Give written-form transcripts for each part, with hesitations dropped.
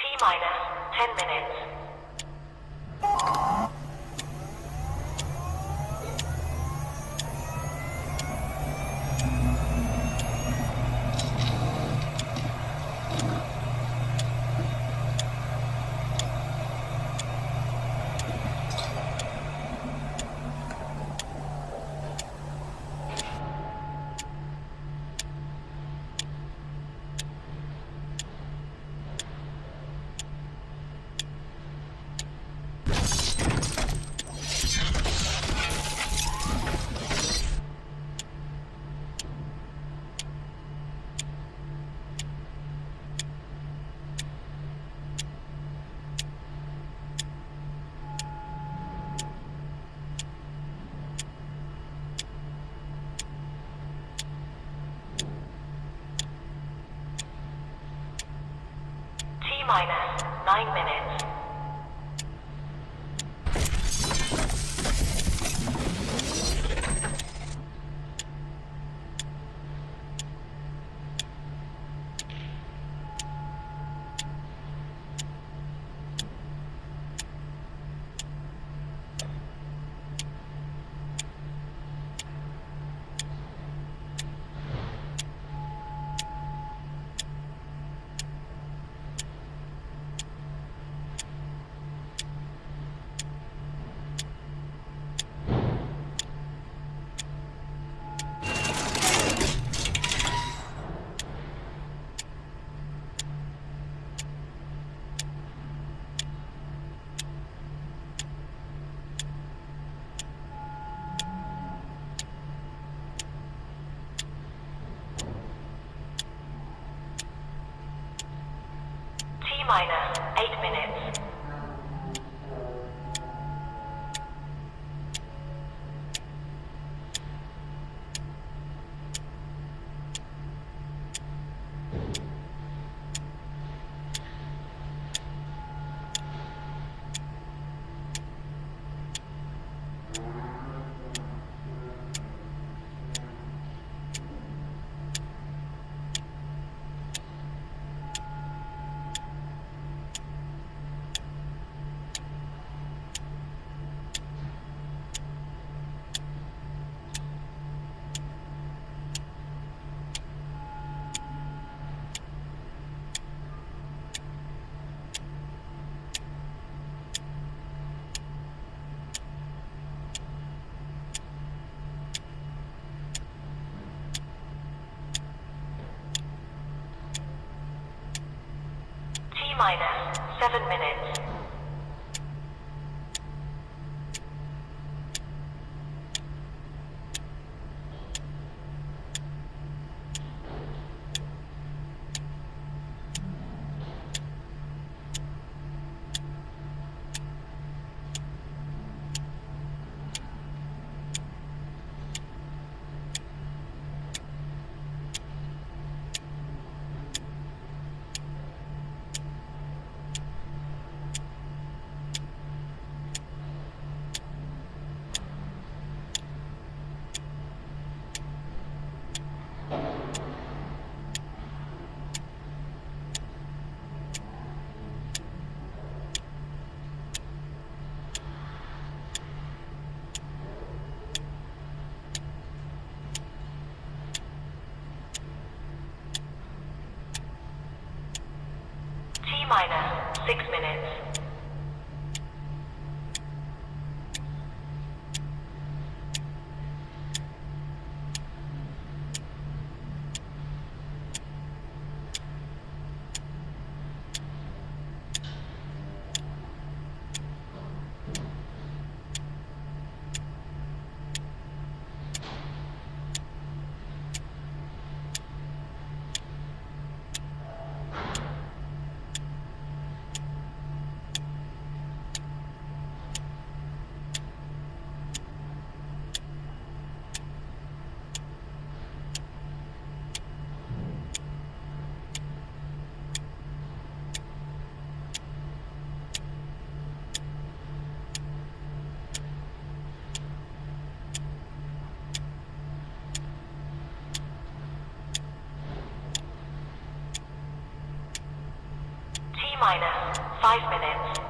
T-minus 10 minutes. T-minus 9 minutes. minus 8 minutes. Minus 7 minutes. Minus 6 minutes. Minus 5 minutes.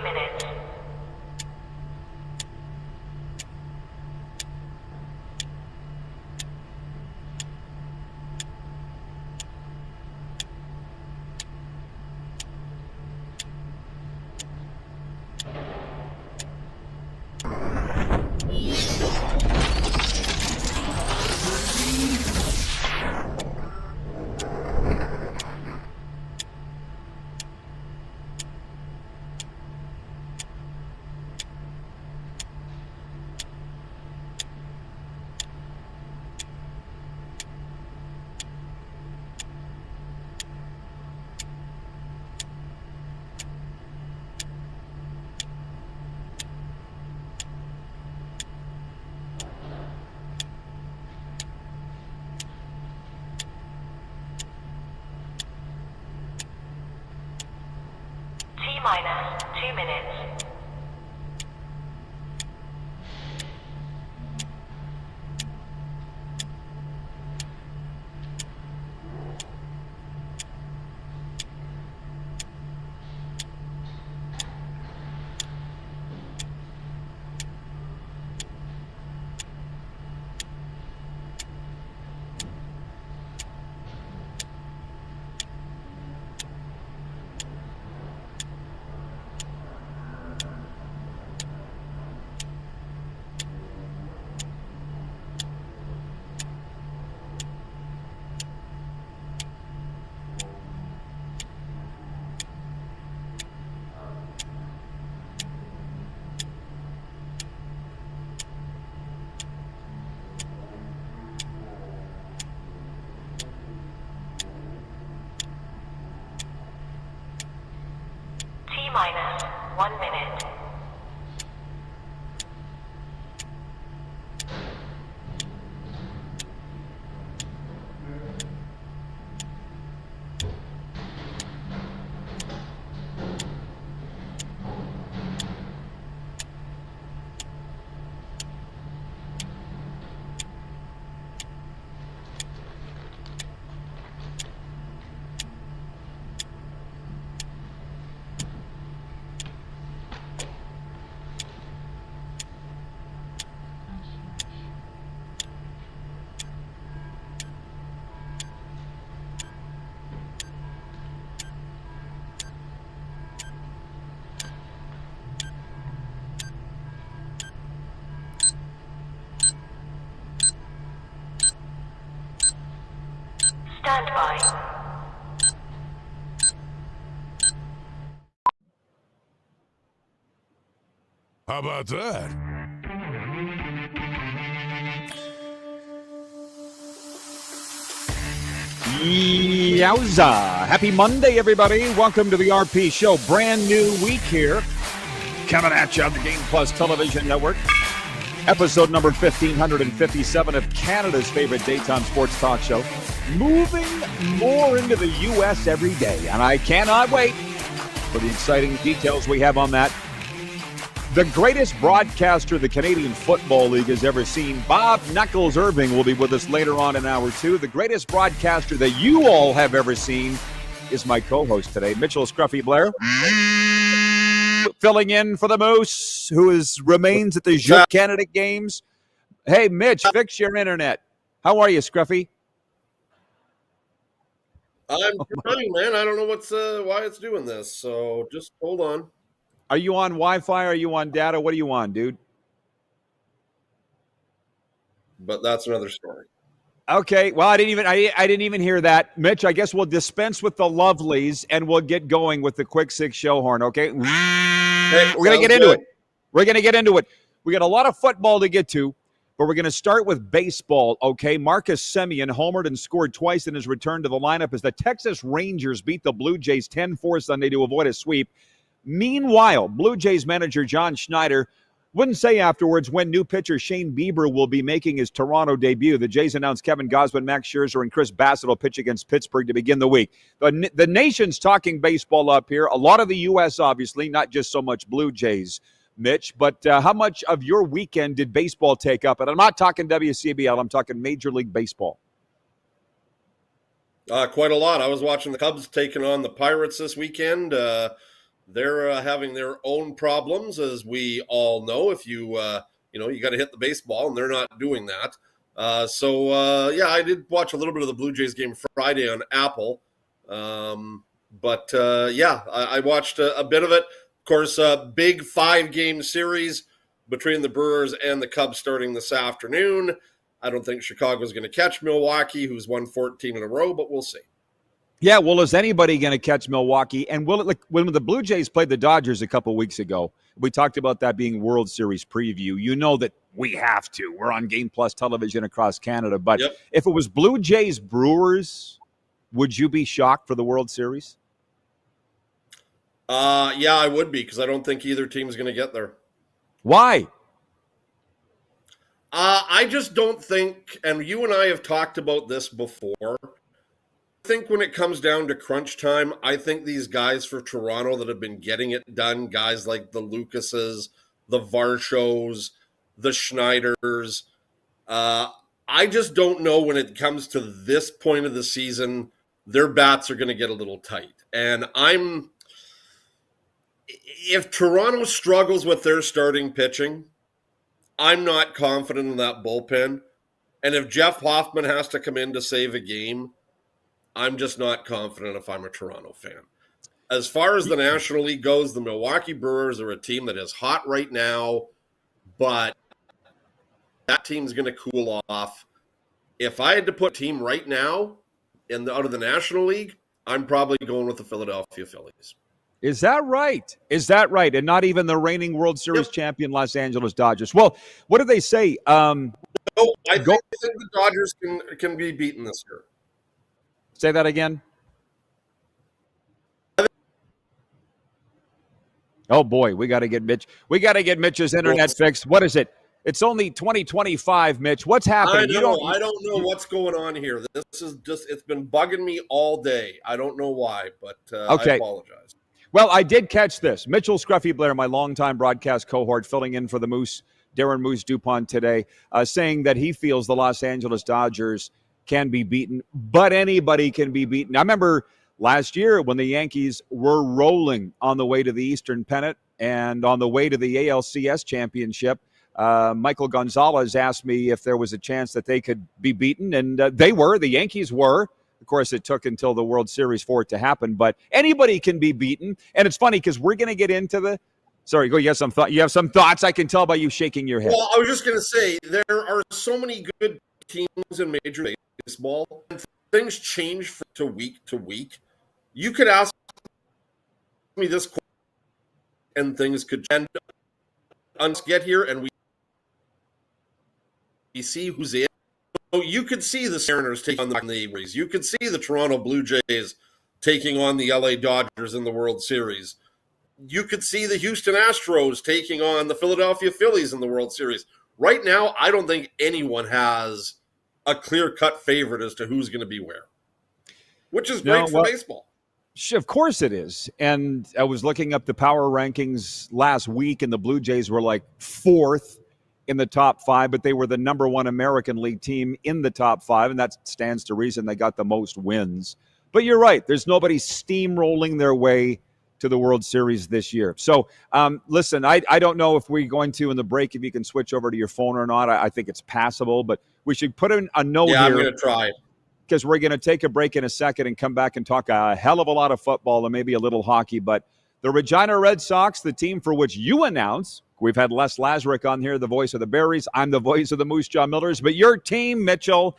3 minutes. T-minus 2 minutes. T-minus 1 minute. Stand by. How about that? Yowza. Happy Monday, everybody. Welcome to the RP Show. Brand new week here. Coming at you on the Game Plus Television Network. Episode number 1557 of Canada's favorite daytime sports talk show. Moving more into the U.S. every day. And I cannot wait for the exciting details we have on that. The greatest broadcaster the Canadian Football League has ever seen, Bob Knuckles Irving, will be with us later on in hour two. The greatest broadcaster that you all have ever seen is my co-host today, Mitchell Scruffy Blair. Filling in for the Moose, who remains at the Jeux Canada Games. Hey, Mitch, fix your internet. How are you, Scruffy? I'm trying, man. I don't know why it's doing this, so just hold on. Are you on Wi-Fi? Are you on data? What are you on, dude? But that's another story. Okay, well, I didn't even hear that, Mitch. I guess we'll dispense with the lovelies and we'll get going with the quick six show horn. Okay, Hey, we're gonna get into it. We're gonna get into it. We got a lot of football to get to, but we're gonna start with baseball. Okay, Marcus Semien homered and scored twice in his return to the lineup as the Texas Rangers beat the Blue Jays 10-4 Sunday to avoid a sweep. Meanwhile, Blue Jays manager John Schneider wouldn't say afterwards when new pitcher Shane Bieber will be making his Toronto debut. The Jays announced Kevin Gausman, Max Scherzer, and Chris Bassett will pitch against Pittsburgh to begin the week. The nation's talking baseball up here. A lot of the U.S., obviously, not just so much Blue Jays, Mitch. But how much of your weekend did baseball take up? And I'm not talking WCBL. I'm talking Major League Baseball. Quite a lot. I was watching the Cubs taking on the Pirates this weekend. they're having their own problems, as we all know. If you you got to hit the baseball, and they're not doing that. I did watch a little bit of the Blue Jays game Friday on Apple. I watched a bit of it. Of course, a big 5-game series between the Brewers and the Cubs starting this afternoon. I don't think Chicago's going to catch Milwaukee, who's won 14 in a row, but we'll see. Yeah, well, is anybody going to catch Milwaukee? And when the Blue Jays played the Dodgers a couple weeks ago, we talked about that being World Series preview. You know that we have to. We're on Game Plus television across Canada. But If it was Blue Jays Brewers, would you be shocked for the World Series? Yeah, I would be, because I don't think either team's going to get there. Why? I just don't think, and you and I have talked about this before, I think when it comes down to crunch time, I think these guys for Toronto that have been getting it done, guys like the Lucases, the Varshows, the Schneiders, I just don't know when it comes to this point of the season, their bats are going to get a little tight. And if Toronto struggles with their starting pitching, I'm not confident in that bullpen. And if Jeff Hoffman has to come in to save a game, I'm just not confident if I'm a Toronto fan. As far as the National League goes, the Milwaukee Brewers are a team that is hot right now, but that team's going to cool off. If I had to put a team right now out of the National League, I'm probably going with the Philadelphia Phillies. Is that right? And not even the reigning World Series champion Los Angeles Dodgers. Well, what do they say? I think the Dodgers can be beaten this year. Say that again. Oh boy, we got to get Mitch. We got to get Mitch's internet fixed. What is it? It's only 2025, Mitch. What's happening? I don't know what's going on here. This is it's been bugging me all day. I don't know why, but okay. I apologize. Well, I did catch this. Mitchell Scruffy Blair, my longtime broadcast cohort, filling in for the Darren Moose Dupont today, saying that he feels the Los Angeles Dodgers can be beaten, but anybody can be beaten. I remember last year when the Yankees were rolling on the way to the Eastern Pennant and on the way to the ALCS championship, Michael Gonzalez asked me if there was a chance that they could be beaten, and they were. The Yankees were. Of course, it took until the World Series for it to happen, but anybody can be beaten. And it's funny because we're going to get into the – sorry, go. You have some thoughts? I can tell by you shaking your head. Well, I was just going to say there are so many good teams in Major League Baseball, and things change to week. You could ask me this question, and things could get here, and we see who's in. So you could see the Mariners taking on the Braves. You could see the Toronto Blue Jays taking on the LA Dodgers in the World Series. You could see the Houston Astros taking on the Philadelphia Phillies in the World Series. Right now, I don't think anyone has a clear-cut favorite as to who's going to be where, which is great for baseball. Of course it is. And I was looking up the power rankings last week, and the Blue Jays were like 4th in the top 5, but they were the number 1 American League team in the top 5, and that stands to reason they got the most wins. But you're right. There's nobody steamrolling their way to the World Series this year. So, listen, I don't know if we're going to, in the break, if you can switch over to your phone or not. I think it's passable, but we should put in a note here. Yeah, I'm going to try. Because we're going to take a break in a second and come back and talk a hell of a lot of football and maybe a little hockey. But the Regina Red Sox, the team for which you announce, we've had Les Lazaruk on here, the voice of the Berries. I'm the voice of the Moose Jaw Millers. But your team, Mitchell,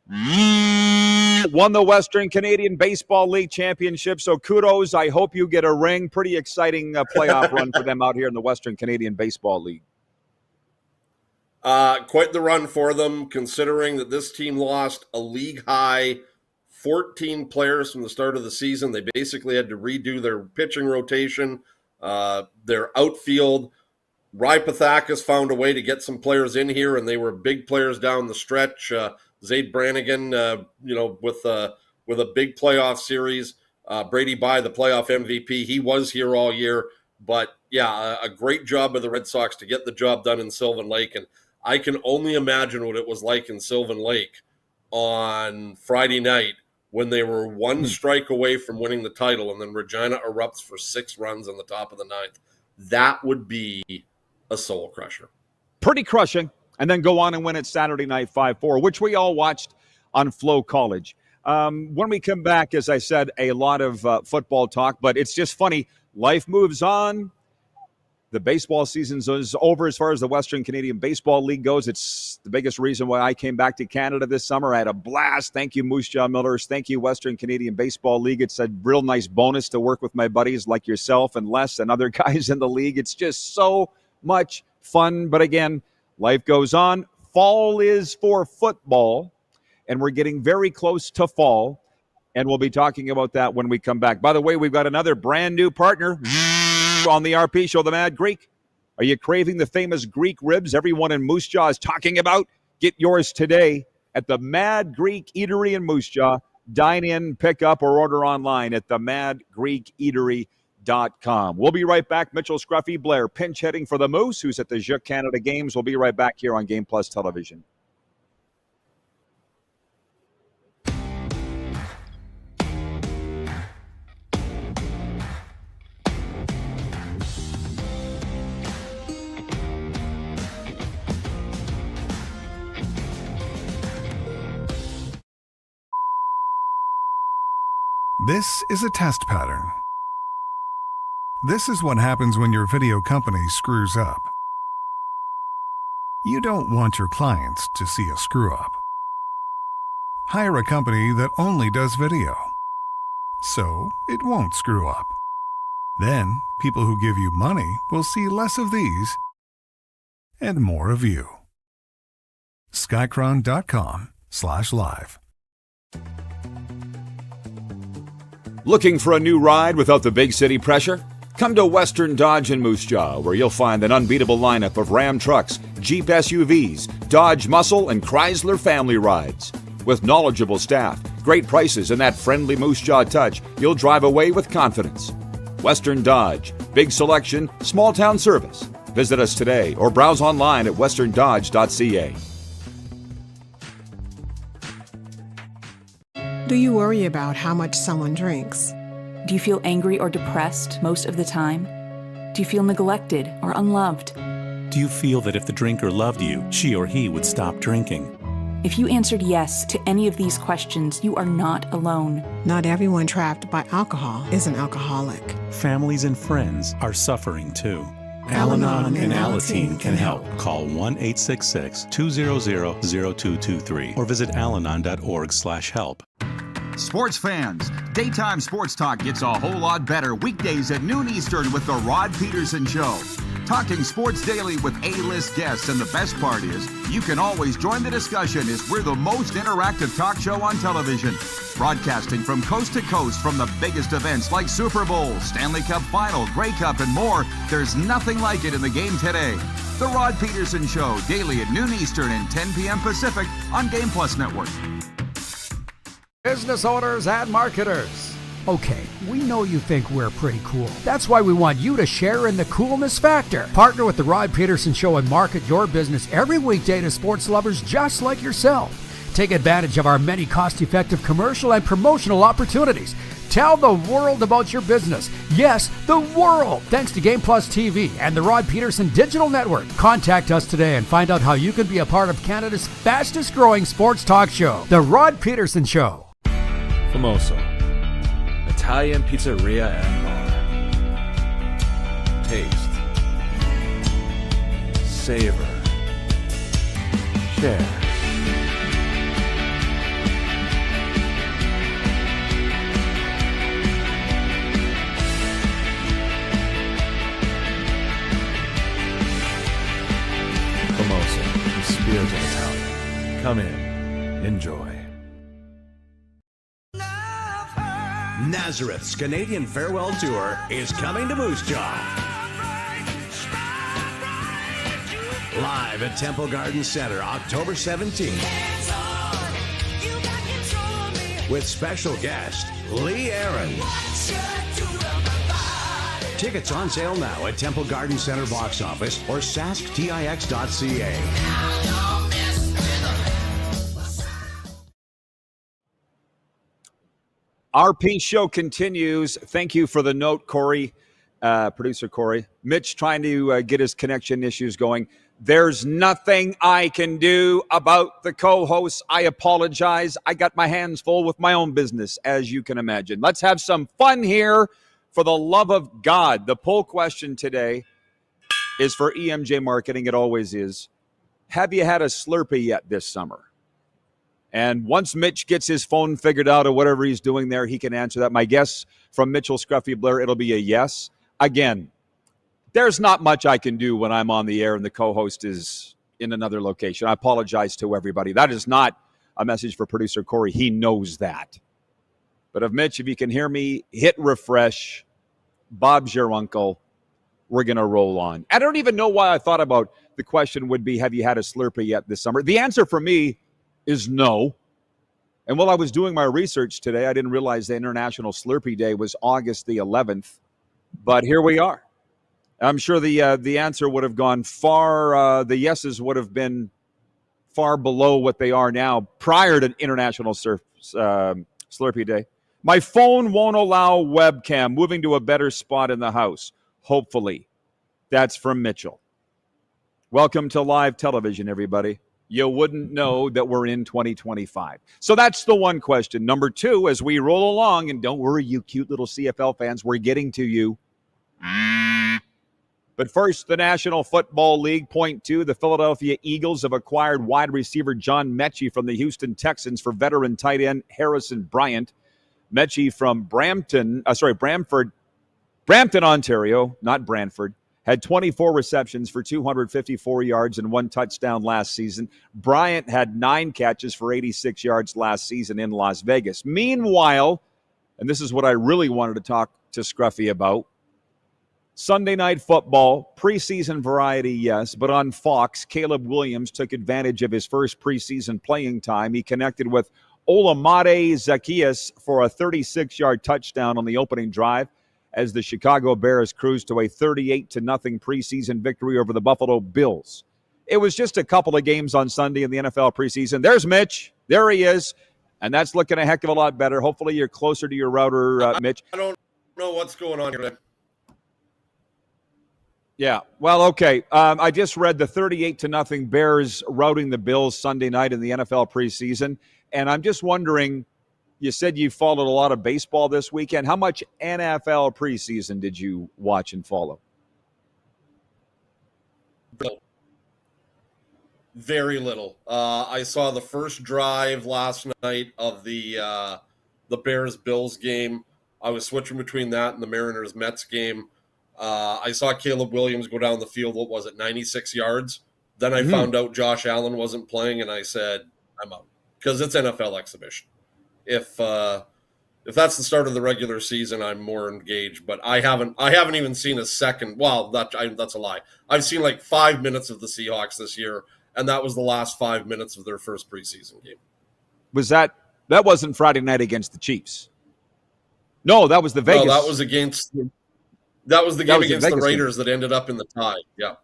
won the Western Canadian Baseball League Championship. So kudos. I hope you get a ring. Pretty exciting playoff run for them out here in the Western Canadian Baseball League. Quite the run for them, considering that this team lost a league-high 14 players from the start of the season. They basically had to redo their pitching rotation, their outfield. Rypathakis found a way to get some players in here, and they were big players down the stretch. Zaid Brannigan, with a big playoff series. Brady Bye, the playoff MVP, he was here all year. But, yeah, a great job by the Red Sox to get the job done in Sylvan Lake. And I can only imagine what it was like in Sylvan Lake on Friday night when they were one strike away from winning the title, and then Regina erupts for 6 runs on the top of the 9th. That would be a soul crusher. Pretty crushing. And then go on and win it Saturday night 5-4, which we all watched on Flow College. When we come back, as I said, a lot of football talk, but it's just funny. Life moves on. The baseball season is over as far as the Western Canadian Baseball League goes. It's the biggest reason why I came back to Canada this summer. I had a blast. Thank you, Moose Jaw Millers. Thank you, Western Canadian Baseball League. It's a real nice bonus to work with my buddies like yourself and Les and other guys in the league. It's just so much fun. But again, life goes on. Fall is for football, and we're getting very close to fall, and we'll be talking about that when we come back. By the way, we've got another brand new partner on the RP Show, the Mad Greek. Are you craving the famous Greek ribs everyone in Moose Jaw is talking about? Get yours today at the Mad Greek Eatery in Moose Jaw. Dine in, pick up, or order online at themadgreekeatery.com. We'll be right back. Mitchell Scruffy, Blair, pinch hitting for the Moose, who's at the Jeux Canada Games. We'll be right back here on Game Plus Television. This is a test pattern. This is what happens when your video company screws up. You don't want your clients to see a screw-up. Hire a company that only does video, so it won't screw up. Then, people who give you money will see less of these and more of you. Skycron.com/live. Looking for a new ride without the big city pressure? Come to Western Dodge in Moose Jaw, where you'll find an unbeatable lineup of Ram trucks, Jeep SUVs, Dodge Muscle, and Chrysler family rides. With knowledgeable staff, great prices, and that friendly Moose Jaw touch, you'll drive away with confidence. Western Dodge, big selection, small town service. Visit us today or browse online at westerndodge.ca. Do you worry about how much someone drinks? Do you feel angry or depressed most of the time? Do you feel neglected or unloved? Do you feel that if the drinker loved you, she or he would stop drinking? If you answered yes to any of these questions, you are not alone. Not everyone trapped by alcohol is an alcoholic. Families and friends are suffering too. Al-Anon and Alateen can help. Call 1-866-200-0223 or visit alanon.org/help. Sports fans, daytime sports talk gets a whole lot better weekdays at noon Eastern with The Rod Pedersen Show. Talking sports daily with A-list guests, and the best part is, you can always join the discussion as we're the most interactive talk show on television. Broadcasting from coast to coast from the biggest events like Super Bowl, Stanley Cup Final, Grey Cup, and more, there's nothing like it in the game today. The Rod Pedersen Show, daily at noon Eastern and 10 p.m. Pacific on Game Plus Network. Business owners and marketers. Okay, we know you think we're pretty cool. That's why we want you to share in the coolness factor. Partner with The Rod Pedersen Show and market your business every weekday to sports lovers just like yourself. Take advantage of our many cost-effective commercial and promotional opportunities. Tell the world about your business. Yes, the world. Thanks to Game Plus TV and the Rod Pedersen Digital Network. Contact us today and find out how you can be a part of Canada's fastest growing sports talk show. The Rod Pedersen Show. Famoso, Italian pizzeria and bar. Taste, savor, share. Famoso, the spirit of Italian. Come in, enjoy. Nazareth's Canadian Farewell Tour is coming to Moose Jaw. Live at Temple Garden Center, October 17th. With special guest, Lee Aaron. Tickets on sale now at Temple Garden Center box office or sasktix.ca. RP show continues. Thank you for the note, Corey, producer Corey. Mitch trying to get his connection issues going. There's nothing I can do about the co-hosts. I apologize. I got my hands full with my own business, as you can imagine. Let's have some fun here, for the love of God. The poll question today is for EMJ Marketing. It always is. Have you had a Slurpee yet this summer? And once Mitch gets his phone figured out or whatever he's doing there, he can answer that. My guess from Mitchell Scruffy Blair, it'll be a yes. Again, there's not much I can do when I'm on the air and the co-host is in another location. I apologize to everybody. That is not a message for producer Corey. He knows that. But if you can hear me, hit refresh. Bob's your uncle. We're going to roll on. I don't even know why I thought about the question would be, have you had a Slurpee yet this summer? The answer for me is no. And while I was doing my research today, I didn't realize the International Slurpee Day was August the 11th. But here we are. I'm sure the answer would have gone far, the yeses would have been far below what they are now prior to International Slurpee Day. My phone won't allow webcam. Moving to a better spot in the house. Hopefully. That's from Mitchell. Welcome to live television, everybody. You wouldn't know that we're in 2025. So that's the one question. Number two, as we roll along, and don't worry, you cute little CFL fans, we're getting to you. But first, the National Football League. Point two, the Philadelphia Eagles have acquired wide receiver John Mechie from the Houston Texans for veteran tight end Harrison Bryant. Mechie from Brampton, Ontario, not Brantford, had 24 receptions for 254 yards and 1 touchdown last season. Bryant had 9 catches for 86 yards last season in Las Vegas. Meanwhile, and this is what I really wanted to talk to Scruffy about, Sunday Night Football, preseason variety, yes, but on Fox, Caleb Williams took advantage of his first preseason playing time. He connected with Olamide Zaccheaus for a 36-yard touchdown on the opening drive as the Chicago Bears cruised to a 38-0 preseason victory over the Buffalo Bills. It was just a couple of games on Sunday in the NFL preseason. There's Mitch. There he is. And that's looking a heck of a lot better. Hopefully you're closer to your router, Mitch. I don't know what's going on here. Yeah, well, okay. I just read the 38-0 Bears routing the Bills Sunday night in the NFL preseason. And I'm just wondering, you said you followed a lot of baseball this weekend. How much NFL preseason did you watch and follow? Very little. I saw the first drive last night of the Bears-Bills game. I was switching between that and the Mariners-Mets game. I saw Caleb Williams go down the field, 96 yards? Then I found out Josh Allen wasn't playing, and I said, I'm out. Because it's NFL exhibition. If that's the start of the regular season, I'm more engaged. But I haven't even seen a second. Well, that's a lie. I've seen like 5 minutes of the Seahawks this year, and that was the last 5 minutes of their first preseason game. Was that wasn't Friday night against the Chiefs? No, that was the Vegas. No, that was against the game against the Raiders that ended up in the tie. Yeah.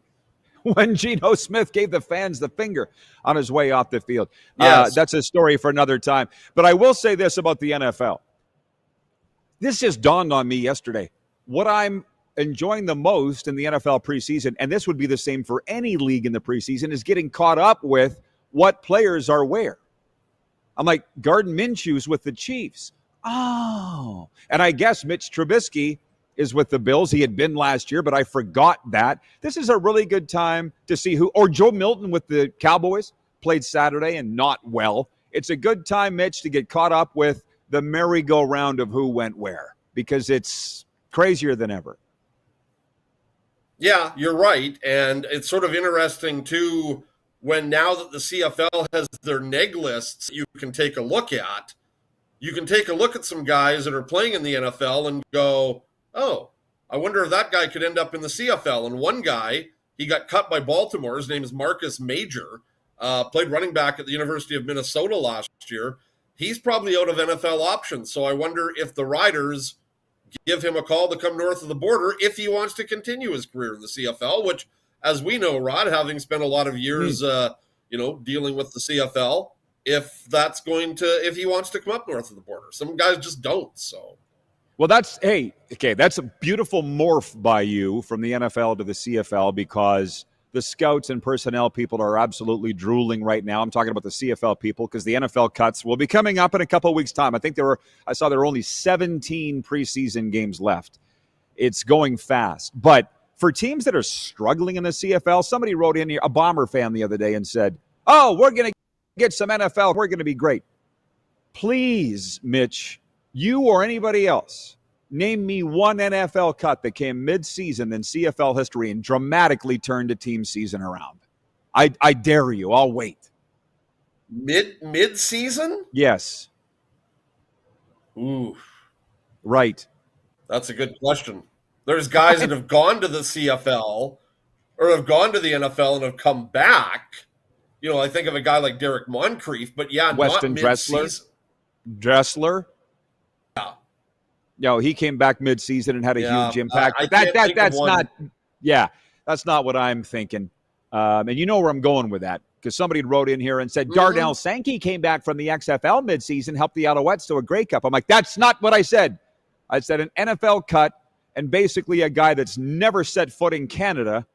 When Geno Smith gave the fans the finger on his way off the field. Yes. That's a story for another time. But I will say this about the NFL. This just dawned on me yesterday. What I'm enjoying the most in the NFL preseason, and this would be the same for any league in the preseason, is getting caught up with what players are where. I'm like, Gardner Minshew's with the Chiefs. Oh. And I guess Mitch Trubisky is with the Bills. He had been last year, but I forgot that. This is a really good time to see or Joe Milton with the Cowboys played Saturday and not well. It's a good time, Mitch, to get caught up with the merry-go-round of who went where, because it's crazier than ever. Yeah, you're right. And it's sort of interesting, too, when now that the CFL has their neg lists you can take a look at, you can take a look at some guys that are playing in the NFL and go, oh, I wonder if that guy could end up in the CFL. And one guy, he got cut by Baltimore. His name is Marcus Major, played running back at the University of Minnesota last year. He's probably out of NFL options. So I wonder if the Riders give him a call to come north of the border if he wants to continue his career in the CFL, which, as we know, Rod, having spent a lot of years, dealing with the CFL, if he wants to come up north of the border. Some guys just don't. So, well, that's a beautiful morph by you from the NFL to the CFL, because the scouts and personnel people are absolutely drooling right now. I'm talking about the CFL people, because the NFL cuts will be coming up in a couple of weeks' time. I saw there were only 17 preseason games left. It's going fast. But for teams that are struggling in the CFL, somebody wrote in here, a Bomber fan the other day, and said, "Oh, we're going to get some NFL. We're going to be great." Please, Mitch, you or anybody else, name me one NFL cut that came mid-season in CFL history and dramatically turned a team season around. I dare you. I'll wait. Mid-season? Yes. Ooh. Right. That's a good question. There's guys that have gone to the CFL or have gone to the NFL and have come back. I think of a guy like Derek Moncrief, but Weston not mid-season. Dressler. Yeah. No, he came back mid-season and had a huge impact. That's not what I'm thinking. And you know where I'm going with that, because somebody wrote in here and said Darnell Sankey came back from the XFL mid-season, helped the Alouettes to a Grey Cup. I'm like, that's not what I said. I said an NFL cut, and basically a guy that's never set foot in Canada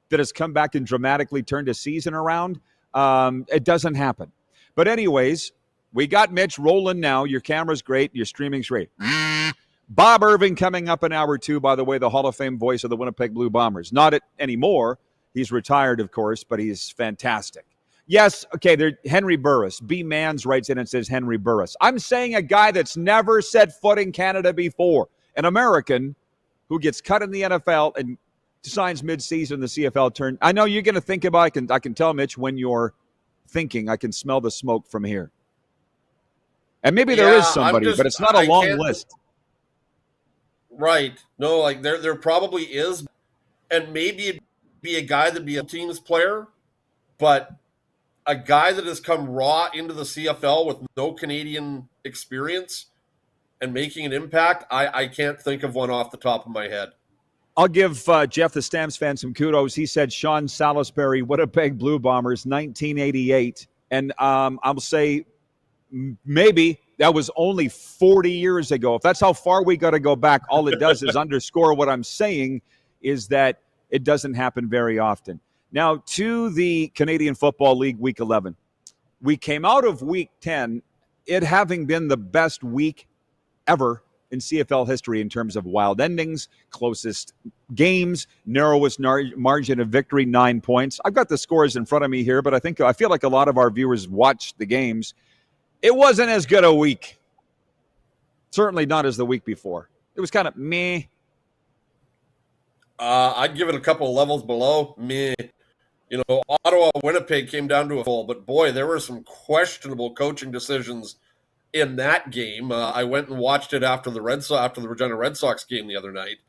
that has come back and dramatically turned a season around. It doesn't happen. But anyways, we got Mitch rolling now. Your camera's great. Your streaming's great. Bob Irving coming up in hour 2, by the way, the Hall of Fame voice of the Winnipeg Blue Bombers. Not it anymore. He's retired, of course, but he's fantastic. Yes, okay, Henry Burris. B. Mans writes in and says Henry Burris. I'm saying a guy that's never set foot in Canada before. An American who gets cut in the NFL and signs mid-season the CFL turn. I know you're going to think about it. I can tell, Mitch, when you're thinking. I can smell the smoke from here. And maybe there is somebody, but it's not a long list. Right. No, like there probably is. And maybe it'd be a guy that'd be a team's player, but a guy that has come raw into the CFL with no Canadian experience and making an impact, I can't think of one off the top of my head. I'll give Jeff the Stamps fan some kudos. He said Sean Salisbury, Winnipeg Blue Bombers, 1988. And I'll say maybe that was only 40 years ago. If that's how far we got to go back, all it does is underscore what I'm saying is that it doesn't happen very often. Now, to the Canadian Football League Week 11. We came out of Week 10, it having been the best week ever in CFL history in terms of wild endings, closest games, narrowest margin of victory, 9 points. I've got the scores in front of me here, but I feel like a lot of our viewers watched the games. It wasn't as good a week. Certainly not as the week before. It was kind of meh. I'd give it a couple of levels below meh. Ottawa, Winnipeg came down to a full, but boy, there were some questionable coaching decisions in that game. I went and watched it after the Regina Red Sox game the other night.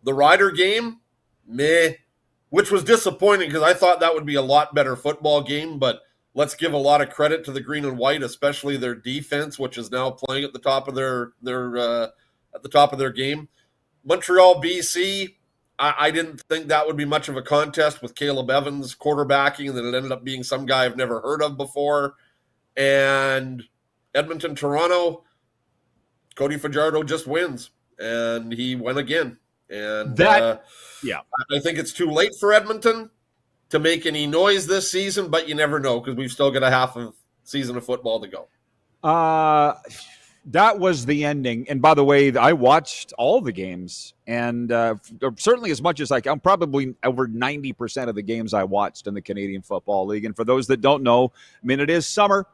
The Ryder game, meh, which was disappointing because I thought that would be a lot better football game, but let's give a lot of credit to the green and white, especially their defense, which is now playing at the top of their game. Montreal, BC, I didn't think that would be much of a contest with Caleb Evans quarterbacking, and then it ended up being some guy I've never heard of before. And Edmonton, Toronto, Cody Fajardo just wins, and he won again. And I think it's too late for Edmonton to make any noise this season, but you never know because we've still got a half of season of football to go. That was the ending. And by the way, I watched all the games, and certainly as much as I'm probably over 90% of the games I watched in the Canadian Football League. And for those that don't know, it is summer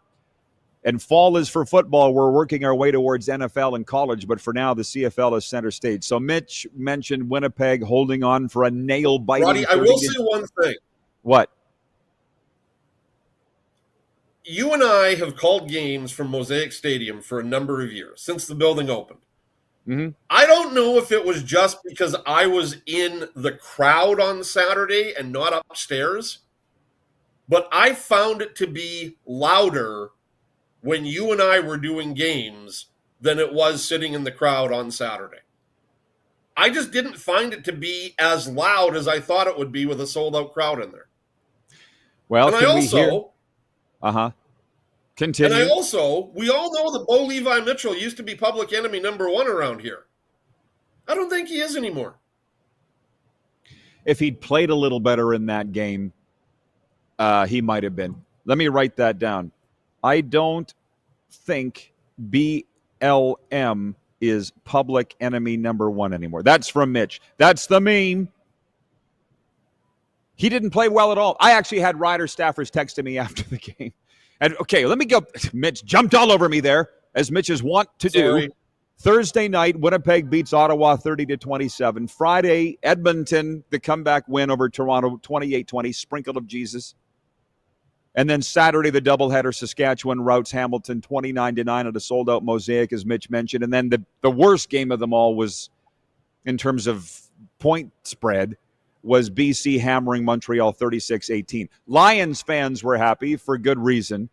and fall is for football. We're working our way towards NFL and college, but for now, the CFL is center stage. So Mitch mentioned Winnipeg holding on for a nail-biting. Roddy, I will say one thing. What? You and I have called games from Mosaic Stadium for a number of years, since the building opened. Mm-hmm. I don't know if it was just because I was in the crowd on Saturday and not upstairs, but I found it to be louder when you and I were doing games than it was sitting in the crowd on Saturday. I just didn't find it to be as loud as I thought it would be with a sold-out crowd in there. Well, and I also... Continue. And we all know that Bo Levi Mitchell used to be public enemy number 1 around here. I don't think he is anymore. If he'd played a little better in that game, he might have been. Let me write that down. I don't think BLM is public enemy number 1 anymore. That's from Mitch. That's the meme. He didn't play well at all. I actually had Ryder staffers texting me after the game. And okay, let me go. Mitch jumped all over me there, as Mitch is wont to do. Thursday night, Winnipeg beats Ottawa 30-27. Friday, Edmonton, the comeback win over Toronto 28-20, sprinkle of Jesus. And then Saturday, the doubleheader, Saskatchewan routs Hamilton 29-9 at a sold-out Mosaic, as Mitch mentioned. And then the worst game of them all was, in terms of point spread, was BC hammering Montreal 36-18. Lions fans were happy for good reason,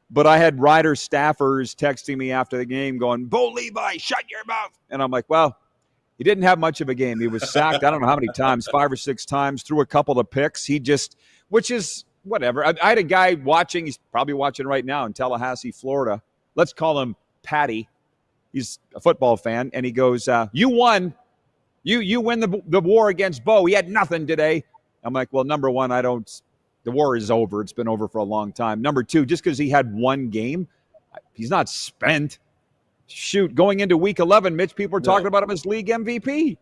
but I had Ryder staffers texting me after the game going, Bo Levi, shut your mouth. And I'm like, well, he didn't have much of a game. He was sacked, I don't know how many times, 5 or 6 times, threw a couple of picks. Which is whatever. I had a guy watching, he's probably watching right now in Tallahassee, Florida. Let's call him Patty. He's a football fan, and he goes, you won. You win the war against Bo. He had nothing today. I'm like, well, number one, the war is over. It's been over for a long time. Number two, just because he had one game, he's not spent. Shoot, going into week 11, Mitch, people are talking about him as league MVP.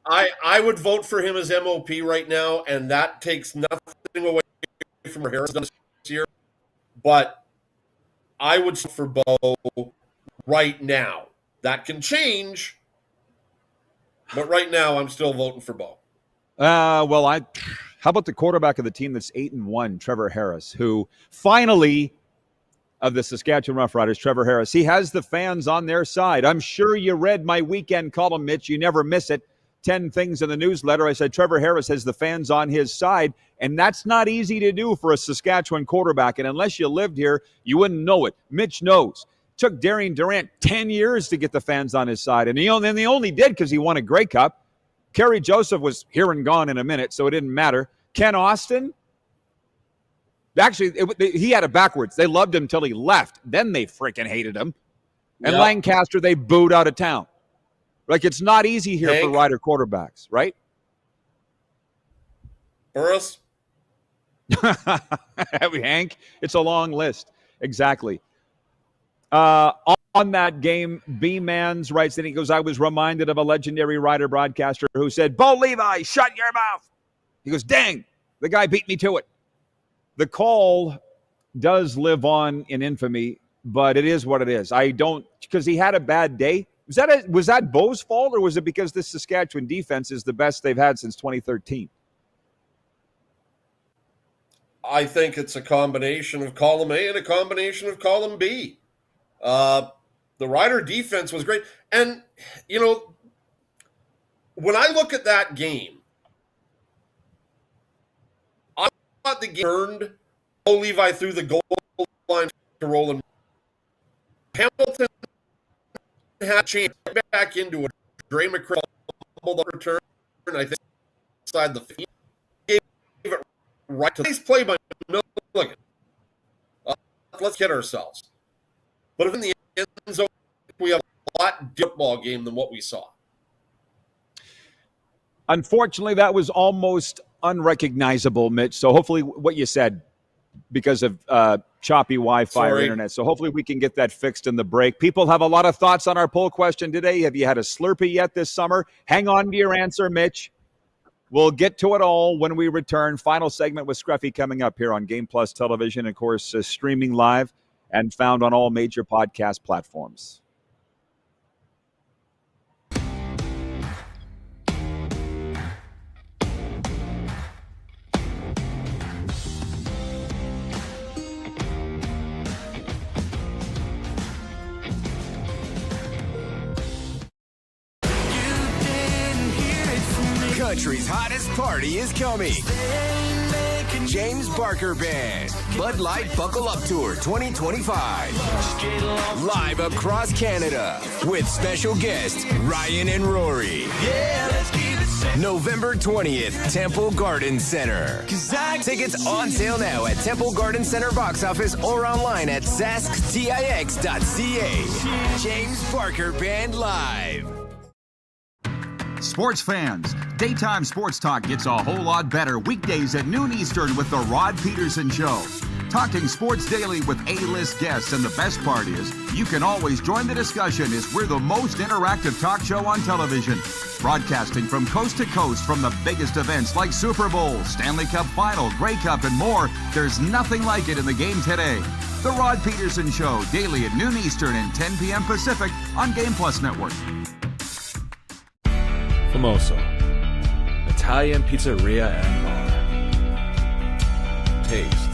I would vote for him as MOP right now, and that takes nothing away from Harris this year. But I would vote for Bo right now. That can change. But right now, I'm still voting for Bo. How about the quarterback of the team that's 8-1, Trevor Harris, who finally, of the Saskatchewan Roughriders, Trevor Harris, he has the fans on their side. I'm sure you read my weekend column, Mitch. You never miss it. 10 things in the newsletter. I said Trevor Harris has the fans on his side, and that's not easy to do for a Saskatchewan quarterback. And unless you lived here, you wouldn't know it. Mitch knows. Took Darian Durant 10 years to get the fans on his side, and they only did because he won a Grey Cup. Kerry Joseph was here and gone in a minute, so it didn't matter. Ken Austin, actually, he had it backwards. They loved him until he left. Then they freaking hated him. And Yep. Lancaster, they booed out of town. Like, it's not easy here Hank. for Ryder quarterbacks, right? Burris? Hank, it's a long list. Exactly. On that game, B-Mans writes, and he goes, I was reminded of a legendary Ryder broadcaster who said, Bo Levi, shut your mouth. He goes, dang, the guy beat me to it. The call does live on in infamy, but it is what it is. Because he had a bad day. Was that Bo's fault, or was it because this Saskatchewan defense is the best they've had since 2013? I think it's a combination of column A and a combination of column B. The Ryder defense was great. And, when I look at that game, I thought the game turned. Bo Levi threw the goal line to Roland. Hamilton had a chance to get back into it. Dre McCray fumbled the return, I think, inside the field. Gave it right to nice play by Milligan. Let's kid ourselves. But in the end zone, we have a lot football game than what we saw. Unfortunately, that was almost unrecognizable, Mitch. So hopefully what you said, because of choppy Wi-Fi or internet. So hopefully we can get that fixed in the break. People have a lot of thoughts on our poll question today. Have you had a Slurpee yet this summer? Hang on to your answer, Mitch. We'll get to it all when we return. Final segment with Scruffy coming up here on Game Plus Television. Of course, streaming live and found on all major podcast platforms. Country's hottest party is coming. James Barker Band, Bud Light Buckle Up Tour 2025. Live across Canada with special guests Ryan and Rory. November 20th, Temple Garden Center. Tickets on sale now at Temple Garden Center box office or online at sasktix.ca. James Barker Band Live. Sports fans, daytime sports talk gets a whole lot better weekdays at noon Eastern with The Rod Pedersen Show. Talking sports daily with A-list guests, and the best part is, you can always join the discussion as we're the most interactive talk show on television. Broadcasting from coast to coast from the biggest events like Super Bowl, Stanley Cup Final, Grey Cup, and more, there's nothing like it in the game today. The Rod Pedersen Show, daily at noon Eastern and 10 p.m. Pacific on Game Plus Network. Famoso, Italian pizzeria and bar. Taste,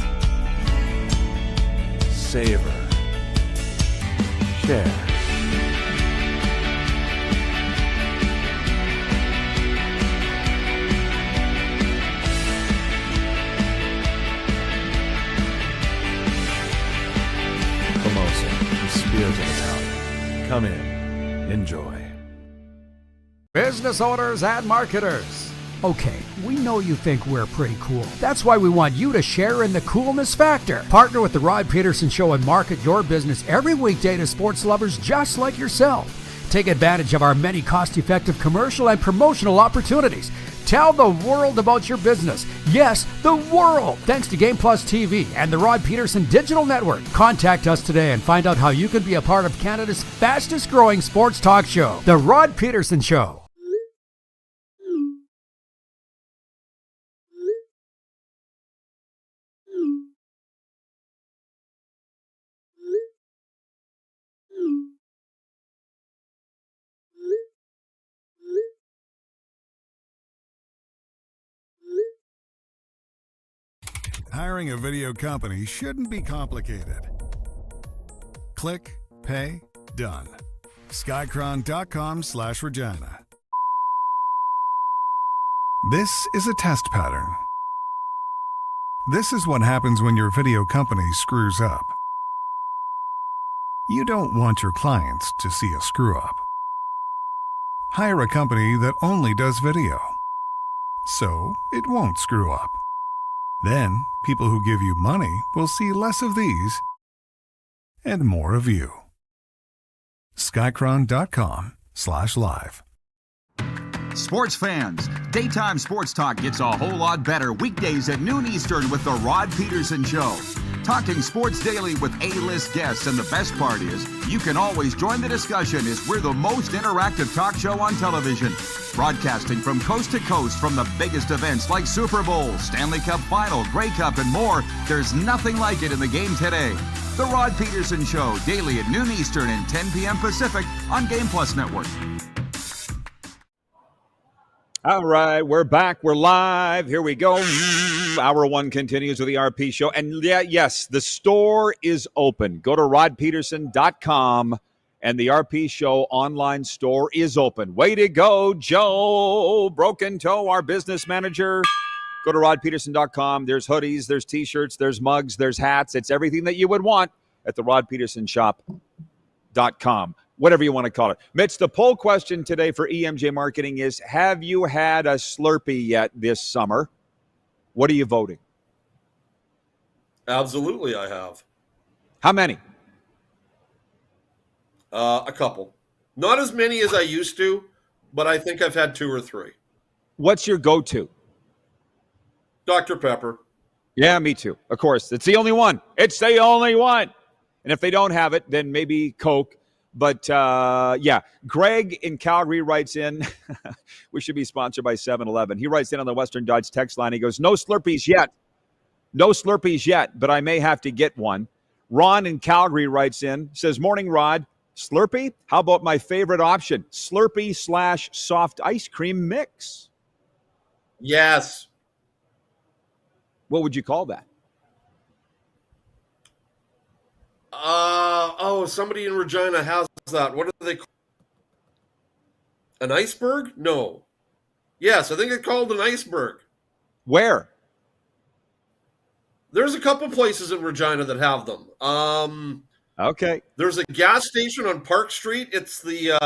savor, share. Famoso, the spirit of Italian. Come in, enjoy. Business owners and marketers. Okay, we know you think we're pretty cool. That's why we want you to share in the coolness factor. Partner with the Rod Pedersen Show and market your business every weekday to sports lovers just like yourself. Take advantage of our many cost-effective commercial and promotional opportunities. Tell the world about your business. Yes, the world. Thanks to Game Plus TV and the Rod Pedersen Digital Network. Contact us today and find out how you can be a part of Canada's fastest growing sports talk show, The Rod Pedersen Show. Hiring a video company shouldn't be complicated. Click, pay, done. Skycron.com/Regina. This is a test pattern. This is what happens when your video company screws up. You don't want your clients to see a screw up. Hire a company that only does video, so it won't screw up. Then, people who give you money will see less of these and more of you. Skycron.com/live. Sports fans, daytime sports talk gets a whole lot better weekdays at noon Eastern with The Rod Pedersen Show. Talking sports daily with A-list guests, and the best part is, you can always join the discussion as we're the most interactive talk show on television. Broadcasting from coast to coast from the biggest events like Super Bowl, Stanley Cup Final, Grey Cup, and more, there's nothing like it in the game today. The Rod Pedersen Show, daily at noon Eastern and 10 p.m. Pacific on Game Plus Network. All right, we're back. We're live. Here we go. Hour one continues with the RP Show. And yes, the store is open. Go to rodpedersen.com and the RP Show online store is open. Way to go, Joe. Broken Toe, our business manager. Go to rodpedersen.com. There's hoodies, there's T-shirts, there's mugs, there's hats. It's everything that you would want at the rodpedersenshop.com. Whatever you want to call it. Mitch, the poll question today for EMJ Marketing is, have you had a Slurpee yet this summer? What are you voting? Absolutely, I have. How many? A couple. Not as many as I used to, but I think I've had 2 or 3. What's your go-to? Dr. Pepper. Yeah, me too. Of course. It's the only one. It's the only one. And if they don't have it, then maybe Coke. But, yeah, Greg in Calgary writes in, we should be sponsored by 7-Eleven. He writes in on the Western Dodge text line. He goes, no Slurpees yet. No Slurpees yet, but I may have to get one. Ron in Calgary writes in, says, morning, Rod. Slurpee? How about my favorite option? Slurpee/soft ice cream mix. Yes. What would you call that? Somebody in Regina has that. What do they call it? An iceberg? No. Yes, I think it's called an iceberg. Where? There's a couple places in Regina that have them. Okay. There's a gas station on Park Street. It's the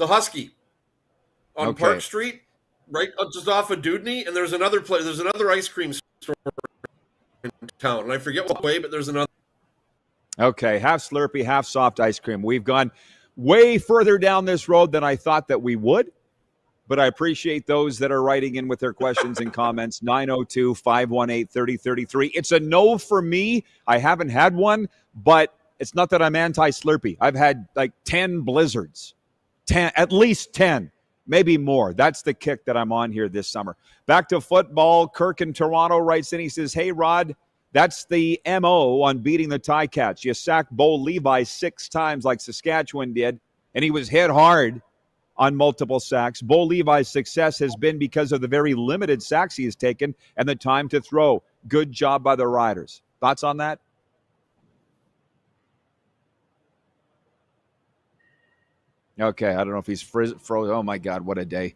Husky. on Park Street, right just off of Dudney, and there's another place. There's another ice cream store in town, and I forget what way, but there's another. Okay, half Slurpee, half soft ice cream. We've gone way further down this road than I thought that we would, but I appreciate those that are writing in with their questions and comments. 902-518-3033. It's a no for me. I haven't had one, but it's not that I'm anti-Slurpee. I've had like 10 blizzards, at least 10, maybe more. That's the kick that I'm on here this summer. Back to football. Kirk in Toronto writes in. He says, hey, Rod, that's the MO on beating the Ticats. You sacked Bo Levi 6 times like Saskatchewan did, and he was hit hard on multiple sacks. Bo Levi's success has been because of the very limited sacks he has taken and the time to throw. Good job by the Riders. Thoughts on that? Okay, I don't know if he's frozen. Oh, my God, what a day.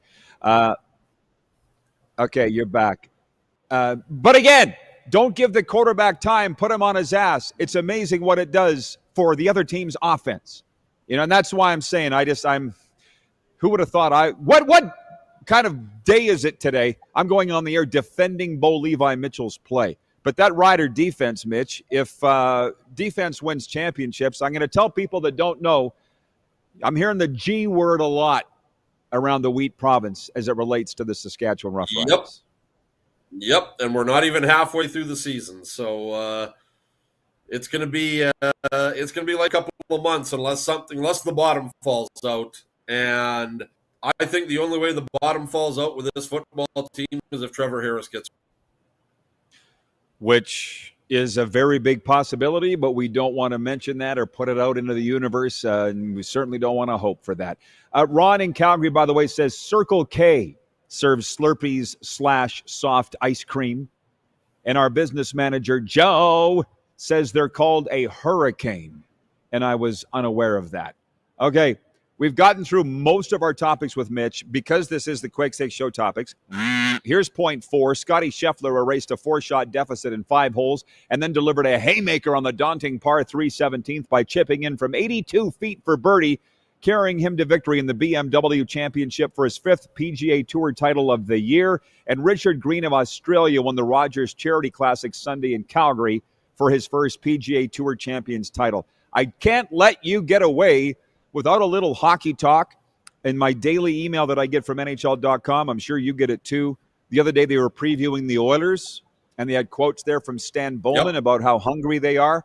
Okay, you're back. But again, don't give the quarterback time. Put him on his ass. It's amazing what it does for the other team's offense. And that's why I'm saying who would have thought what kind of day is it today? I'm going on the air defending Bo Levi Mitchell's play. But that Rider defense, Mitch, if defense wins championships, I'm going to tell people that don't know, I'm hearing the G word a lot around the Wheat Province as it relates to the Saskatchewan Roughriders. Yep, and we're not even halfway through the season, so it's going to be like a couple of months unless the bottom falls out. And I think the only way the bottom falls out with this football team is if Trevor Harris gets, which is a very big possibility, but we don't want to mention that or put it out into the universe, and we certainly don't want to hope for that. Ron in Calgary, by the way, says Circle K serves Slurpees / soft ice cream. And our business manager, Joe, says they're called a hurricane. And I was unaware of that. Okay, we've gotten through most of our topics with Mitch because this is the Quake 6 Show topics. Here's point 4. Scotty Scheffler erased a 4-shot deficit in 5 holes and then delivered a haymaker on the daunting par 3 17th by chipping in from 82 feet for birdie, carrying him to victory in the BMW Championship for his 5th PGA Tour title of the year. And Richard Green of Australia won the Rogers Charity Classic Sunday in Calgary for his first PGA Tour Champions title. I can't let you get away without a little hockey talk. In my daily email that I get from NHL.com, I'm sure you get it too. The other day they were previewing the Oilers, and they had quotes there from Stan Bowman about how hungry they are,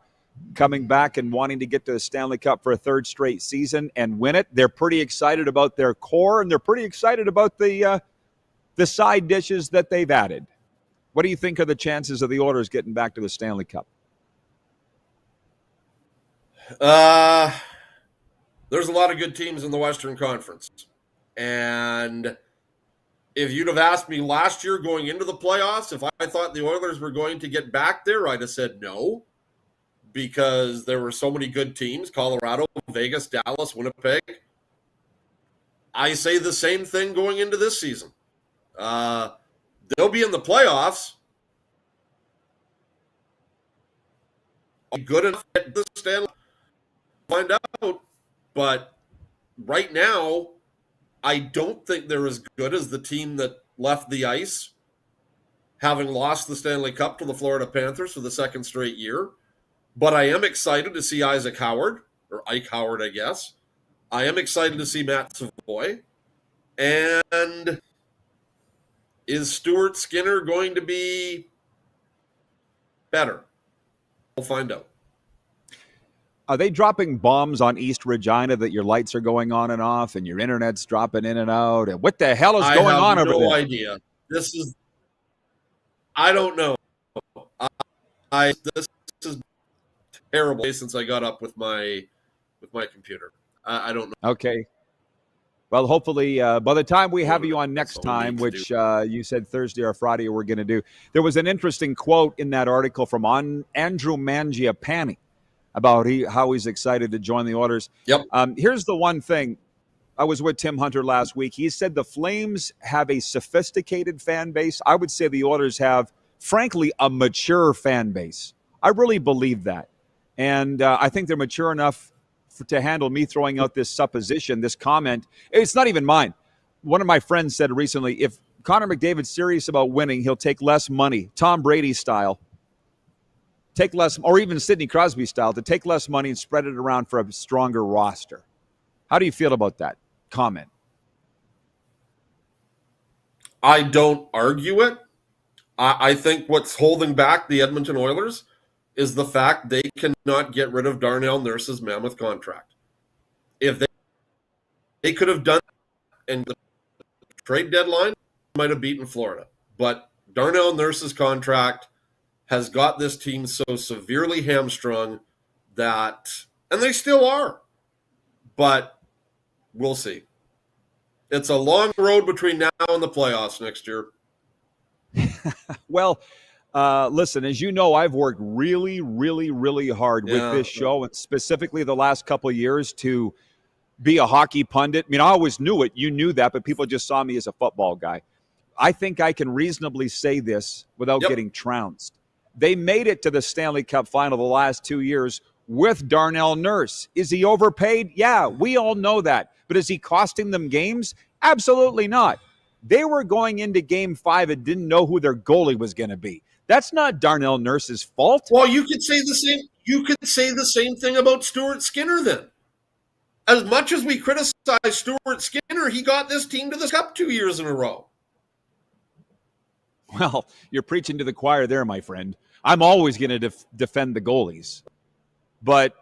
coming back and wanting to get to the Stanley Cup for a 3rd straight season and win it. They're pretty excited about their core, and they're pretty excited about the side dishes that they've added. What do you think are the chances of the Oilers getting back to the Stanley Cup? There's a lot of good teams in the Western Conference. And if you'd have asked me last year going into the playoffs, if I thought the Oilers were going to get back there, I'd have said no. Because there were so many good teams, Colorado, Vegas, Dallas, Winnipeg. I say the same thing going into this season. They'll be in the playoffs. Good enough at the Stanley, find out. But right now, I don't think they're as good as the team that left the ice, having lost the Stanley Cup to the Florida Panthers for the 2nd straight year. But I am excited to see Ike Howard, I guess. I am excited to see Matt Savoy. And is Stuart Skinner going to be better? We'll find out. Are they dropping bombs on East Regina that your lights are going on and off and your internet's dropping in and out? And what the hell is going on over there? I have no idea. I don't know. This is terrible since I got up with my computer. I don't know. Okay. Well, hopefully by the time we have you on next time, which you said Thursday or Friday we're going to do, there was an interesting quote in that article from Andrew Mangiapane about how he's excited to join the Oilers. Yep. Here's the one thing. I was with Tim Hunter last week. He said the Flames have a sophisticated fan base. I would say the Oilers have, frankly, a mature fan base. I really believe that. And I think they're mature enough to handle me throwing out this supposition, this comment. It's not even mine. one of my friends said recently, if Connor McDavid's serious about winning, he'll take less money, Tom Brady style, take less, or even Sidney Crosby style, to take less money and spread it around for a stronger roster. How do you feel about that comment? I don't argue it. I think what's holding back the Edmonton Oilers is the fact they cannot get rid of Darnell Nurse's mammoth contract. If they could have done it in the trade deadline, might have beaten Florida. But Darnell Nurse's contract has got this team so severely hamstrung that, and they still are, but we'll see. It's a long road between now and the playoffs next year. Well, listen, as you know, I've worked really, really, really hard with this show, and specifically the last couple of years, to be a hockey pundit. I mean, I always knew it. You knew that, but people just saw me as a football guy. I think I can reasonably say this without getting trounced. They made it to the Stanley Cup final the last 2 years with Darnell Nurse. Is he overpaid? Yeah, we all know that. But is he costing them games? Absolutely not. They were going into Game 5 and didn't know who their goalie was going to be. That's not Darnell Nurse's fault. Well, you could say the same. You could say the same thing about Stuart Skinner then. As much as we criticize Stuart Skinner, he got this team to the Cup 2 years in a row. Well, you're preaching to the choir there, my friend. I'm always going to defend the goalies. But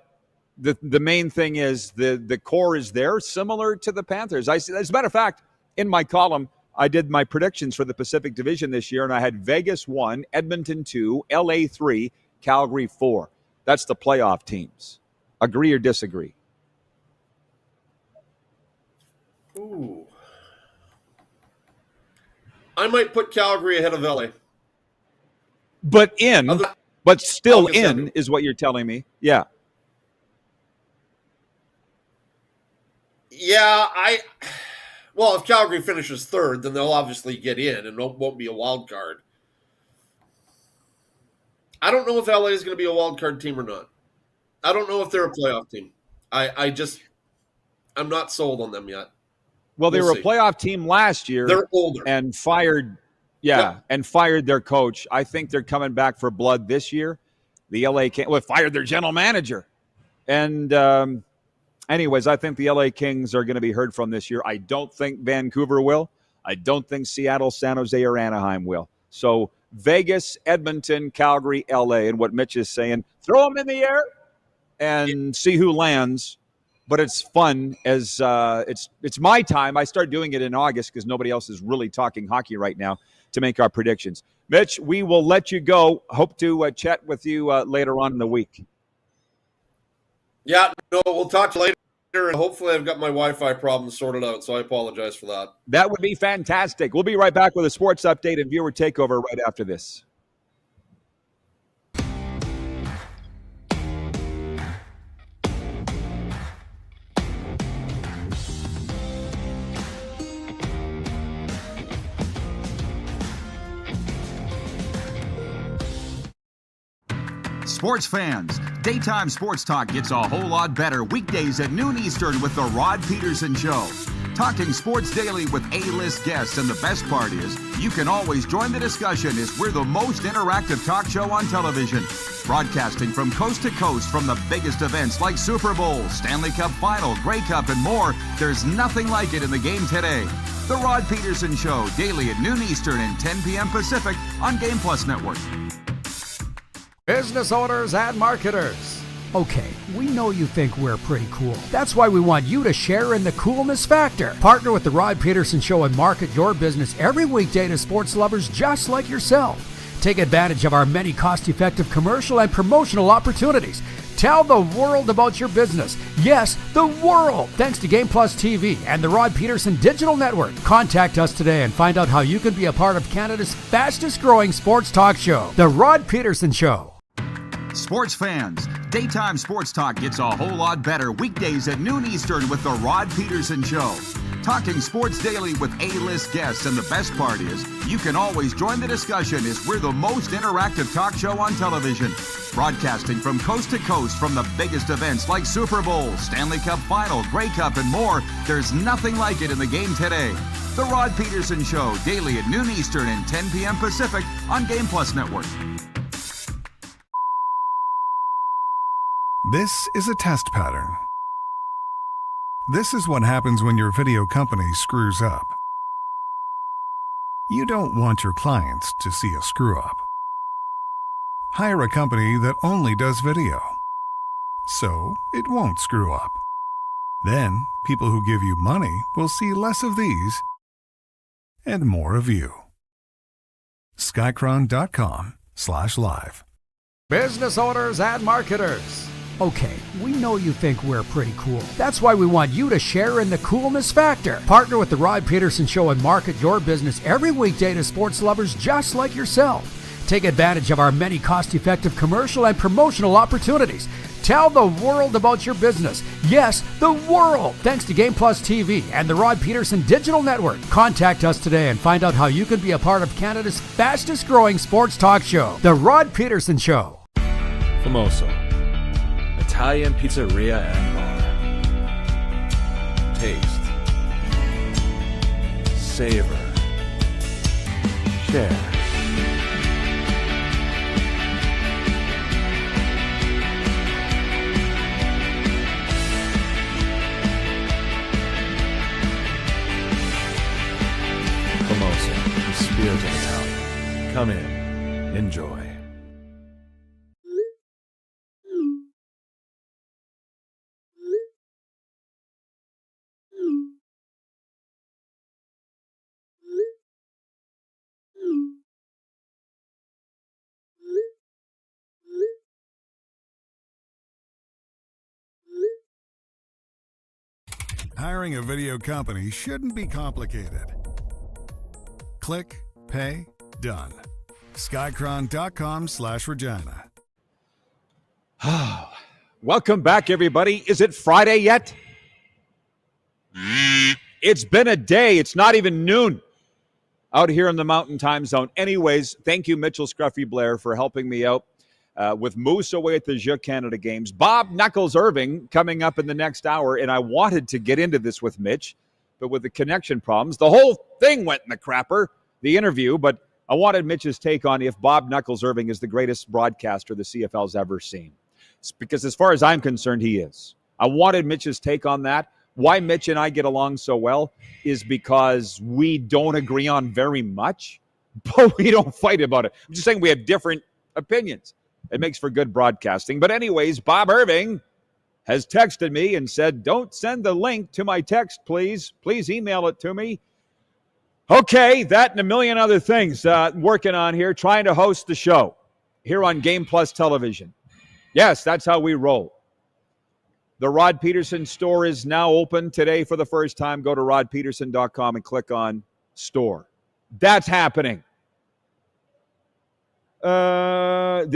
the main thing is the core is there, similar to the Panthers. As a matter of fact, in my column, I did my predictions for the Pacific Division this year, and I had Vegas 1, Edmonton 2, LA 3, Calgary 4. That's the playoff teams. Agree or disagree? Ooh. I might put Calgary ahead of LA. But still in is what you're telling me. Yeah. Yeah, well, if Calgary finishes third, then they'll obviously get in and won't be a wild card. I don't know if LA is going to be a wild card team or not. I don't know if they're a playoff team. I'm not sold on them yet. Well, they were a playoff team last year. They're older. And fired their coach. I think they're coming back for blood this year. The LA Kings fired their general manager. And anyways, I think the LA Kings are going to be heard from this year. I don't think Vancouver will. I don't think Seattle, San Jose, or Anaheim will. So Vegas, Edmonton, Calgary, LA, and what Mitch is saying, throw them in the air and see who lands. But it's fun as it's my time. I start doing it in August because nobody else is really talking hockey right now to make our predictions. Mitch, we will let you go. Hope to chat with you later on in the week. Yeah, no, we'll talk to you later, and hopefully I've got my Wi-Fi problems sorted out, so I apologize for that. That would be fantastic. We'll be right back with a sports update and viewer takeover right after this. Sports fans, daytime sports talk gets a whole lot better weekdays at noon Eastern with The Rod Pedersen Show. Talking sports daily with A-list guests, and the best part is, you can always join the discussion as we're the most interactive talk show on television. Broadcasting from coast to coast from the biggest events like Super Bowl, Stanley Cup Final, Grey Cup, and more, there's nothing like it in the game today. The Rod Pedersen Show, daily at noon Eastern and 10 p.m. Pacific on Game Plus Network. Business owners and marketers. Okay, we know you think we're pretty cool. That's why we want you to share in the coolness factor. Partner with the Rod Pedersen Show and market your business every weekday to sports lovers just like yourself. Take advantage of our many cost-effective commercial and promotional opportunities. Tell the world about your business. Yes, the world. Thanks to Game Plus TV and the Rod Pedersen Digital Network. Contact us today and find out how you can be a part of Canada's fastest growing sports talk show, The Rod Pedersen Show. Sports fans, daytime sports talk gets a whole lot better weekdays at noon Eastern with The Rod Pedersen Show. Talking sports daily with A-list guests, and the best part is, you can always join the discussion as we're the most interactive talk show on television. Broadcasting from coast to coast from the biggest events like Super Bowl, Stanley Cup Final, Grey Cup, and more, there's nothing like it in the game today. The Rod Pedersen Show, daily at noon Eastern and 10 p.m. Pacific on Game Plus Network. This is a test pattern. This is what happens when your video company screws up. You don't want your clients to see a screw up. Hire a company that only does video, so it won't screw up. Then, people who give you money will see less of these and more of you. Skycron.com/live. Business owners and marketers. Okay, we know you think we're pretty cool. That's why we want you to share in the coolness factor. Partner with the Rod Pedersen Show and market your business every weekday to sports lovers just like yourself. Take advantage of our many cost-effective commercial and promotional opportunities. Tell the world about your business. Yes, the world. Thanks to Game Plus TV and the Rod Pedersen Digital Network. Contact us today and find out how you can be a part of Canada's fastest-growing sports talk show, The Rod Pedersen Show. Famoso, Italian pizzeria and bar. Taste, savor, share. Famoso, the spirit of Italian. Come in, enjoy. Hiring a video company shouldn't be complicated. Click, pay, done. Skycron.com/Regina. Welcome back, everybody. Is it Friday yet? It's been a day. It's not even noon out here in the Mountain Time Zone. Anyways, thank you, Mitchell Scruffy Blair, for helping me out with Moose away at the Jeux Canada Games. Bob Knuckles Irving coming up in the next hour, and I wanted to get into this with Mitch, but with the connection problems, the whole thing went in the crapper, the interview, but I wanted Mitch's take on if Bob Knuckles Irving is the greatest broadcaster the CFL's ever seen. Because as far as I'm concerned, he is. I wanted Mitch's take on that. Why Mitch and I get along so well is because we don't agree on very much, but we don't fight about it. I'm just saying we have different opinions. It makes for good broadcasting. But anyways, Bob Irving has texted me and said, don't send the link to my text, please. Please email it to me. Okay, that and a million other things working on here, trying to host the show here on Game Plus Television. Yes, that's how we roll. The Rod Pedersen store is now open today for the first time. Go to rodpedersen.com and click on store. That's happening. I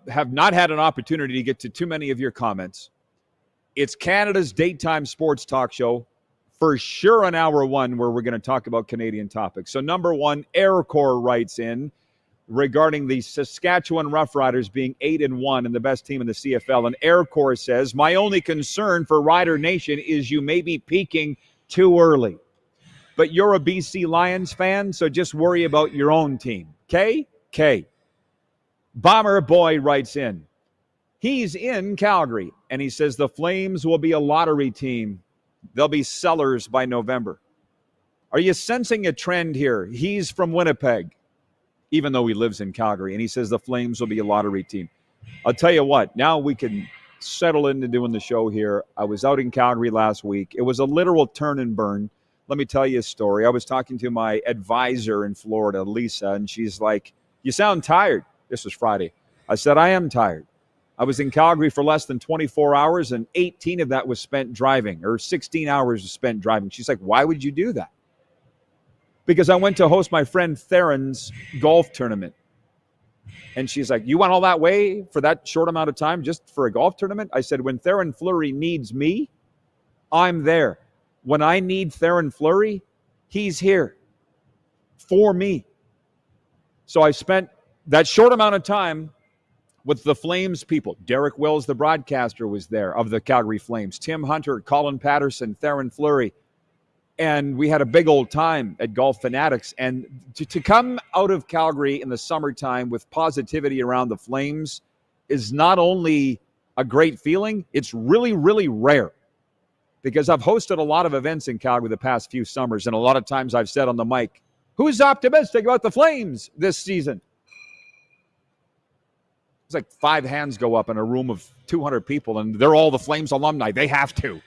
have not had an opportunity to get to too many of your comments. It's Canada's daytime sports talk show. For sure an hour one where we're going to talk about Canadian topics. So number one, Air Corps writes in regarding the Saskatchewan Roughriders being 8-1 and the best team in the CFL. And Air Corps says, my only concern for Rider Nation is you may be peaking too early. But you're a BC Lions fan, so just worry about your own team. Okay? Okay. Bomber Boy writes in. He's in Calgary, and he says the Flames will be a lottery team. They'll be sellers by November. Are you sensing a trend here? He's from Winnipeg, even though he lives in Calgary, and he says the Flames will be a lottery team. I'll tell you what, now we can settle into doing the show here. I was out in Calgary last week. It was a literal turn and burn. Let me tell you a story. I was talking to my advisor in Florida, Lisa, and she's like, you sound tired. This was Friday. I said, I am tired. I was in Calgary for less than 24 hours, and 18 of that was spent driving, or 16 hours was spent driving. She's like, why would you do that? Because I went to host my friend Theron's golf tournament. And she's like, you went all that way for that short amount of time just for a golf tournament? I said, when Theron Fleury needs me, I'm there. When I need Theron Fleury, he's here for me. So I spent that short amount of time with the Flames people. Derek Wills, the broadcaster, was there of the Calgary Flames. Tim Hunter, Colin Patterson, Theron Fleury. And we had a big old time at Golf Fanatics. And to come out of Calgary in the summertime with positivity around the Flames is not only a great feeling, it's really, really rare. Because I've hosted a lot of events in Calgary the past few summers, and a lot of times I've said on the mic, who's optimistic about the Flames this season? It's like 5 hands go up in a room of 200 people, and they're all the Flames alumni. They have to.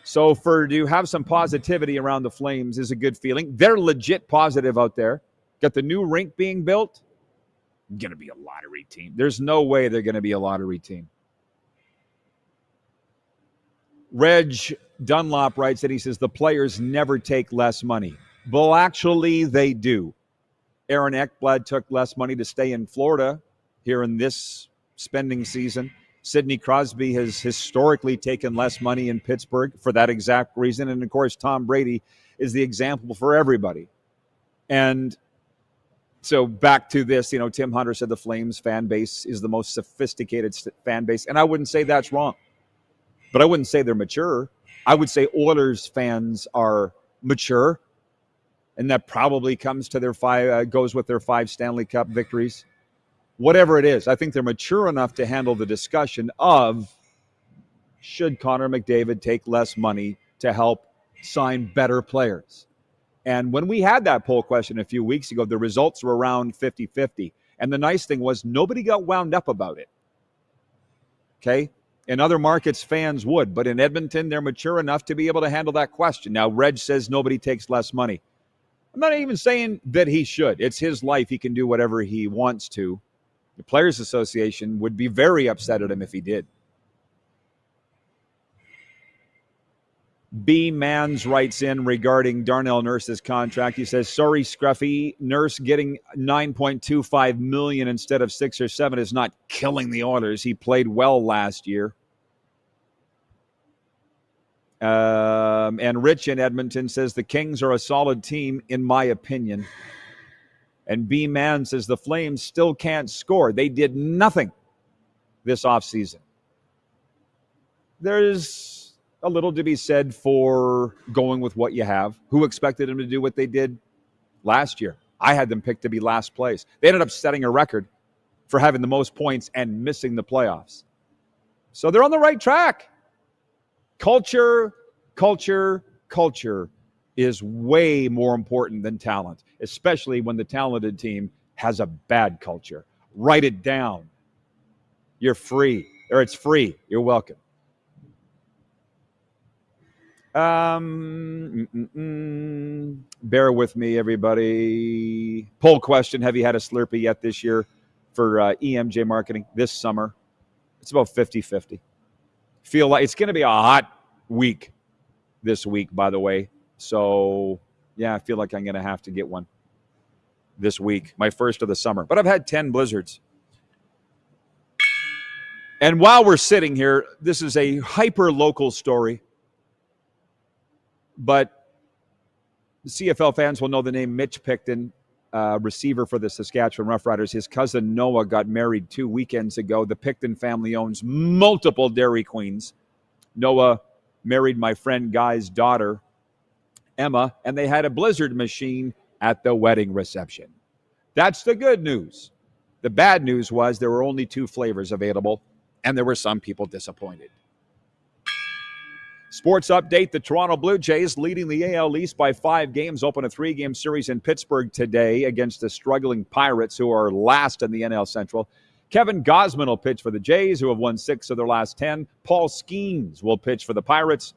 So to have some positivity around the Flames is a good feeling. They're legit positive out there. Got the new rink being built. Going to be a lottery team. There's no way they're going to be a lottery team. Reg Dunlop writes that he says the players never take less money. Well, actually, they do. Aaron Ekblad took less money to stay in Florida here in this spending season. Sidney Crosby has historically taken less money in Pittsburgh for that exact reason. And, of course, Tom Brady is the example for everybody. And so back to this, Tim Hunter said the Flames fan base is the most sophisticated fan base. And I wouldn't say that's wrong. But I wouldn't say they're mature. I would say Oilers fans are mature. And that probably comes to goes with their 5 Stanley Cup victories. Whatever it is, I think they're mature enough to handle the discussion of should Connor McDavid take less money to help sign better players. And when we had that poll question a few weeks ago, the results were around 50-50. And the nice thing was nobody got wound up about it. Okay? In other markets, fans would. But in Edmonton, they're mature enough to be able to handle that question. Now, Reg says nobody takes less money. I'm not even saying that he should. It's his life. He can do whatever he wants to. The Players Association would be very upset at him if he did. B. Mans writes in regarding Darnell Nurse's contract. He says, sorry, Scruffy, Nurse getting $9.25 million instead of 6 or 7 is not killing the Oilers. He played well last year. And Rich in Edmonton says the Kings are a solid team, in my opinion. And B. Man says the Flames still can't score. They did nothing this offseason. There's a little to be said for going with what you have. Who expected them to do what they did last year? I had them picked to be last place. They ended up setting a record for having the most points and missing the playoffs. So they're on the right track. Culture is way more important than talent, especially when the talented team has a bad culture. Write it down. You're free, or it's free. You're welcome. Bear with me, everybody. Poll question, have you had a Slurpee yet this year for EMJ marketing this summer? It's about 50-50. Feel like it's going to be a hot week this week, by the way. So, yeah, I feel like I'm going to have to get one this week, my first of the summer. But I've had 10 blizzards. And while we're sitting here, this is a hyper-local story. But CFL fans will know the name Mitch Picton, receiver for the Saskatchewan Roughriders. His cousin Noah got married 2 weekends ago. The Picton family owns multiple Dairy Queens. Noah married my friend Guy's daughter, Emma, and they had a blizzard machine at the wedding reception. That's the good news. The bad news was there were only 2 flavors available, and there were some people disappointed. Sports update, the Toronto Blue Jays leading the AL East by 5 games, open a 3-game series in Pittsburgh today against the struggling Pirates, who are last in the NL Central. Kevin Gausman will pitch for the Jays, who have won 6 of their last 10. Paul Skeens will pitch for the Pirates,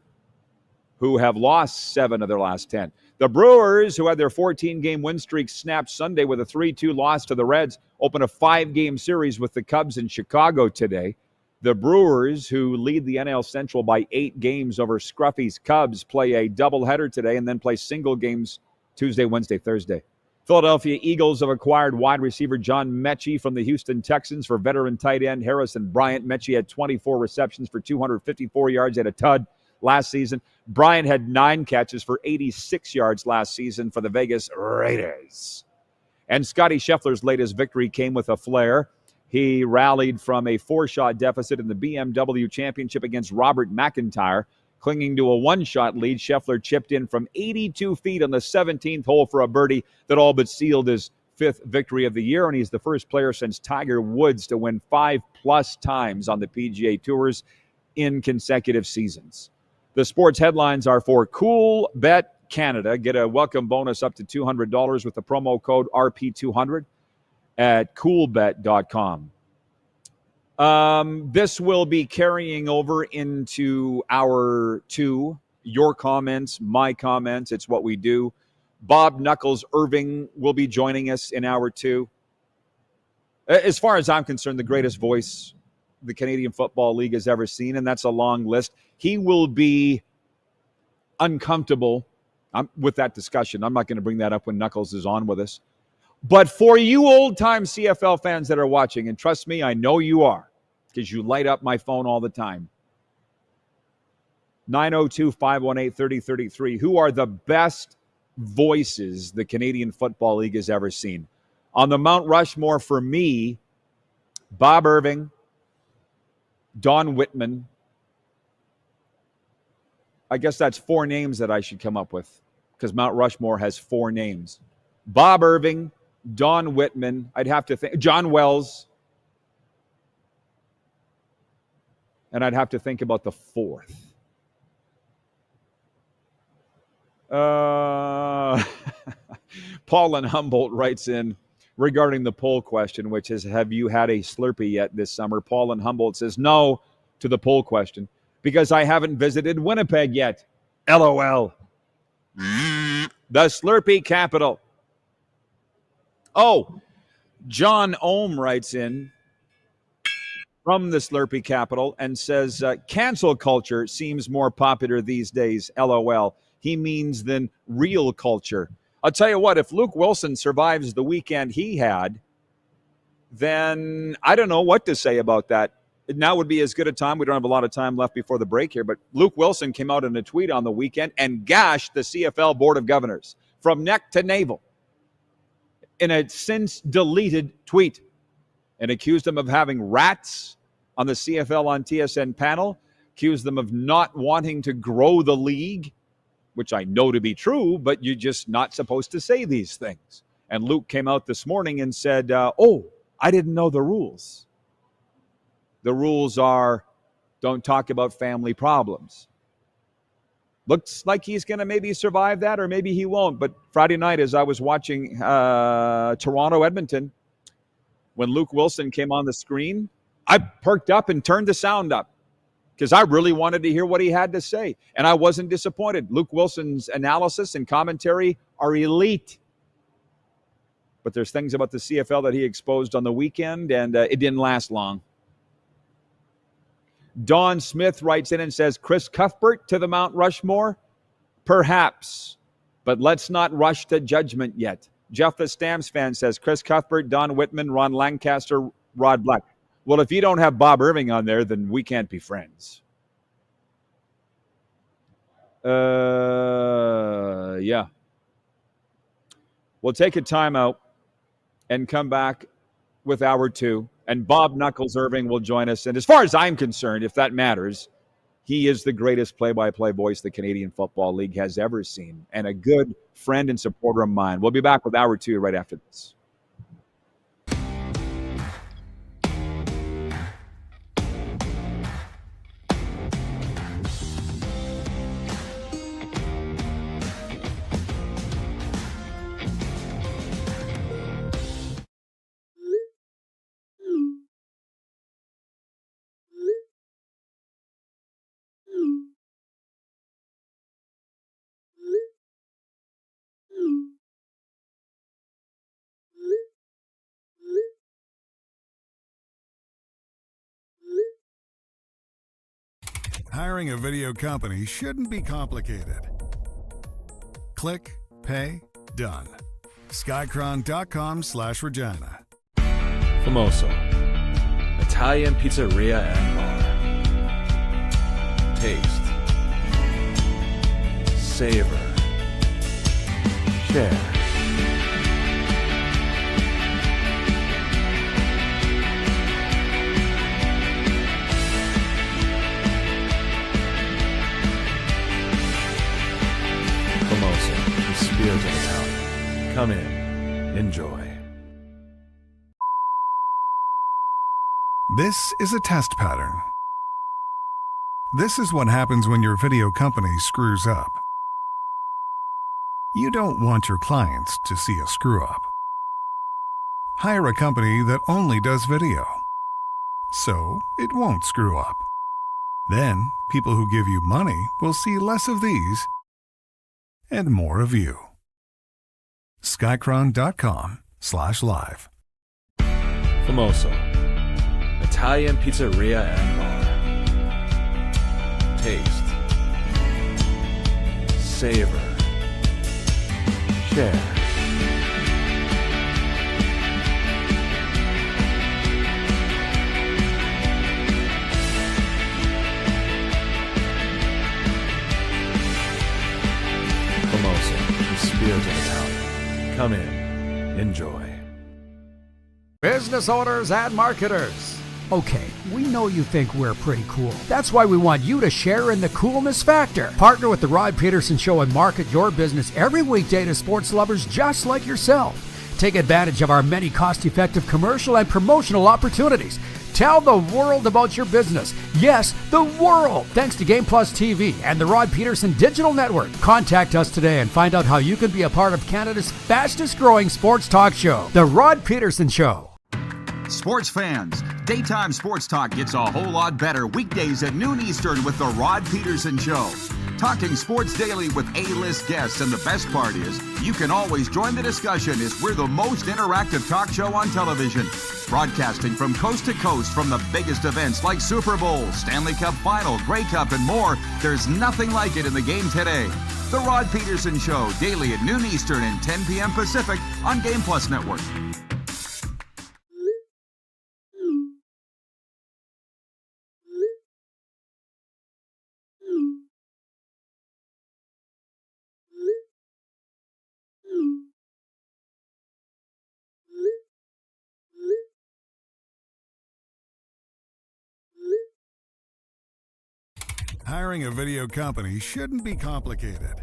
who have lost 7 of their last 10. The Brewers, who had their 14-game win streak snapped Sunday with a 3-2 loss to the Reds, open a 5-game series with the Cubs in Chicago today. The Brewers, who lead the NL Central by 8 games over Scruffy's Cubs, play a doubleheader today and then play single games Tuesday, Wednesday, Thursday. Philadelphia Eagles have acquired wide receiver John Mechie from the Houston Texans for veteran tight end Harrison Bryant. Mechie had 24 receptions for 254 yards at a tud last season. Bryant had 9 catches for 86 yards last season for the Vegas Raiders. And Scotty Scheffler's latest victory came with a flair. He rallied from a 4-shot deficit in the BMW Championship against Robert McIntyre. Clinging to a one-shot lead, Scheffler chipped in from 82 feet on the 17th hole for a birdie that all but sealed his 5th victory of the year, and he's the first player since Tiger Woods to win 5+ times on the PGA Tours in consecutive seasons. The sports headlines are for Cool Bet Canada. Get a welcome bonus up to $200 with the promo code RP200 at coolbet.com. This will be carrying over into hour 2. Your comments, my comments, it's what we do. Bob Knuckles Irving will be joining us in hour 2. As far as I'm concerned, the greatest voice the Canadian Football League has ever seen, and that's a long list. He will be uncomfortable with that discussion. I'm not going to bring that up when Knuckles is on with us. But for you old-time CFL fans that are watching, and trust me, I know you are, because you light up my phone all the time, 902-518-3033, who are the best voices the Canadian Football League has ever seen? On the Mount Rushmore, for me, Bob Irving, Don Whitman. I guess that's 4 names that I should come up with, because Mount Rushmore has 4 names. Bob Irving, Don Whitman, I'd have to think, John Wells, and I'd have to think about the 4th. Paul in Humboldt writes in regarding the poll question, which is, have you had a Slurpee yet this summer? Paul in Humboldt says no to the poll question because I haven't visited Winnipeg yet. LOL. The Slurpee capital. Oh, John Ohm writes in from the Slurpee capital and says, cancel culture seems more popular these days. LOL. He means than real culture. I'll tell you what, if Luke Wilson survives the weekend he had, then I don't know what to say about that. Now would be as good a time. We don't have a lot of time left before the break here, but Luke Wilson came out in a tweet on the weekend and gashed the CFL Board of Governors from neck to navel in a since deleted tweet and accused them of having rats on the CFL on TSN panel, accused them of not wanting to grow the league, which I know to be true, but you're just not supposed to say these things. And Luke came out this morning and said, I didn't know the rules. The rules are don't talk about family problems. Looks like he's going to maybe survive that, or maybe he won't. But Friday night, as I was watching Toronto-Edmonton, when Luke Wilson came on the screen, I perked up and turned the sound up, because I really wanted to hear what he had to say. And I wasn't disappointed. Luke Wilson's analysis and commentary are elite. But there's things about the CFL that he exposed on the weekend, and it didn't last long. Don Smith writes in and says, Chris Cuthbert to the Mount Rushmore? Perhaps. But let's not rush to judgment yet. Jeff the Stamps fan says, Chris Cuthbert, Don Whitman, Ron Lancaster, Rod Black. Well, if you don't have Bob Irving on there, then we can't be friends. Yeah. We'll take a timeout and come back with hour 2. And Bob Knuckles Irving will join us. And as far as I'm concerned, if that matters, he is the greatest play-by-play voice the Canadian Football League has ever seen, and a good friend and supporter of mine. We'll be back with hour 2 right after this. Hiring a video company shouldn't be complicated. Click, pay, done. Skycron.com/Regina. Famoso, Italian pizzeria and bar. Taste, savor, share. Come in. Enjoy. This is a test pattern. This is what happens when your video company screws up. You don't want your clients to see a screw up. Hire a company that only does video, so it won't screw up. Then, people who give you money will see less of these and more of you. Skycron.com/live. Famoso. Italian pizzeria and bar. Taste. Savor. Share. Famoso. The spirit of Italian. Come in. Enjoy. Business owners and marketers. Okay, we know you think we're pretty cool. That's why we want you to share in the coolness factor. Partner with the Rod Pedersen Show and market your business every weekday to sports lovers just like yourself. Take advantage of our many cost-effective commercial and promotional opportunities. Tell the world about your business. Yes, the world. Thanks to Game Plus TV and the Rod Pedersen Digital Network. Contact us today and find out how you can be a part of Canada's fastest growing sports talk show, The Rod Pedersen Show. Sports fans, daytime sports talk gets a whole lot better weekdays at noon Eastern with The Rod Pedersen Show. Talking sports daily with A-list guests, and the best part is, you can always join the discussion as we're the most interactive talk show on television. Broadcasting from coast to coast from the biggest events like Super Bowl, Stanley Cup Final, Grey Cup, and more, there's nothing like it in the game today. The Rod Pedersen Show, daily at noon Eastern and 10 p.m. Pacific on Game Plus Network. Hiring a video company shouldn't be complicated.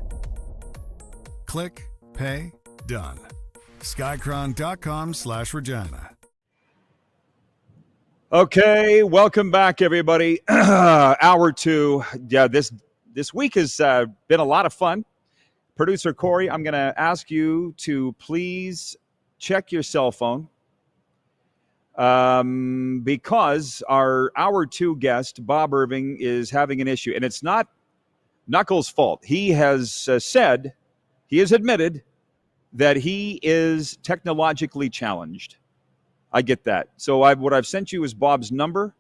Click, pay, done. Skycron.com/Regina. Okay, welcome back, everybody. Hour two. Yeah, this week has been a lot of fun. Producer Corey, I'm going to ask you to please check your cell phone because our hour two guest, Bob Irving, is having an issue. And it's not Knuckles' fault. He has said, he has admitted that he is technologically challenged. I get that. So what I've sent you is Bob's number.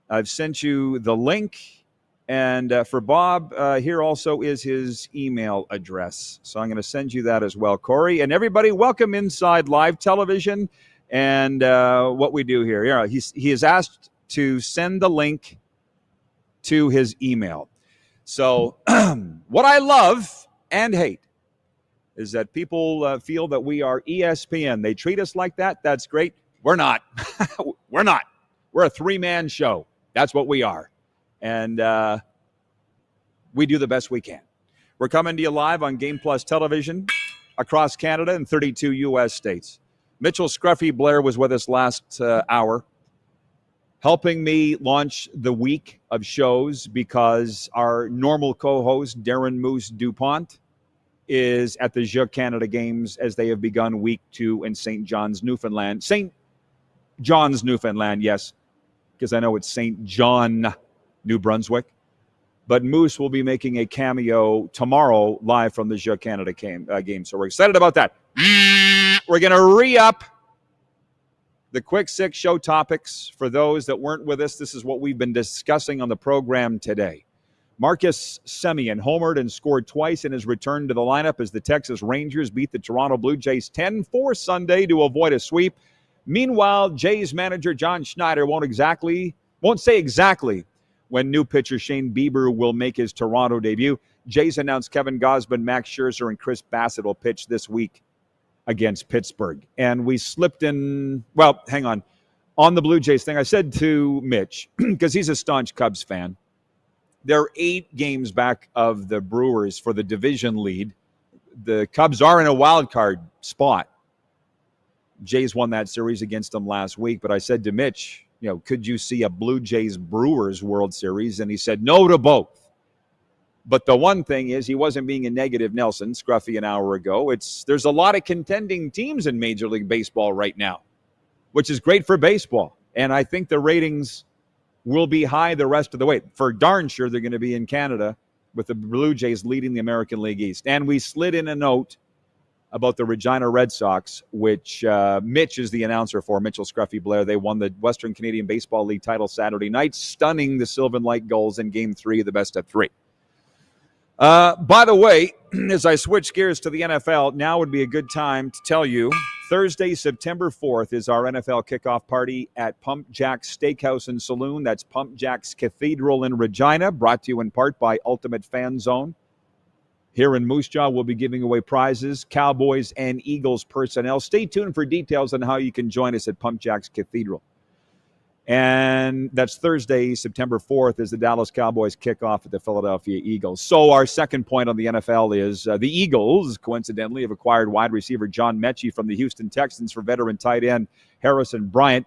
I've sent you the link. And for Bob, here also is his email address. So I'm going to send you that as well, Corey. And everybody, welcome inside live television and what we do here. Yeah, he is asked to send the link to his email. So what I love and hate is that people feel that we are ESPN. They treat us like that. That's great. We're not. We're not. We're a three-man show. That's what we are. And we do the best we can. We're coming to you live on Game Plus Television across Canada and 32 U.S. states. Mitchell Scruffy Blair was with us last hour, helping me launch the week of shows because our normal co-host, Darren Moose DuPont, is at the Jeux Canada Games as they have begun week 2 in St. John's, Newfoundland. St. John's, Newfoundland, yes, because I know it's St. John, New Brunswick. But Moose will be making a cameo tomorrow live from the Jeux Canada game. So we're excited about that. We're going to re-up the quick 6 show topics. For those that weren't with us, this is what we've been discussing on the program today. Marcus Semien homered and scored twice in his return to the lineup as the Texas Rangers beat the Toronto Blue Jays 10-4 Sunday to avoid a sweep. Meanwhile, Jays manager John Schneider won't say exactly when new pitcher Shane Bieber will make his Toronto debut. Jays announced Kevin Gausman, Max Scherzer, and Chris Bassett will pitch this week against Pittsburgh. And we slipped in, well, hang on the Blue Jays thing, I said to Mitch, because he's a staunch Cubs fan, they're 8 games back of the Brewers for the division lead. the Cubs are in a wild card spot. Jays won that series against them last week, but I said to Mitch, could you see a Blue Jays-Brewers World Series? And he said no to both. But the one thing is he wasn't being a negative Nelson, Scruffy, an hour ago. There's a lot of contending teams in Major League Baseball right now, which is great for baseball. And I think the ratings will be high the rest of the way. For darn sure they're going to be in Canada with the Blue Jays leading the American League East. And we slid in a note about the Regina Red Sox, which Mitch is the announcer for, Mitchell Scruffy Blair. They won the Western Canadian Baseball League title Saturday night, stunning the Sylvan Lake Gulls in Game 3 of the best of 3. By the way, as I switch gears to the NFL, now would be a good time to tell you Thursday, September 4th is our NFL kickoff party at Pump Jack's Steakhouse and Saloon. That's Pump Jack's Cathedral in Regina, brought to you in part by Ultimate Fan Zone. Here in Moose Jaw, we'll be giving away prizes, Cowboys and Eagles personnel. Stay tuned for details on how you can join us at Pump Jack's Cathedral. And that's Thursday, September 4th, is the Dallas Cowboys kickoff at the Philadelphia Eagles. So our second point on the NFL is the Eagles, coincidentally, have acquired wide receiver John Mechie from the Houston Texans for veteran tight end Harrison Bryant.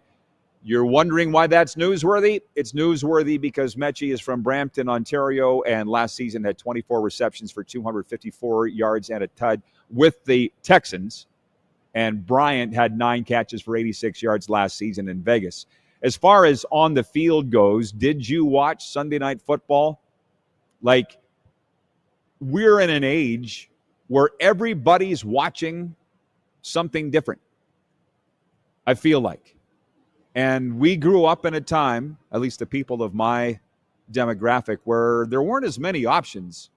You're wondering why that's newsworthy? It's newsworthy because Mechie is from Brampton, Ontario, and last season had 24 receptions for 254 yards and a tud with the Texans. And Bryant had 9 catches for 86 yards last season in Vegas. As far as on the field goes, did you watch Sunday Night Football? We're in an age where everybody's watching something different, I feel like. And we grew up in a time, at least the people of my demographic, where there weren't as many options.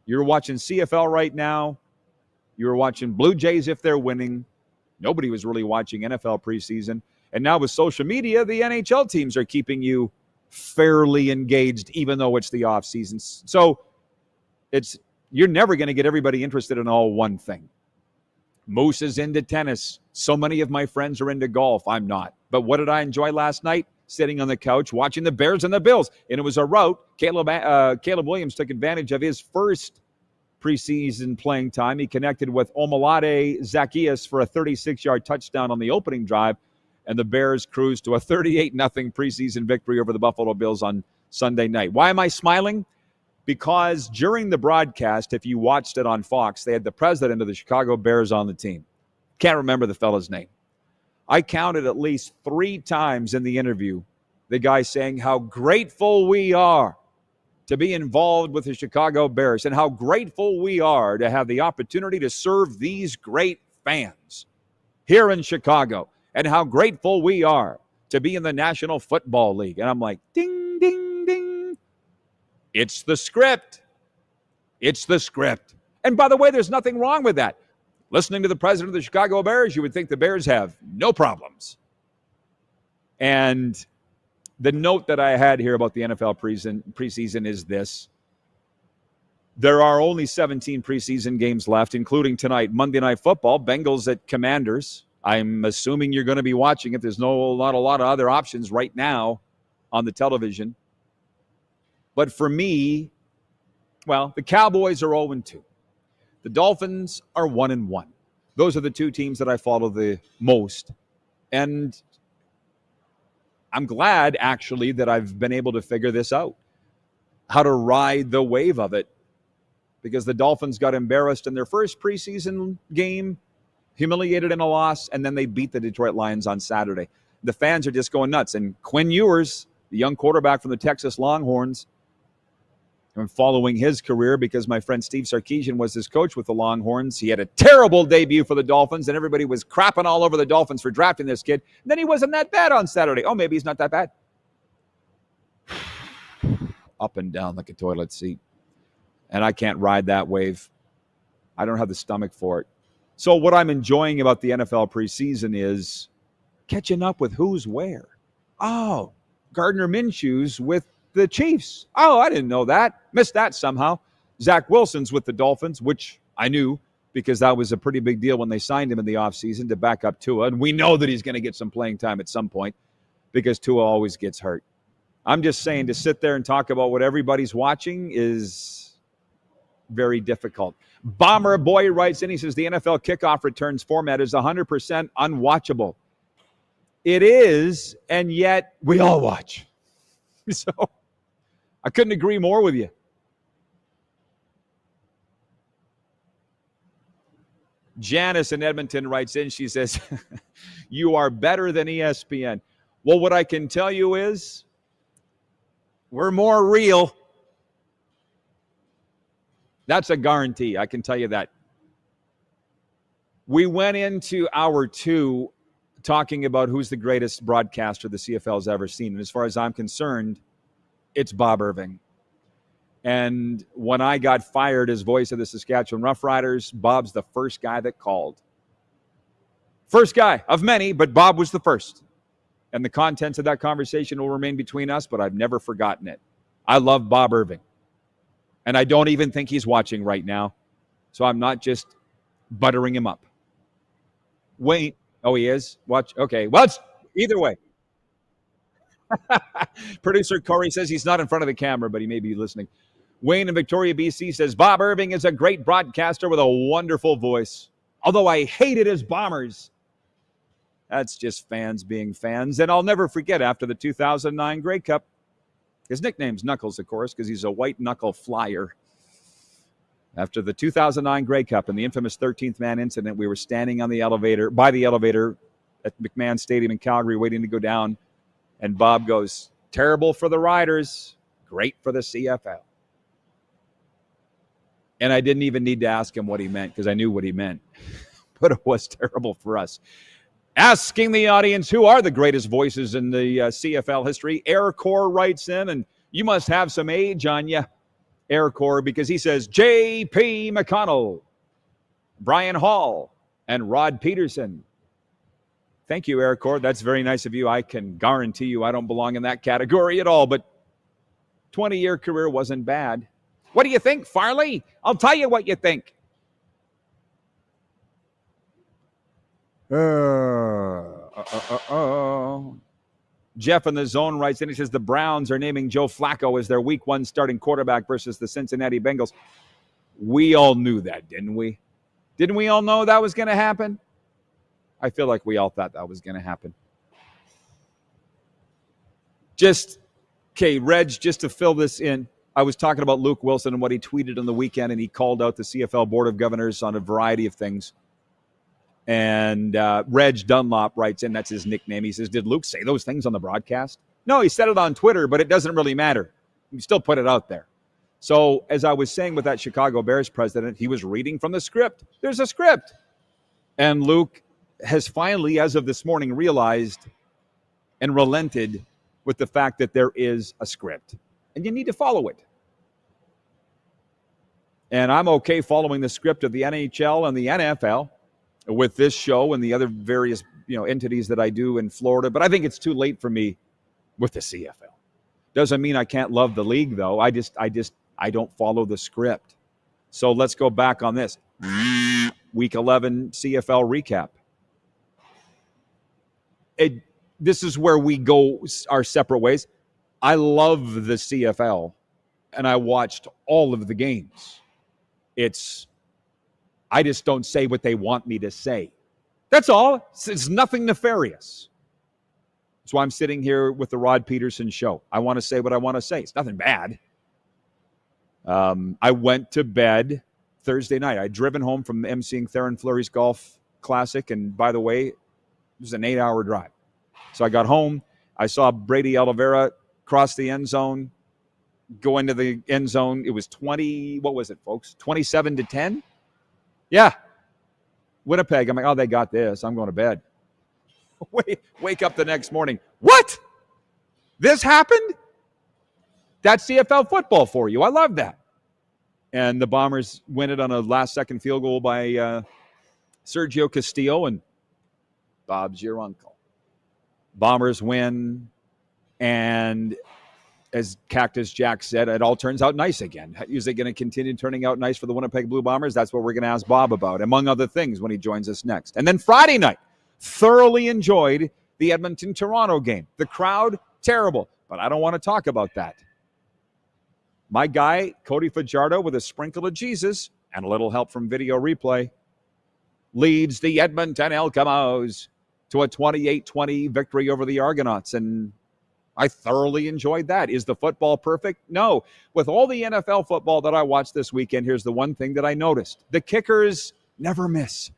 You're watching CFL right now. You're watching Blue Jays if they're winning. Nobody was really watching NFL preseason. And now with social media, the NHL teams are keeping you fairly engaged, even though it's the off season. So you're never going to get everybody interested in all one thing. Moose is into tennis. So many of my friends are into golf. I'm not. But what did I enjoy last night? Sitting on the couch watching the Bears and the Bills. And it was a rout. Caleb Williams took advantage of his first preseason playing time. He connected with Omalade Zacchaeus for a 36-yard touchdown on the opening drive. And the Bears cruised to a 38-0 preseason victory over the Buffalo Bills on Sunday night. Why am I smiling? Because during the broadcast, if you watched it on Fox, they had the president of the Chicago Bears on the team. Can't remember the fella's name. I counted at least 3 times in the interview the guy saying how grateful we are to be involved with the Chicago Bears and how grateful we are to have the opportunity to serve these great fans here in Chicago. And how grateful we are to be in the National Football League. And I'm like, ding, ding, ding. It's the script. It's the script. And by the way, there's nothing wrong with that. Listening to the president of the Chicago Bears, you would think the Bears have no problems. And the note that I had here about the NFL preseason is this. There are only 17 preseason games left, including tonight, Monday Night Football, Bengals at Commanders. I'm assuming you're going to be watching it. There's not a lot of other options right now on the television. But for me, the Cowboys are 0-2. The Dolphins are 1-1. Those are the 2 teams that I follow the most. And I'm glad, actually, that I've been able to figure this out, how to ride the wave of it. Because the Dolphins got embarrassed in their first preseason game, humiliated in a loss, and then they beat the Detroit Lions on Saturday. The fans are just going nuts. And Quinn Ewers, the young quarterback from the Texas Longhorns, I'm following his career because my friend Steve Sarkisian was his coach with the Longhorns. He had a terrible debut for the Dolphins, and everybody was crapping all over the Dolphins for drafting this kid. And then he wasn't that bad on Saturday. Oh, maybe he's not that bad. Up and down like a toilet seat. And I can't ride that wave. I don't have the stomach for it. So what I'm enjoying about the NFL preseason is catching up with who's where. Oh, Gardner Minshew's with the Chiefs. Oh, I didn't know that. Missed that somehow. Zach Wilson's with the Dolphins, which I knew because that was a pretty big deal when they signed him in the offseason to back up Tua. And we know that he's going to get some playing time at some point because Tua always gets hurt. I'm just saying to sit there and talk about what everybody's watching is very difficult. Bomber Boy writes in, he says, the NFL kickoff returns format is 100% unwatchable. It is, and yet we all watch. So I couldn't agree more with you. Janice in Edmonton writes in, she says, you are better than ESPN. Well, what I can tell you is we're more real. That's a guarantee. I can tell you that. We went into hour 2 talking about who's the greatest broadcaster the CFL has ever seen. And as far as I'm concerned, it's Bob Irving. And when I got fired as voice of the Saskatchewan Roughriders, Bob's the first guy that called. First guy of many, but Bob was the first. And the contents of that conversation will remain between us, but I've never forgotten it. I love Bob Irving. And I don't even think he's watching right now. So I'm not just buttering him up. Wayne, oh, he is? Watch. Okay, well, it's either way. Producer Corey says he's not in front of the camera, but he may be listening. Wayne in Victoria, BC says, Bob Irving is a great broadcaster with a wonderful voice. Although I hated his Bombers. That's just fans being fans. And I'll never forget after the 2009 Grey Cup, his nickname's Knuckles, of course, because he's a white knuckle flyer. After the 2009 Grey Cup and the infamous 13th man incident, we were standing on the elevator, by the elevator at McMahon Stadium in Calgary, waiting to go down. And Bob goes, terrible for the Riders, great for the CFL. And I didn't even need to ask him what he meant because I knew what he meant. But it was terrible for us. Asking the audience who are the greatest voices in the CFL history, Air Corps writes in, and you must have some age on you, Air Corps, because he says J.P. McConnell, Brian Hall, and Rod Pedersen. Thank you, Air Corps. That's very nice of you. I can guarantee you I don't belong in that category at all, but 20-year career wasn't bad. What do you think, Farley? I'll tell you what you think. Jeff in the zone writes in, he says the Browns are naming Joe Flacco as their week 1 starting quarterback versus the Cincinnati Bengals. We all knew that, didn't we? Didn't we all know that was going to happen? I feel like we all thought that was going to happen. Reg, just to fill this in, I was talking about Luke Wilson and what he tweeted on the weekend, and he called out the CFL Board of Governors on a variety of things. And Reg Dunlop writes in, that's his nickname. He says, did Luke say those things on the broadcast? No, he said it on Twitter, but it doesn't really matter. You still put it out there. So as I was saying with that Chicago Bears president, he was reading from the script. There's a script. And Luke has finally, as of this morning, realized and relented with the fact that there is a script. And you need to follow it. And I'm okay following the script of the NHL and the NFL with this show and the other various entities that I do in Florida. But I think it's too late for me with the CFL. Doesn't mean I can't love the league, though. I don't follow the script. So let's go back on this. Week 11 CFL recap. This is where we go our separate ways. I love the CFL, and I watched all of the games. I just don't say what they want me to say. That's all. It's nothing nefarious. That's why I'm sitting here with the Rod Pedersen show. I want to say what I want to say. It's nothing bad. I went to bed Thursday night. I'd driven home from emceeing Theron Fleury's Golf Classic, and by the way, it was an 8-hour drive. So I got home. I saw Brady Oliveira cross the end zone, go into the end zone. It was 27-10? Yeah. Winnipeg. I'm like, oh, they got this. I'm going to bed. Wake up the next morning. What? This happened? That's CFL football for you. I love that. And the Bombers win it on a last-second field goal by Sergio Castillo, and Bob's your uncle. Bombers win, and as Cactus Jack said, it all turns out nice again. Is it going to continue turning out nice for the Winnipeg Blue Bombers? That's what we're going to ask Bob about, among other things, when he joins us next. And then Friday night, thoroughly enjoyed the Edmonton-Toronto game. The crowd, terrible, but I don't want to talk about that. My guy, Cody Fajardo, with a sprinkle of Jesus and a little help from video replay, leads the Edmonton Elcamos to a 28-20 victory over the Argonauts. And I thoroughly enjoyed that. Is the football perfect? No. With all the NFL football that I watched this weekend, here's the one thing that I noticed. The kickers never miss.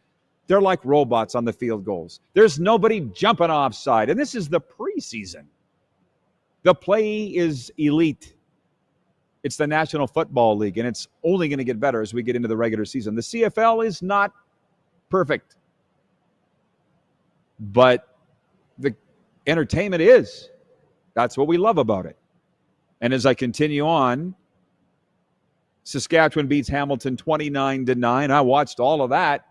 They're like robots on the field goals. There's nobody jumping offside. And this is the preseason. The play is elite. It's the National Football League, and it's only going to get better as we get into the regular season. The CFL is not perfect, but the entertainment is. That's what we love about it. And as I continue on, Saskatchewan beats Hamilton 29-9. I watched all of that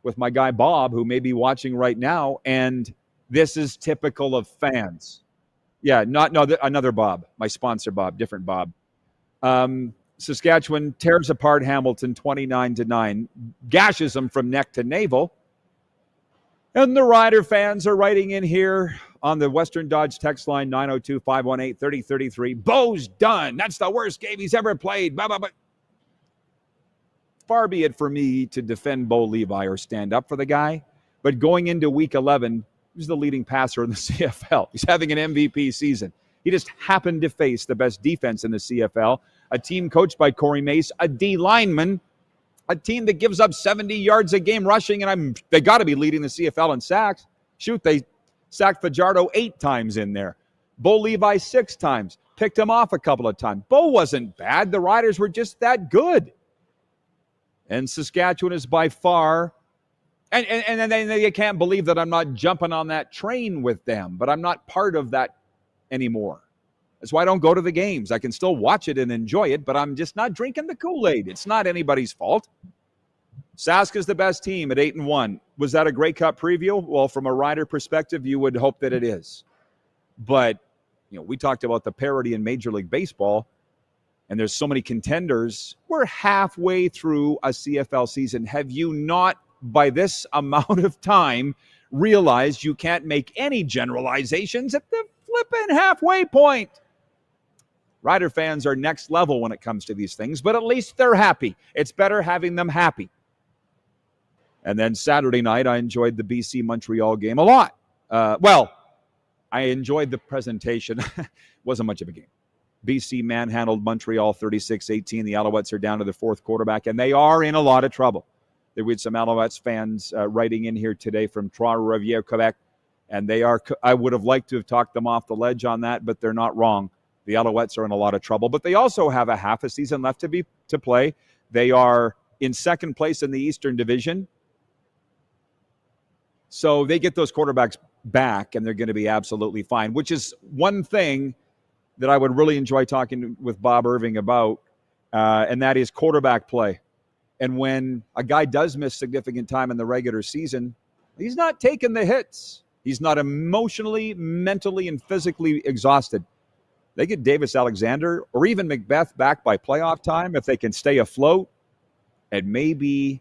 with my guy Bob, who may be watching right now, and this is typical of fans. Yeah, another Bob, my sponsor Bob, different Bob. Saskatchewan tears apart Hamilton 29-9, gashes them from neck to navel. And the Rider fans are writing in here on the Western Dodge text line 902-518-3033. Bo's done. That's the worst game he's ever played. Blah, blah, blah. Far be it for me to defend Bo Levi or stand up for the guy, but going into week 11, he's the leading passer in the CFL. He's having an MVP season. He just happened to face the best defense in the CFL, a team coached by Corey Mace, a D lineman, a team that gives up 70 yards a game rushing, and they got to be leading the CFL in sacks. Shoot, they sacked Fajardo 8 times in there. Bo Levi 6 times. Picked him off a couple of times. Bo wasn't bad. The Riders were just that good. And Saskatchewan is by far, and they can't believe that I'm not jumping on that train with them, but I'm not part of that anymore. That's why I don't go to the games. I can still watch it and enjoy it, but I'm just not drinking the Kool-Aid. It's not anybody's fault. Sask is the best team at 8-1. Was that a Grey Cup preview? Well, from a Rider perspective, you would hope that it is. But, we talked about the parity in Major League Baseball, and there's so many contenders. We're halfway through a CFL season. Have you not, by this amount of time, realized you can't make any generalizations at the flipping halfway point? Rider fans are next level when it comes to these things, but at least they're happy. It's better having them happy. And then Saturday night, I enjoyed the BC-Montreal game a lot. I enjoyed the presentation. Wasn't much of a game. BC manhandled Montreal 36-18. The Alouettes are down to the fourth quarterback, and they are in a lot of trouble. There were some Alouettes fans writing in here today from Trois-Rivières, Quebec, and I would have liked to have talked them off the ledge on that, but they're not wrong. The Alouettes are in a lot of trouble, but they also have a half a season left to play. They are in second place in the Eastern Division. So they get those quarterbacks back, and they're going to be absolutely fine, which is one thing that I would really enjoy talking with Bob Irving about, and that is quarterback play. And when a guy does miss significant time in the regular season, he's not taking the hits. He's not emotionally, mentally, and physically exhausted. They get Davis Alexander or even Macbeth back by playoff time if they can stay afloat. It may be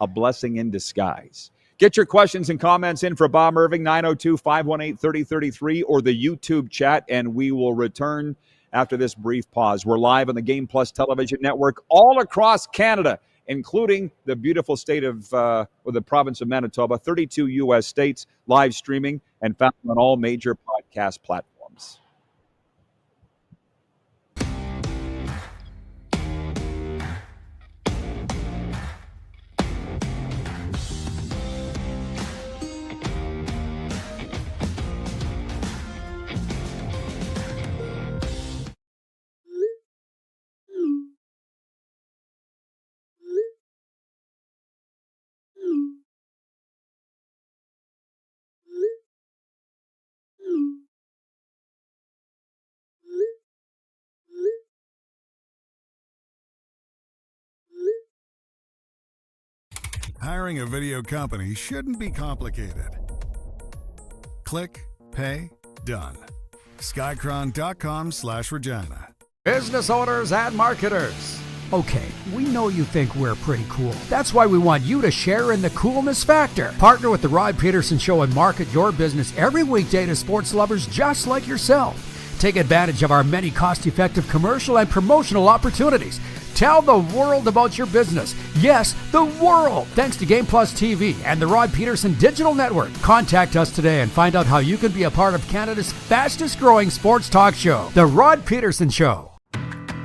a blessing in disguise. Get your questions and comments in for Bob Irving, 902-518-3033, or the YouTube chat, and we will return after this brief pause. We're live on the Game Plus television network all across Canada, including the beautiful state of, the province of Manitoba, 32 U.S. states, live streaming, and found on all major podcast platforms. Hiring a video company shouldn't be complicated. Click, pay, done. Skycron.com/Regina. Business owners and marketers. Okay, we know you think we're pretty cool. That's why we want you to share in the coolness factor. Partner with the Rod Pedersen Show and market your business every weekday to sports lovers just like yourself. Take advantage of our many cost-effective commercial and promotional opportunities. Tell the world about your business. Yes, the world. Thanks to Game Plus TV and the Rod Pedersen Digital Network. Contact us today and find out how you can be a part of Canada's fastest-growing sports talk show, The Rod Pedersen Show.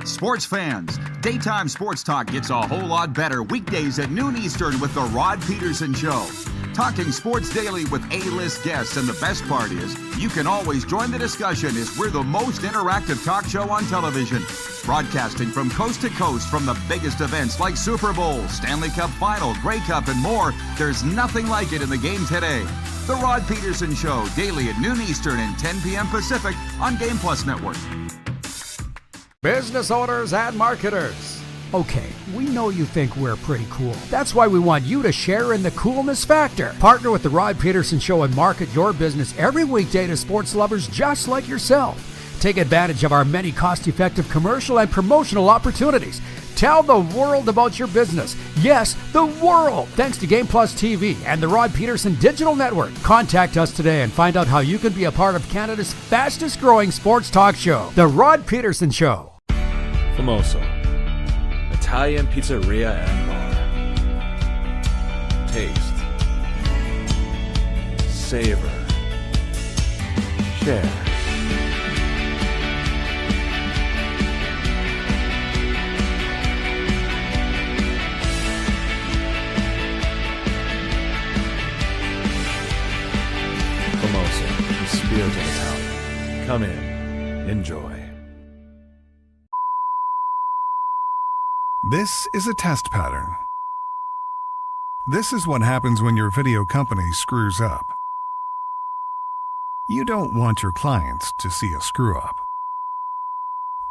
Sports fans, daytime sports talk gets a whole lot better weekdays at noon Eastern with the Rod Pedersen Show. Talking sports daily with A-list guests, and the best part is you can always join the discussion as we're the most interactive talk show on television. Broadcasting from coast to coast from the biggest events like Super Bowl, Stanley Cup Final, Grey Cup, and more. There's nothing like it in the game today. The Rod Pedersen Show, daily at noon Eastern and 10 p.m. Pacific on Game Plus Network. Business owners and marketers. Okay, we know you think we're pretty cool. That's why we want you to share in the coolness factor. Partner with the Rod Pedersen Show and market your business every weekday to sports lovers just like yourself. Take advantage of our many cost-effective commercial and promotional opportunities. Tell the world about your business. Yes, the world. Thanks to Game Plus TV and the Rod Pedersen Digital Network. Contact us today and find out how you can be a part of Canada's fastest-growing sports talk show, The Rod Pedersen Show. Famoso, Italian pizzeria and bar. Taste, savor, share. Famoso, the spirit of Italian. Come in, enjoy. This is a test pattern. This is what happens when your video company screws up. You don't want your clients to see a screw-up.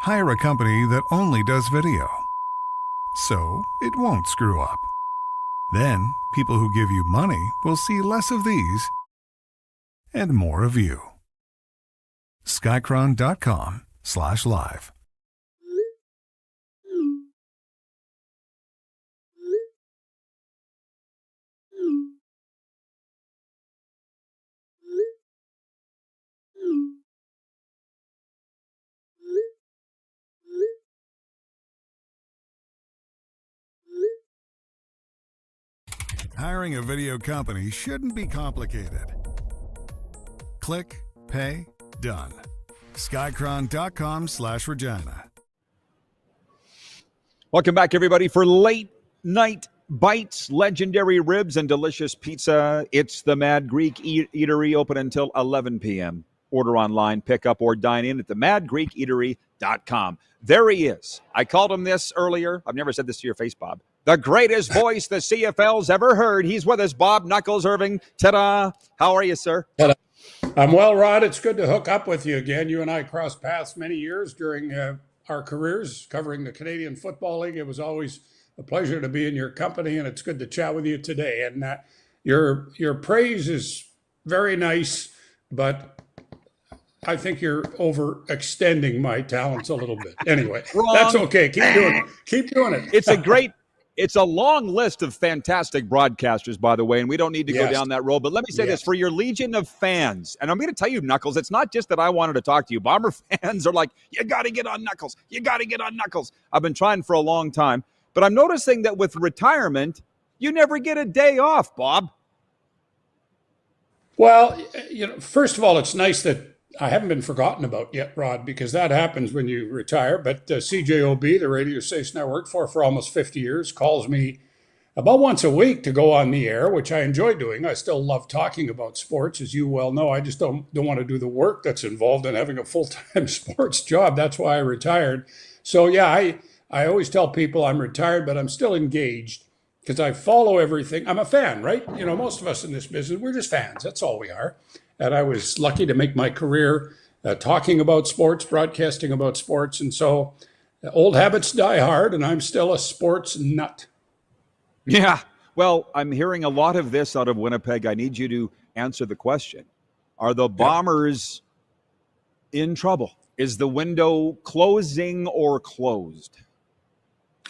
Hire a company that only does video, so it won't screw up. Then, people who give you money will see less of these and more of you. Skycron.com/live. Hiring a video company shouldn't be complicated. Click, pay, done. Skycron.com/Regina. Welcome back, everybody, for late night bites, legendary ribs, and delicious pizza. It's the Mad Greek Eatery, open until 11 p.m. Order online, pick up, or dine in at themadgreekeatery.com. There he is. I called him this earlier. I've never said this to your face, Bob. The greatest voice the CFL's ever heard. He's with us, Bob Knuckles Irving. Ta-da. How are you, sir? Ta-da. I'm well, Rod. It's good to hook up with you again. You and I crossed paths many years during our careers covering the Canadian Football League. It was always a pleasure to be in your company, and it's good to chat with you today. And your praise is very nice, but I think you're overextending my talents a little bit. Anyway, that's okay. Keep doing it. Keep doing it. It's a long list of fantastic broadcasters, by the way, and we don't need to go down that road. But let me say this, for your legion of fans, and I'm going to tell you, Knuckles, it's not just that I wanted to talk to you. Bomber fans are like, you got to get on Knuckles. You got to get on Knuckles. I've been trying for a long time. But I'm noticing that with retirement, you never get a day off, Bob. Well, first of all, it's nice that I haven't been forgotten about yet, Rod, because that happens when you retire. But CJOB, the radio station I worked for almost 50 years, calls me about once a week to go on the air, which I enjoy doing. I still love talking about sports, as you well know. I just don't want to do the work that's involved in having a full-time sports job. That's why I retired. So, yeah, I always tell people I'm retired, but I'm still engaged because I follow everything. I'm a fan, right? Most of us in this business, we're just fans. That's all we are. And I was lucky to make my career talking about sports, broadcasting about sports. And so old habits die hard, and I'm still a sports nut. Yeah. Well, I'm hearing a lot of this out of Winnipeg. I need you to answer the question. Are the Bombers in trouble? Is the window closing or closed?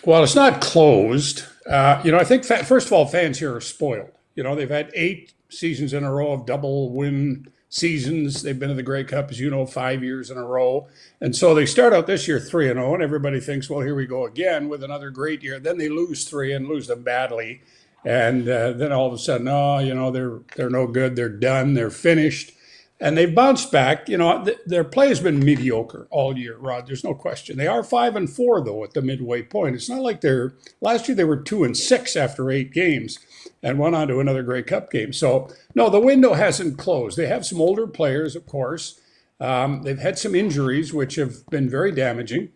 Well, it's not closed. I think, first of all, fans here are spoiled. They've had 8 seasons in a row of double win seasons. They've been to the Grey Cup, as you know, 5 years in a row. And so they start out this year 3-0, and everybody thinks, well, here we go again with another great year. Then they lose 3 and lose them badly. And then all of a sudden, they're no good. They're done. They're finished. And they've bounced back. Their play has been mediocre all year, Rod. There's no question. They are 5-4, though, at the midway point. It's not like last year they were 2-6 after 8 games and went on to another Grey Cup game. So, no, the window hasn't closed. They have some older players, of course. They've had some injuries, which have been very damaging,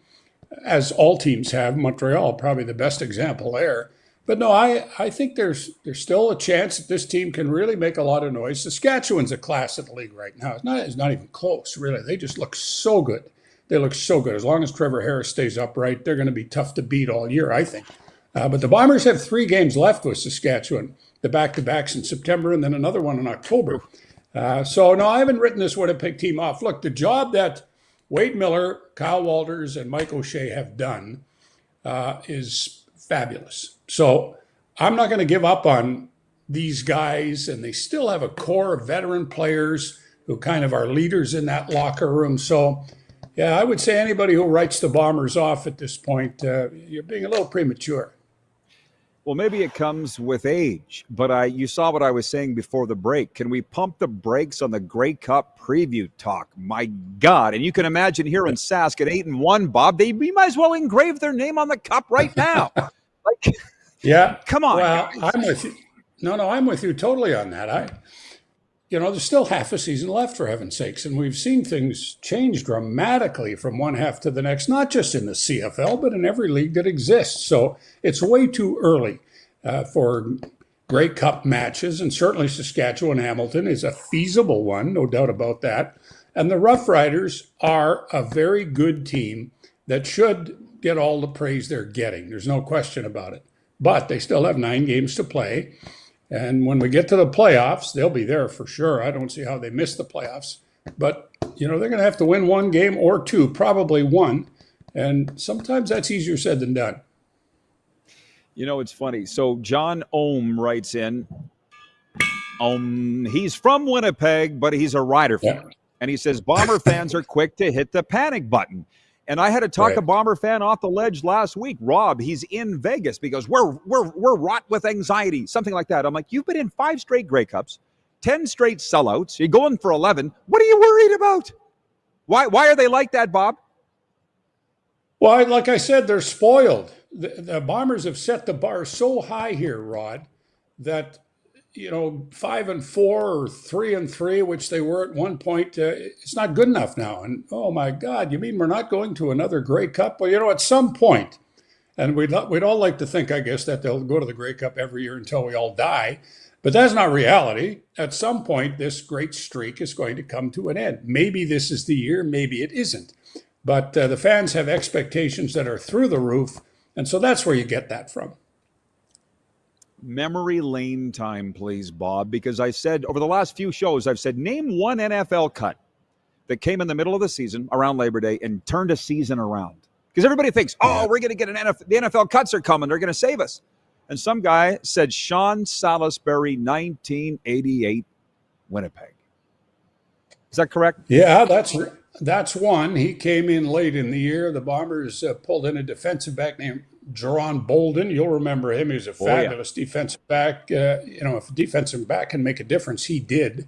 as all teams have. Montreal, probably the best example there. But no, I think there's still a chance that this team can really make a lot of noise. Saskatchewan's a class of the league right now. It's not even close, really. They just look so good. They look so good. As long as Trevor Harris stays upright, they're going to be tough to beat all year, I think. But the Bombers have 3 games left with Saskatchewan, the back-to-backs in September and then another one in October. So, no, I haven't written this Winnipeg team off. Look, the job that Wade Miller, Kyle Walters, and Mike O'Shea have done is fabulous. So I'm not going to give up on these guys, and they still have a core of veteran players who kind of are leaders in that locker room. So, yeah, I would say anybody who writes the Bombers off at this point, you're being a little premature. Well, maybe it comes with age, but you saw what I was saying before the break. Can we pump the brakes on the Grey Cup preview talk? My God. And you can imagine here in Sask at 8-1, Bob, we might as well engrave their name on the cup right now. Yeah. Come on. Well, guys. I'm with you. No, I'm with you totally on that. There's still half a season left, for heaven's sakes, and we've seen things change dramatically from one half to the next, not just in the CFL, but in every league that exists. So it's way too early for Grey Cup matches, and certainly Saskatchewan-Hamilton is a feasible one, no doubt about that. And the Rough Riders are a very good team that should get all the praise they're getting. There's no question about it. But they still have 9 games to play. And when we get to the playoffs, they'll be there for sure. I don't see how they miss the playoffs. But, they're going to have to win 1 game or 2, probably 1. And sometimes that's easier said than done. It's funny. So John Ohm writes in. He's from Winnipeg, but he's a Rider fan. Yeah. And he says, Bomber fans are quick to hit the panic button. And I had to talk a Bomber fan off the ledge last week. Rob, he's in Vegas because we're wrought with anxiety, something like that. I'm like, you've been in 5 straight Grey Cups, 10 straight sellouts. You're going for 11. What are you worried about? Why are they like that, Bob? Well, like I said, they're spoiled. The Bombers have set the bar so high here, Rod, that 5-4 or 3-3, which they were at one point, it's not good enough now. And oh my God, you mean we're not going to another Grey Cup? Well, at some point, and we'd all like to think, I guess, that they'll go to the Grey Cup every year until we all die. But that's not reality. At some point, this great streak is going to come to an end. Maybe this is the year, maybe it isn't. But the fans have expectations that are through the roof. And so that's where you get that from. Memory lane time, please, Bob, because I said over the last few shows, I've said, name one NFL cut that came in the middle of the season around Labor Day and turned a season around. Because everybody thinks, we're going to get the NFL cuts are coming. They're going to save us. And some guy said Sean Salisbury, 1988, Winnipeg. Is that correct? Yeah, that's one. He came in late in the year. The Bombers pulled in a defensive back named Jerron Bolden. You'll remember him. He was a fabulous defensive back. If a defensive back can make a difference, he did.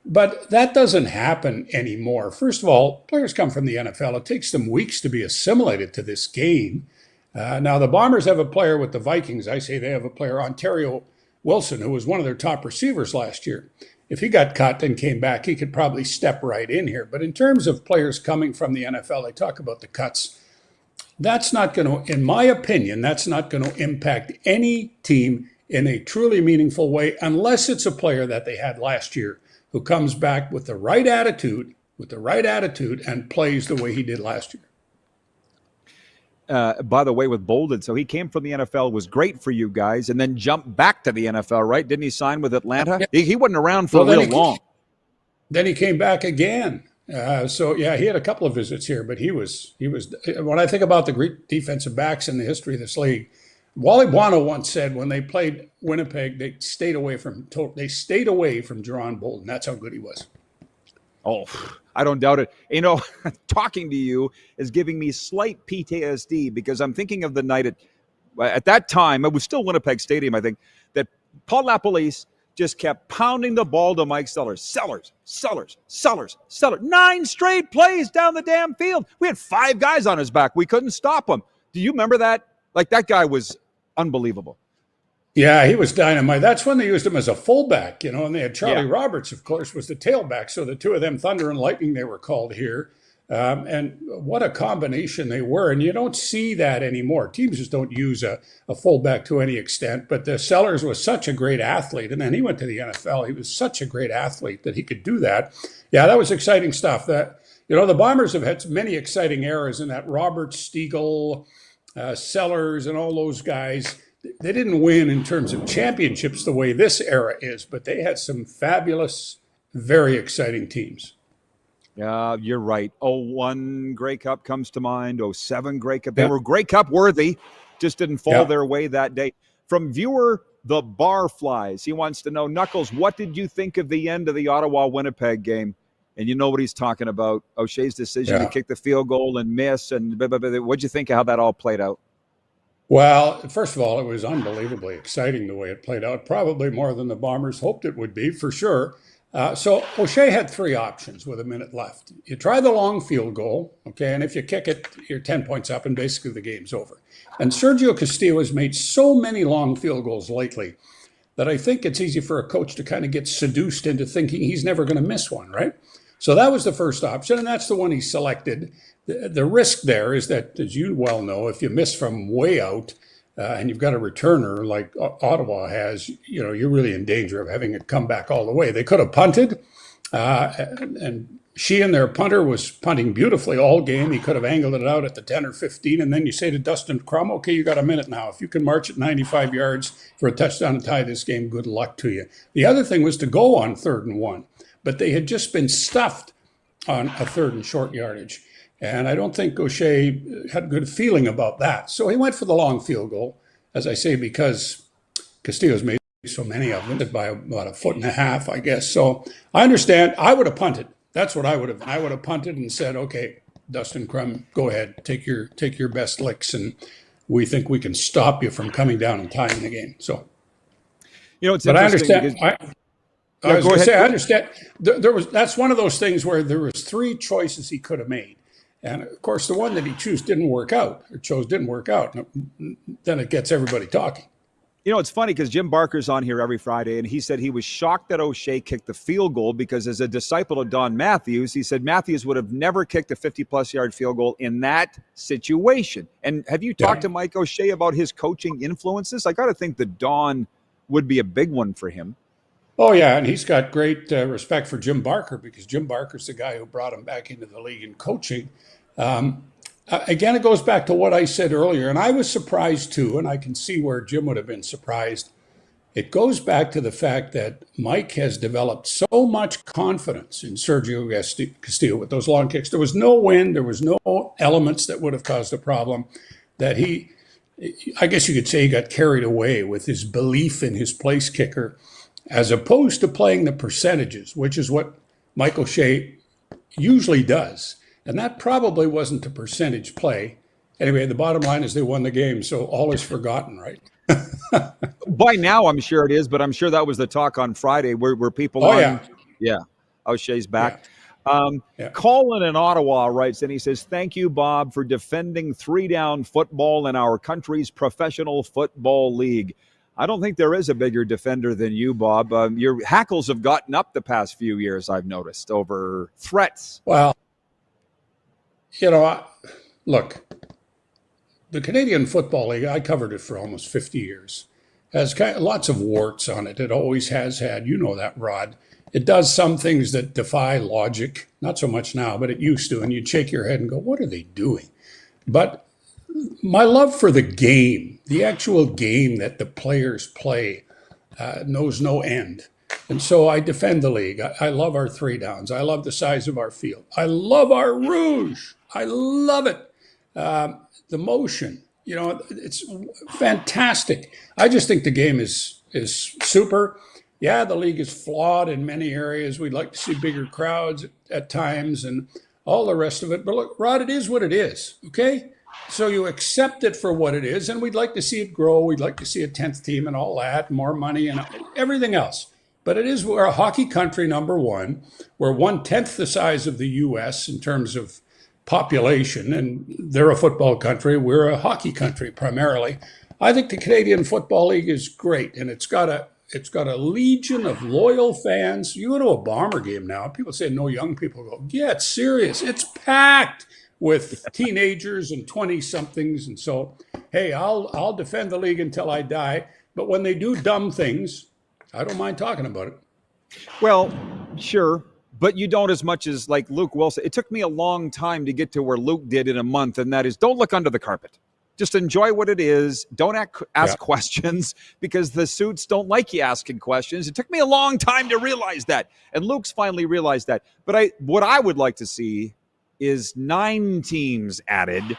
But that doesn't happen anymore. First of all, players come from the NFL. It takes them weeks to be assimilated to this game. Now, the Bombers have a player with the Vikings. I say they have a player, Ontario Wilson, who was one of their top receivers last year. If he got cut and came back, he could probably step right in here. But in terms of players coming from the NFL, they talk about the cuts. That's not going to, in my opinion, that's not going to impact any team in a truly meaningful way unless it's a player that they had last year who comes back with the right attitude, and plays the way he did last year. By the way, with Bolden, so he came from the NFL, was great for you guys, and then jumped back to the NFL, right? Didn't he sign with Atlanta? Yeah. He wasn't around for real long. Then he came back again. He had a couple of visits here, but he was. When I think about the great defensive backs in the history of this league, Wally Buono once said when they played Winnipeg, they stayed away from Jerron Bolden. That's how good he was. Oh, I don't doubt it. You know, talking to you is giving me slight PTSD because I'm thinking of the night at that time, it was still Winnipeg Stadium, I think, that Paul LaPolice just kept pounding the ball to Mike Sellers. Sellers. 9 straight plays down the damn field. We had 5 guys on his back. We couldn't stop him. Do you remember that? Like, that guy was unbelievable. Yeah, he was dynamite. That's when they used him as a fullback, you know, and they had Charlie Roberts, of course, was the tailback. So the two of them, Thunder and Lightning, they were called here. And what a combination they were. And you don't see that anymore. Teams just don't use a fullback to any extent. But the Sellers was such a great athlete. And then he went to the NFL. He was such a great athlete that he could do that. Yeah, that was exciting stuff. That, you know, the Bombers have had many exciting eras in that Roberts, Stiegel, Sellers, and all those guys. They didn't win in terms of championships the way this era is, but they had some fabulous, very exciting teams. Yeah, you're right. 01 Grey Cup comes to mind. 07 Grey Cup. They were Grey Cup worthy, just didn't fall their way that day. From viewer The Barflies, he wants to know, Knuckles, what did you think of the end of the Ottawa-Winnipeg game? And you know what he's talking about, O'Shea's decision to kick the field goal and miss. And what'd you think of how that all played out? Well, first of all, it was unbelievably exciting the way it played out, probably more than the Bombers hoped it would be, for sure. So O'Shea had 3 options with a minute left. You try the long field goal, okay, and if you kick it, you're 10 points up, and basically the game's over. And Sergio Castillo has made so many long field goals lately that I think it's easy for a coach to kind of get seduced into thinking he's never going to miss one, right? So that was the first option, and that's the one he selected. The risk there is that, as you well know, if you miss from way out and you've got a returner like Ottawa has, you know, you're really in danger of having it come back all the way. They could have punted, and Sheehan, their punter, was punting beautifully all game. He could have angled it out at the 10 or 15, and then you say to Dustin Crum, okay, you got a minute now. If you can march at 95 yards for a touchdown and tie this game, good luck to you. The other thing was to go on 3rd and 1, but they had just been stuffed on a 3rd and short yardage. And I don't think O'Shea had a good feeling about that. So he went for the long field goal, as I say, because Castillo's made so many of them by about 1.5 feet, I guess. So I understand. I would have punted. That's what I would have. I would have punted and said, okay, Dustin Crum, go ahead, take your best licks, and we think we can stop you from coming down and tying the game. So, you know, it's but I interesting. understand. I was going to say, I understand. That's one of those things where there was 3 choices he could have made. And of course, the one that he chose didn't work out. Then it gets everybody talking. You know, it's funny because Jim Barker's on here every Friday, and he said he was shocked that O'Shea kicked the field goal because as a disciple of Don Matthews, he said Matthews would have never kicked a 50-plus yard field goal in that situation. And have you talked to Mike O'Shea about his coaching influences? I got to think that Don would be a big one for him. Oh, yeah, and he's got great respect for Jim Barker because Jim Barker's the guy who brought him back into the league in coaching. Again, it goes back to what I said earlier, and I was surprised too, and I can see where Jim would have been surprised. It goes back to the fact that Mike has developed so much confidence in Sergio Castillo with those long kicks. There was no wind, there was no elements that would have caused a problem, that I guess you could say he got carried away with his belief in his place kicker, as opposed to playing the percentages, which is what Mike O'Shea usually does. And that probably wasn't a percentage play. Anyway, the bottom line is they won the game, so all is forgotten, right? By now, I'm sure it is, but I'm sure that was the talk on Friday where people Yeah, O'Shea's back. Colin in Ottawa writes, and he says, thank you, Bob, for defending 3-down football in our country's professional football league. I don't think there is a bigger defender than you, Bob. Your hackles have gotten up the past few years, I've noticed, over threats. Well, you know, look, the Canadian Football League, I covered it for almost 50 years, has lots of warts on it. It always has had. You know that, Rod. It does some things that defy logic, not so much now, but it used to. And you'd shake your head and go, what are they doing? But my love for the game, the actual game that the players play, knows no end. And so I defend the league. I love our 3-downs. I love the size of our field. I love our rouge. I love it. The motion, you know, it's fantastic. I just think the game is super. yeah, the league is flawed in many areas. We'd like to see bigger crowds at times and all the rest of it. But look, Rod, it is what it is, okay? So you accept it for what it is, and we'd like to see it grow. We'd like to see a 10th team and all that, more money and everything else. But we're a hockey country, number one. We're 1/10 the size of the U.S. in terms of population, and they're a football country. We're a hockey country primarily. I think the Canadian Football League is great, and it's got a legion of loyal fans. You go to a Bomber game now, people say no young people go. Yeah, it's serious. It's packed with teenagers and 20-somethings. And so, hey, I'll defend the league until I die. But when they do dumb things, I don't mind talking about it. Well, sure. But you don't as much as like Luke Wilson. It took me a long time to get to where Luke did in a month, and that is don't look under the carpet. Just enjoy what it is. Don't ask questions because the suits don't like you asking questions. It took me a long time to realize that, and Luke's finally realized that. But what I would like to see is 9 teams added,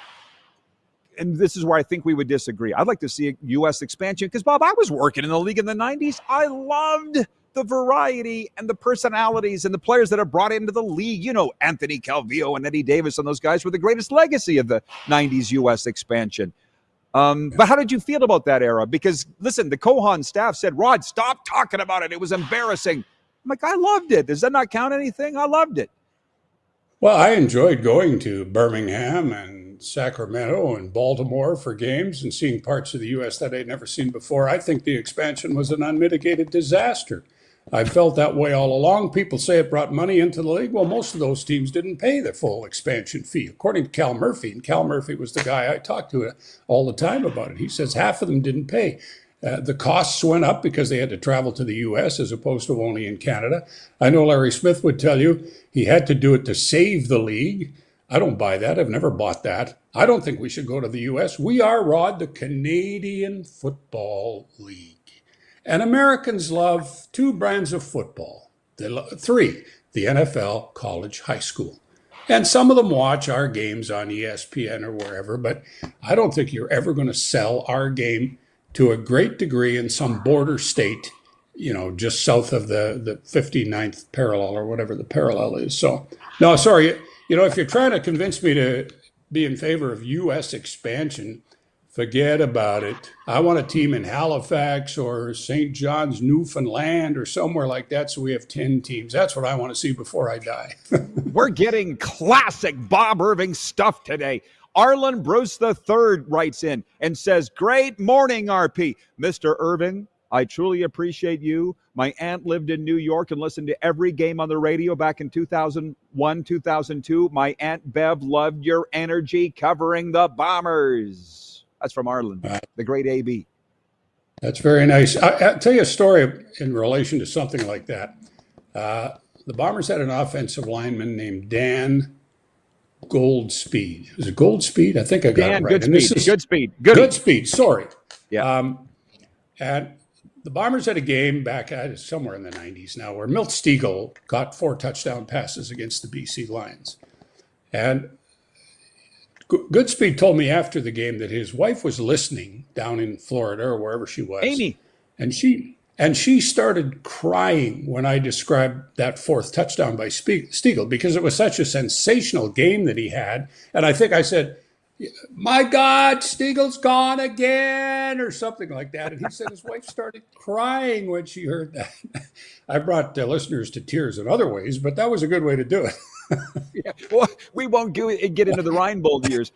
and this is where I think we would disagree. I'd like to see a U.S. expansion because, Bob, I was working in the league in the 90s. I loved the variety and the personalities and the players that are brought into the league. You know, Anthony Calvillo and Eddie Davis and those guys were the greatest legacy of the 90s U.S. expansion. But how did you feel about that era? Because, listen, the Kohan staff said, Rod, stop talking about it. It was embarrassing. I'm like, I loved it. Does that not count anything? I loved it. Well, I enjoyed going to Birmingham and Sacramento and Baltimore for games and seeing parts of the U.S. that I'd never seen before. I think the expansion was an unmitigated disaster. I felt that way all along. People say it brought money into the league. Well, most of those teams didn't pay the full expansion fee, according to Cal Murphy. And Cal Murphy was the guy I talked to all the time about it. He says half of them didn't pay. The costs went up because they had to travel to the U.S. as opposed to only in Canada. I know Larry Smith would tell you he had to do it to save the league. I don't buy that. I've never bought that. I don't think we should go to the U.S. We are, Rod, the Canadian Football League. And Americans love 2 brands of football. They love 3, the NFL, college, high school. And some of them watch our games on ESPN or wherever, but I don't think you're ever going to sell our game to a great degree in some border state, you know, just south of the 59th parallel or whatever the parallel is. So, no, sorry. You know, if you're trying to convince me to be in favor of U.S. expansion, forget about it. I want a team in Halifax or St. John's, Newfoundland or somewhere like that so we have 10 teams. That's what I want to see before I die. We're getting classic Bob Irving stuff today. Arlen Bruce III writes in and says, great morning, RP. Mr. Irving, I truly appreciate you. My aunt lived in New York and listened to every game on the radio back in 2001, 2002. My Aunt Bev loved your energy covering the Bombers. That's from Arlen, the great AB. That's very nice. I'll tell you a story in relation to something like that. The Bombers had an offensive lineman named Dan Goldspeed. Was it Goldspeed? I think I got it right. Goodspeed. Sorry. Yeah. And the Bombers had a game back somewhere in the 90s now where Milt Stegall got 4 touchdown passes against the BC Lions. And Goodspeed told me after the game that his wife was listening down in Florida or wherever she was. Amy. And she started crying when I described that 4th touchdown by Stegall because it was such a sensational game that he had. And I think I said, my God, Steagall's gone again, or something like that. And he said his wife started crying when she heard that. I brought listeners to tears in other ways, but that was a good way to do it. Yeah. Well, we won't get into the Ryan Bowl years.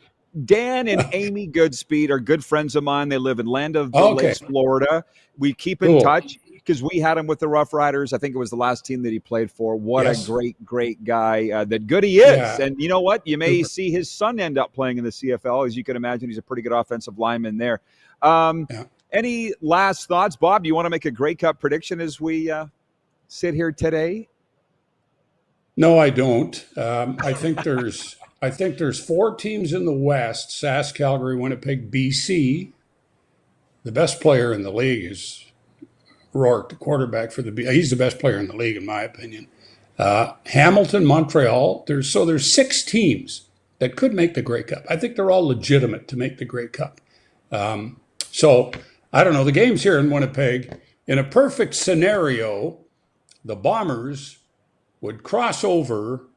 Dan and Amy Goodspeed are good friends of mine. They live in Land of the Lakes, Florida. We keep in touch because we had him with the Rough Riders. I think it was the last team that he played for. What a great guy that Goody is. Yeah. And you know what? You may see his son end up playing in the CFL. As you can imagine, he's a pretty good offensive lineman there. Any last thoughts? Bob, do you want to make a Grey Cup prediction as we sit here today? No, I don't. I think there's 4 teams in the West: Sask, Calgary, Winnipeg, BC. The best player in the league is Rourke, the quarterback for he's the best player in the league, in my opinion. Hamilton, Montreal. There's 6 teams that could make the Grey Cup. I think they're all legitimate to make the Grey Cup. So I don't know. The game's here in Winnipeg. In a perfect scenario, the Bombers would cross over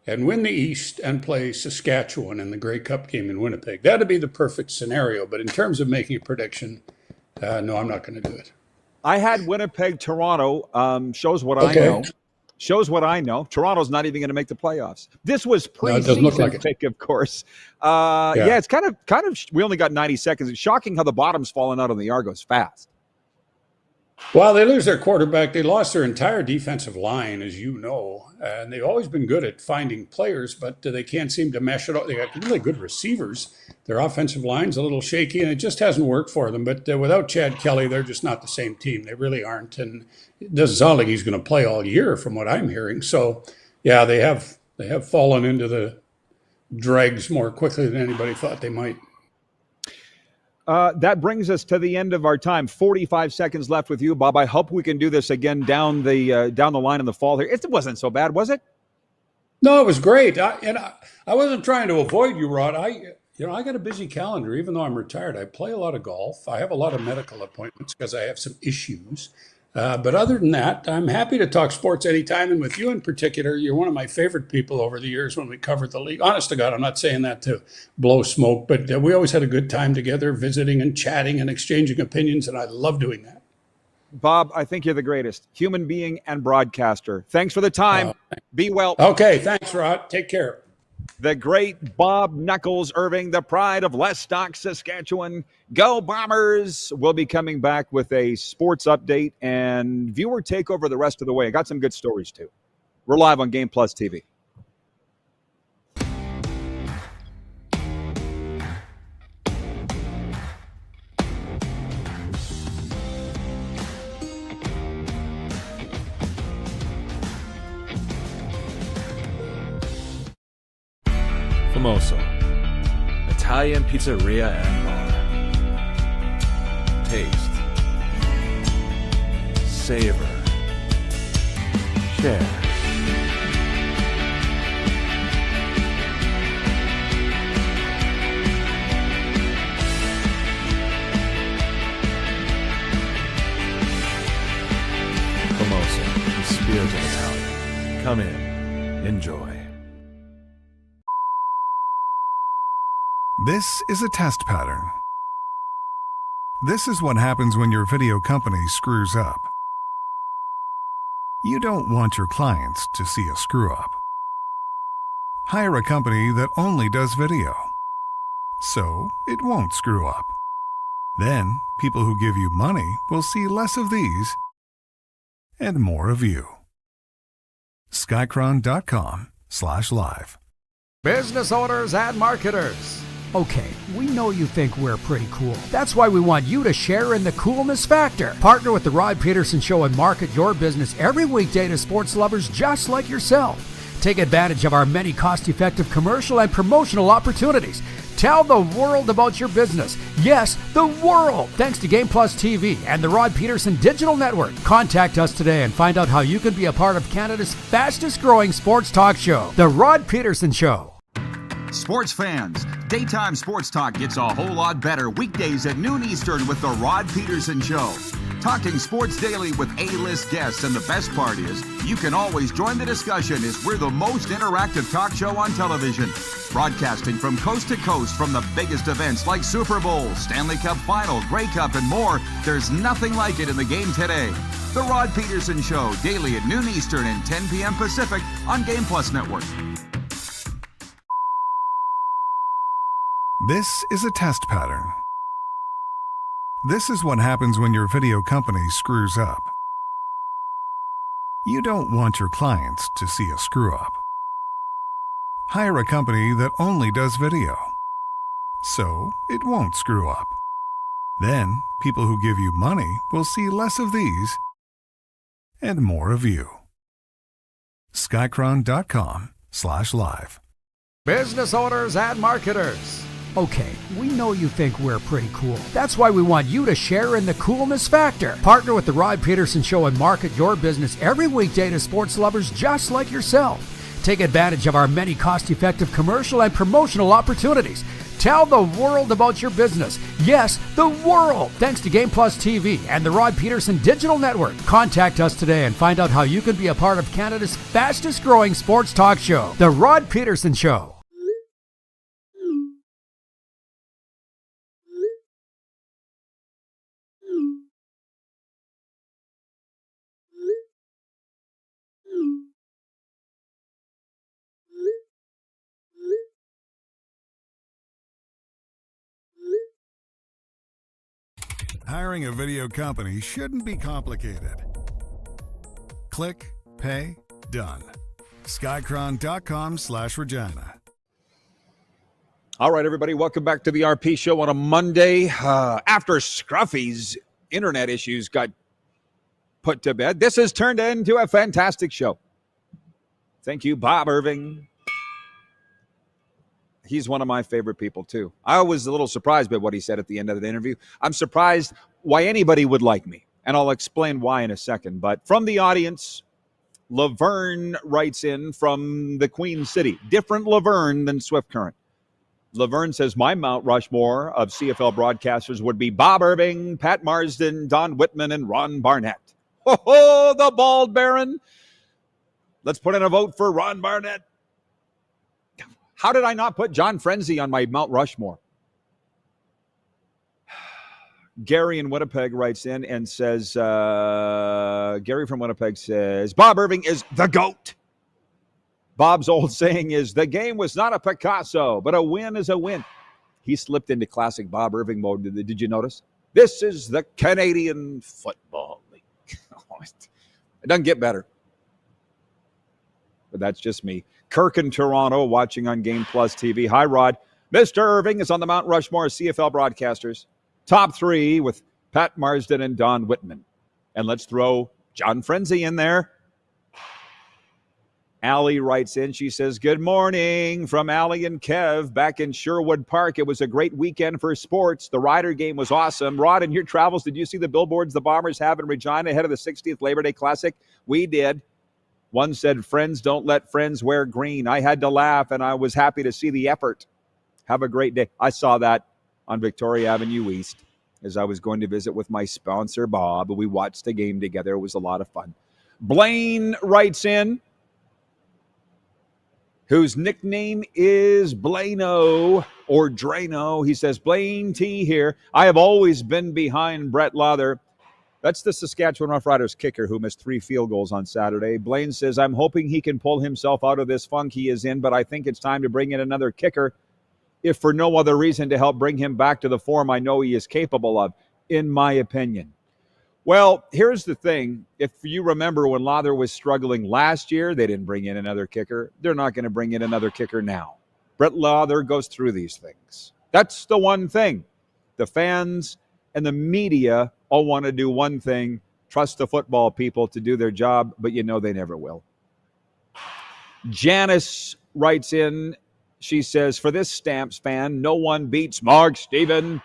and win the East and play Saskatchewan in the Grey Cup game in Winnipeg. That'd be the perfect scenario. But in terms of making a prediction, no, I'm not going to do it. I had Winnipeg, Toronto. Shows what I know. Shows what I know. Toronto's not even going to make the playoffs. This was preseason pick, of course. Yeah, it's kind of. We only got 90 seconds. It's shocking how the bottom's fallen out on the Argos fast. Well, they lose their quarterback. They lost their entire defensive line, as you know, and they've always been good at finding players, but they can't seem to mesh it up. They got really good receivers. Their offensive line's a little shaky, and it just hasn't worked for them. But without Chad Kelly, they're just not the same team. They really aren't, and it doesn't sound like he's going to play all year, from what I'm hearing. So, yeah, they have fallen into the dregs more quickly than anybody thought they might. That brings us to the end of our time. 45 seconds left with you, Bob. I hope we can do this again down the line in the fall here. It wasn't so bad, was it? No, it was great. I wasn't trying to avoid you, Rod. I got a busy calendar. Even though I'm retired, I play a lot of golf. I have a lot of medical appointments because I have some issues. But other than that, I'm happy to talk sports anytime. And with you in particular, you're one of my favorite people over the years when we covered the league. Honest to God, I'm not saying that to blow smoke, but we always had a good time together, visiting and chatting and exchanging opinions. And I love doing that. Bob, I think you're the greatest human being and broadcaster. Thanks for the time. Be well. Okay. Thanks, Rod. Take care. The great Bob Knuckles Irving, the pride of Lestock, Saskatchewan. Go Bombers! We'll be coming back with a sports update and viewer takeover the rest of the way. I got some good stories, too. We're live on Game Plus TV. Famoso, Italian pizzeria and bar. Taste, savor, share. Famoso, the spirit of Italian. Come in, enjoy. This is a test pattern. This is what happens when your video company screws up. You don't want your clients to see a screw up. Hire a company that only does video, so it won't screw up. Then, people who give you money will see less of these and more of you. Skycron.com/live. Business owners and marketers. Okay, we know you think we're pretty cool. That's why we want you to share in the coolness factor. Partner with the Rod Pedersen Show and market your business every weekday to sports lovers just like yourself. Take advantage of our many cost-effective commercial and promotional opportunities. Tell the world about your business. Yes, the world. Thanks to Game Plus TV and the Rod Pedersen Digital Network. Contact us today and find out how you can be a part of Canada's fastest-growing sports talk show, The Rod Pedersen Show. Sports fans, daytime sports talk gets a whole lot better weekdays at noon Eastern with the Rod Pedersen Show. Talking sports daily with A-list guests, and the best part is you can always join the discussion as we're the most interactive talk show on television. Broadcasting from coast to coast from the biggest events like Super Bowl, Stanley Cup Final, Grey Cup, and more. There's nothing like it in the game today. The Rod Pedersen Show, daily at noon Eastern and 10 p.m. Pacific on Game Plus Network. This is a test pattern. This is what happens when your video company screws up. You don't want your clients to see a screw up. Hire a company that only does video, so it won't screw up. Then, people who give you money will see less of these and more of you. Skycron.com/live. Business owners and marketers. Okay, we know you think we're pretty cool. That's why we want you to share in the coolness factor. Partner with the Rod Pedersen Show and market your business every weekday to sports lovers just like yourself. Take advantage of our many cost-effective commercial and promotional opportunities. Tell the world about your business. Yes, the world. Thanks to Game Plus TV and the Rod Pedersen Digital Network. Contact us today and find out how you can be a part of Canada's fastest growing sports talk show, The Rod Pedersen Show. Hiring a video company shouldn't be complicated. Click, pay, done. Skycron.com/Regina. All right, everybody, welcome back to the RP Show on a Monday. After Scruffy's internet issues got put to bed, this has turned into a fantastic show. Thank you, Bob Irving. He's one of my favorite people, too. I was a little surprised by what he said at the end of the interview. I'm surprised why anybody would like me, and I'll explain why in a second. But from the audience, Laverne writes in from the Queen City. Different Laverne than Swift Current. Laverne says, my Mount Rushmore of CFL broadcasters would be Bob Irving, Pat Marsden, Don Whitman, and Ron Barnett. Ho, the Bald Baron. Let's put in a vote for Ron Barnett. How did I not put John Frenzy on my Mount Rushmore? Gary in Winnipeg writes in and says, Gary from Winnipeg says, Bob Irving is the GOAT. Bob's old saying is, the game was not a Picasso, but a win is a win. He slipped into classic Bob Irving mode. Did you notice? This is the Canadian Football League. It doesn't get better. But that's just me. Kirk in Toronto watching on Game Plus TV. Hi, Rod. Mr. Irving is on the Mount Rushmore of CFL broadcasters. Top 3 with Pat Marsden and Don Whitman. And let's throw John Frenzy in there. Allie writes in. She says, good morning from Allie and Kev back in Sherwood Park. It was a great weekend for sports. The Rider game was awesome. Rod, in your travels, did you see the billboards the Bombers have in Regina ahead of the 60th Labor Day Classic? We did. One said, friends don't let friends wear green. I had to laugh, and I was happy to see the effort. Have a great day. I saw that on Victoria Avenue East as I was going to visit with my sponsor, Bob. We watched the game together. It was a lot of fun. Blaine writes in, whose nickname is Blaino or Drano. He says, Blaine T here. I have always been behind Brett Lather. That's the Saskatchewan Roughriders kicker who missed 3 field goals on Saturday. Blaine says, I'm hoping he can pull himself out of this funk he is in, but I think it's time to bring in another kicker, if for no other reason to help bring him back to the form I know he is capable of, in my opinion. Well, here's the thing. If you remember when Lather was struggling last year, they didn't bring in another kicker. They're not going to bring in another kicker now. Brett Lather goes through these things. That's the one thing. The fans and the media all want to do one thing, trust the football people to do their job, but you know they never will. Janice writes in, she says, for this Stamps fan, no one beats Mark Steven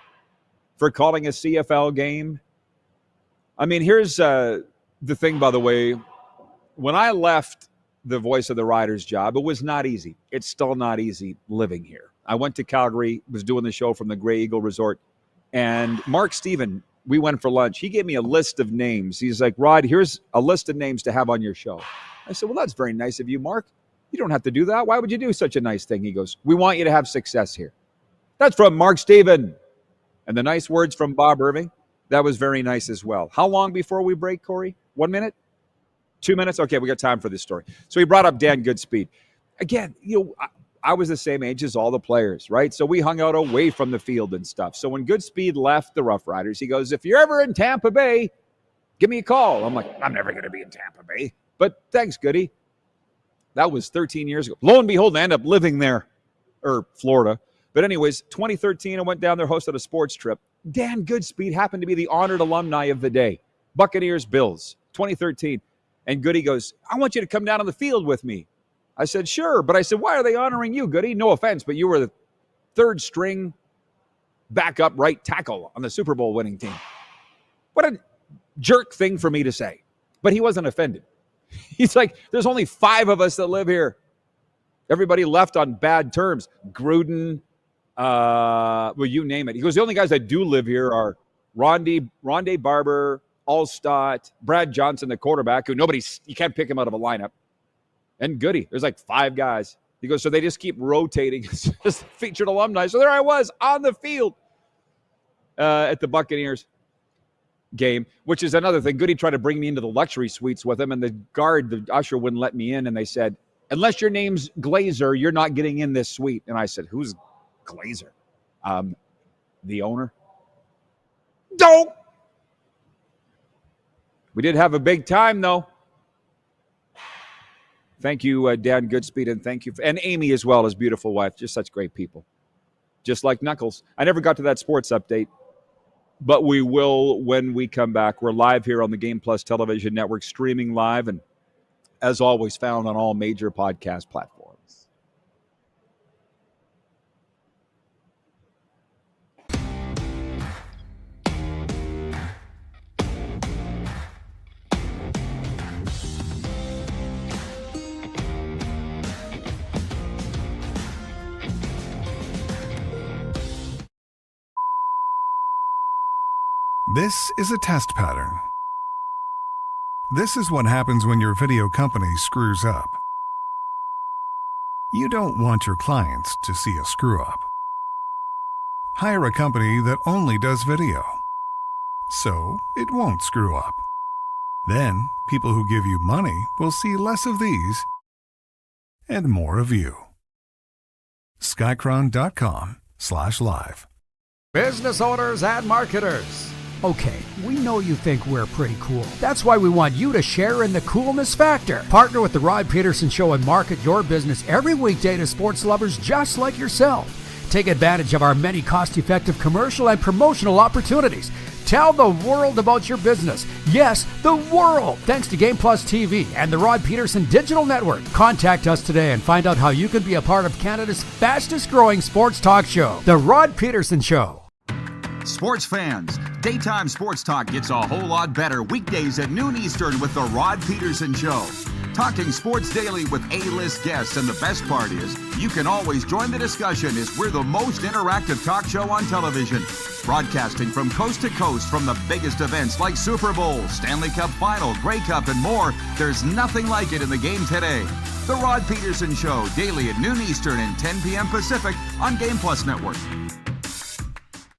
for calling a CFL game. I mean, here's the thing, by the way. When I left the Voice of the Riders job, it was not easy. It's still not easy living here. I went to Calgary, was doing the show from the Grey Eagle Resort, and Mark Steven, we went for lunch. He gave me a list of names. He's like, Rod, here's a list of names to have on your show. I said, well, that's very nice of you, Mark. You don't have to do that. Why would you do such a nice thing? He goes, we want you to have success here. That's from Mark Steven. And the nice words from Bob Irving, that was very nice as well. How long before we break, Corey? 1 minute? 2 minutes? Okay, we got time for this story. So he brought up Dan Goodspeed. Again, I was the same age as all the players, right? So we hung out away from the field and stuff. So when Goodspeed left the Rough Riders, he goes, if you're ever in Tampa Bay, give me a call. I'm like, I'm never going to be in Tampa Bay. But thanks, Goody. That was 13 years ago. Lo and behold, I ended up living there, or Florida. But anyways, 2013, I went down there, hosted a sports trip. Dan Goodspeed happened to be the honored alumni of the day. Buccaneers, Bills, 2013. And Goody goes, I want you to come down on the field with me. I said, sure. But I said, why are they honoring you, Goody? No offense, but you were the 3rd string backup right tackle on the Super Bowl winning team. What a jerk thing for me to say. But he wasn't offended. He's like, there's only 5 of us that live here. Everybody left on bad terms. Gruden, Well, you name it. He goes, the only guys that do live here are Rondé Barber, Allstott, Brad Johnson, the quarterback, who you can't pick him out of a lineup, and Goody. There's like 5 guys. He goes, so they just keep rotating. It's just featured alumni. So there I was on the field at the Buccaneers game, which is another thing. Goody tried to bring me into the luxury suites with him, and the usher wouldn't let me in, and they said, unless your name's Glazer, you're not getting in this suite. And I said, who's Glazer? The owner? Don't. We did have a big time, though. Thank you, Dan Goodspeed, and thank you. And Amy as well, his beautiful wife. Just such great people. Just like Knuckles. I never got to that sports update, but we will when we come back. We're live here on the Game Plus Television Network, streaming live, and as always, found on all major podcast platforms. This is a test pattern. This is what happens when your video company screws up. You don't want your clients to see a screw up. Hire a company that only does video, so it won't screw up. Then, people who give you money will see less of these and more of you. Skycron.com/live. Business owners and marketers. Okay, we know you think we're pretty cool. That's why we want you to share in the coolness factor. Partner with the Rod Pedersen Show and market your business every weekday to sports lovers just like yourself. Take advantage of our many cost-effective commercial and promotional opportunities. Tell the world about your business. Yes, the world. Thanks to Game Plus TV and the Rod Pedersen Digital Network. Contact us today and find out how you can be a part of Canada's fastest-growing sports talk show, The Rod Pedersen Show. Sports fans, daytime sports talk gets a whole lot better weekdays at noon Eastern with The Rod Pedersen Show. Talking sports daily with A-list guests, and the best part is, you can always join the discussion as we're the most interactive talk show on television. Broadcasting from coast to coast from the biggest events like Super Bowl, Stanley Cup Final, Grey Cup, and more, there's nothing like it in the game today. The Rod Pedersen Show, daily at noon Eastern and 10 p.m. Pacific on Game Plus Network.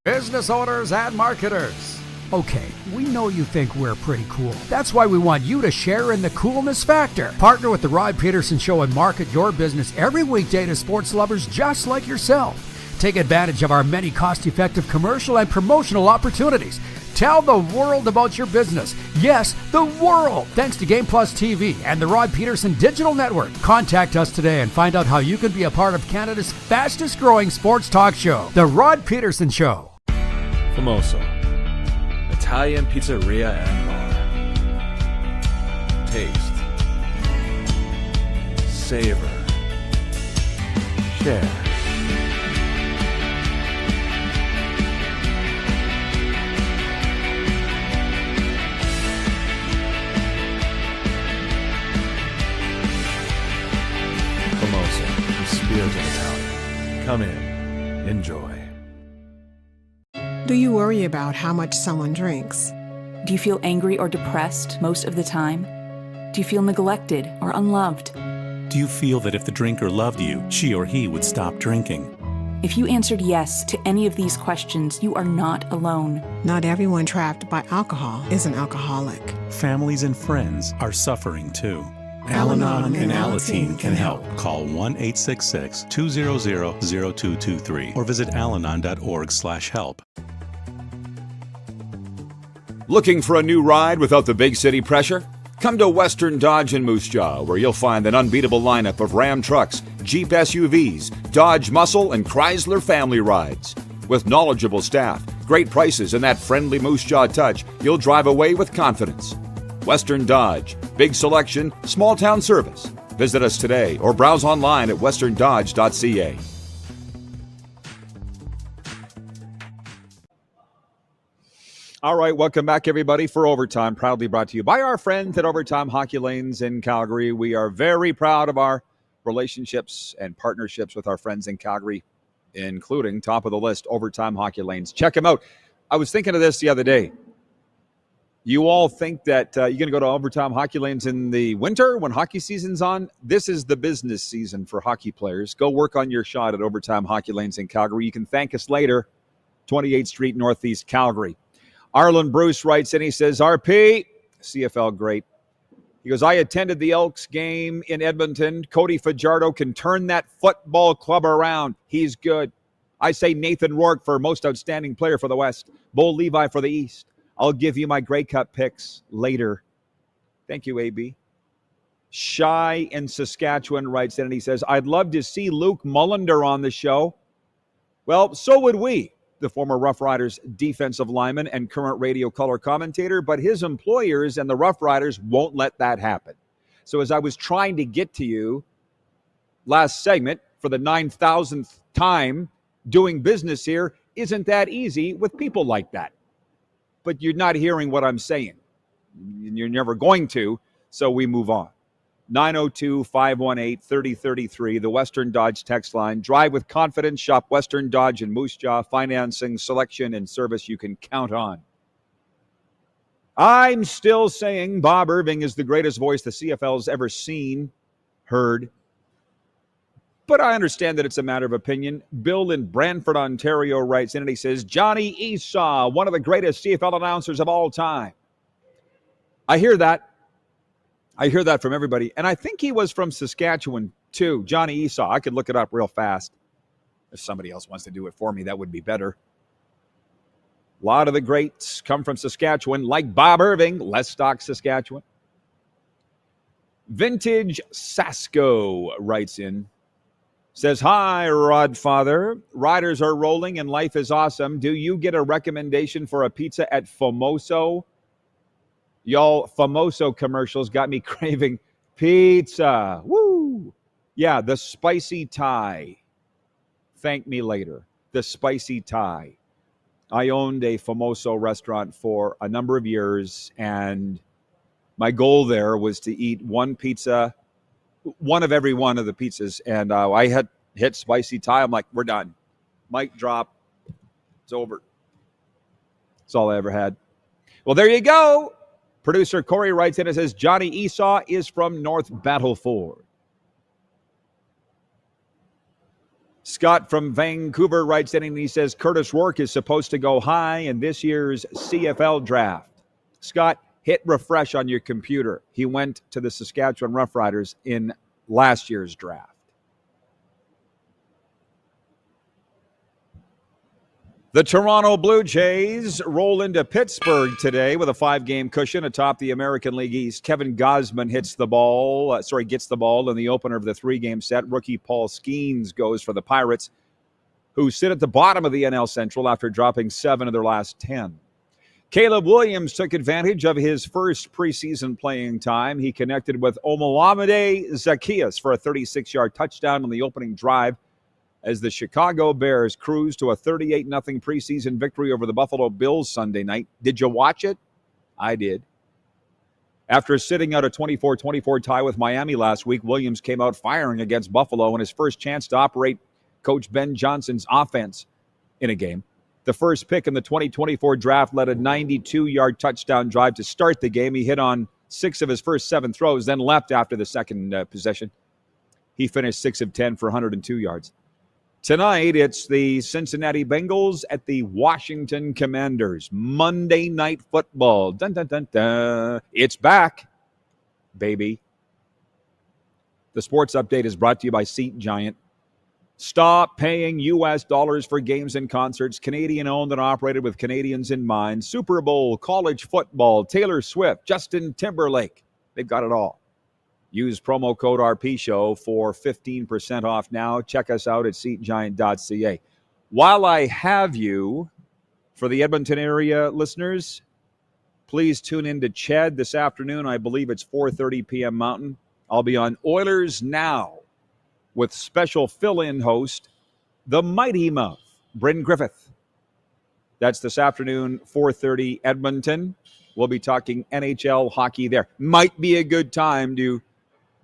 Business owners and marketers. Okay, we know you think we're pretty cool. That's why we want you to share in the coolness factor. Partner with the Rod Pedersen Show and market your business every weekday to sports lovers just like yourself. Take advantage of our many cost-effective commercial and promotional opportunities. Tell the world about your business. Yes, the world. Thanks to Game Plus TV and the Rod Pedersen Digital Network. Contact us today and find out how you can be a part of Canada's fastest-growing sports talk show, The Rod Pedersen Show. Famoso, Italian pizzeria and bar. Taste, savor, share. Famoso, the spirit of Italian. Come in, enjoy. Do you worry about how much someone drinks? Do you feel angry or depressed most of the time? Do you feel neglected or unloved? Do you feel that if the drinker loved you, she or he would stop drinking? If you answered yes to any of these questions, you are not alone. Not everyone trapped by alcohol is an alcoholic. Families and friends are suffering too. Al-Anon and Alateen can help. Call 1-866-200-0223 or visit alanon.org/help. Looking for a new ride without the big city pressure? Come to Western Dodge in Moose Jaw, where you'll find an unbeatable lineup of Ram trucks, Jeep SUVs, Dodge Muscle, and Chrysler family rides. With knowledgeable staff, great prices, and that friendly Moose Jaw touch, you'll drive away with confidence. Western Dodge. Big selection, small town service. Visit us today or browse online at westerndodge.ca. All right, welcome back, everybody, for Overtime. Proudly brought to you by our friends at Overtime Hockey Lanes in Calgary. We are very proud of our relationships and partnerships with our friends in Calgary. including top of the list Overtime Hockey Lanes. Check them out. I was thinking of this the other day. You all think that you're going to go to Overtime Hockey Lanes in the winter when hockey season's on? This is the business season for hockey players. Go work on your shot at Overtime Hockey Lanes in Calgary. You can thank us later, 28th Street, Northeast Calgary. Arlen Bruce writes in, he says, RP, CFL great. He goes, I attended the Elks game in Edmonton. Cody Fajardo can turn that football club around. He's good. I say Nathan Rourke for most outstanding player for the West. Bo Levi for the East. I'll give you my Grey Cup picks later. Thank you, AB. Shy in Saskatchewan writes in and he says, I'd love to see Luke Mullender on the show. Well, so would we. The former Rough Riders defensive lineman and current radio color commentator, but his employers and the Rough Riders won't let that happen. So as I was trying to get to you last segment for the 9,000th time, doing business here isn't that easy with people like that. But you're not hearing what I'm saying. You're never going to, so we move on. 902-518-3033, the Western Dodge text line. Drive with confidence. Shop Western Dodge and Moose Jaw. Financing, selection, and service you can count on. I'm still saying Bob Irving is the greatest voice the CFL's ever seen, heard. But I understand that it's a matter of opinion. Bill in Brantford, Ontario writes in and he says, Johnny Esau, one of the greatest CFL announcers of all time. I hear that. I hear that from everybody. And I think he was from Saskatchewan, too. Johnny Esau. I could look it up real fast. If somebody else wants to do it for me, that would be better. A lot of the greats come from Saskatchewan, like Bob Irving, Lestock, Saskatchewan. Vintage Sasko writes in, says, hi, Rodfather. Riders are rolling and life is awesome. Do you get a recommendation for a pizza at Famoso? Y'all, Famoso commercials got me craving pizza. Woo! Yeah, the spicy Thai. Thank me later. The spicy Thai. I owned a Famoso restaurant for a number of years, and my goal there was to eat one pizza, one of every one of the pizzas, and I had hit spicy Thai. I'm like, we're done. Mic drop. It's over. That's all I ever had. Well, there you go. Producer Corey writes in and says, Johnny Esau is from North Battleford. Scott from Vancouver writes in and he says, Curtis Rourke is supposed to go high in this year's CFL draft. Scott, hit refresh on your computer. He went to the Saskatchewan Roughriders in last year's draft. The Toronto Blue Jays roll into Pittsburgh today with a 5-game cushion atop the American League East. Kevin Gosman gets the ball in the opener of the 3-game set. Rookie Paul Skeens goes for the Pirates, who sit at the bottom of the NL Central after dropping 7 of their last 10. Caleb Williams took advantage of his first preseason playing time. He connected with Omolamide Zaccheaus for a 36-yard touchdown on the opening drive as the Chicago Bears cruised to a 38-0 preseason victory over the Buffalo Bills Sunday night. Did you watch it? I did. After sitting out a 24-24 tie with Miami last week, Williams came out firing against Buffalo in his first chance to operate Coach Ben Johnson's offense in a game. The first pick in the 2024 draft led a 92-yard touchdown drive to start the game. He hit on 6 of his first 7 throws, then left after the second possession. He finished 6 of 10 for 102 yards. Tonight, it's the Cincinnati Bengals at the Washington Commanders. Monday Night Football. Dun, dun, dun, dun. It's back, baby. The sports update is brought to you by Seat Giant. Stop paying U.S. dollars for games and concerts. Canadian-owned and operated with Canadians in mind. Super Bowl, college football, Taylor Swift, Justin Timberlake. They've got it all. Use promo code RPShow for 15% off now. Check us out at SeatGiant.ca. While I have you, for the Edmonton area listeners, please tune in to Ched this afternoon. I believe it's 4:30 p.m. Mountain. I'll be on Oilers Now with special fill-in host, the Mighty Mouth, Bryn Griffith. That's this afternoon, 4:30 Edmonton. We'll be talking NHL hockey there. Might be a good time to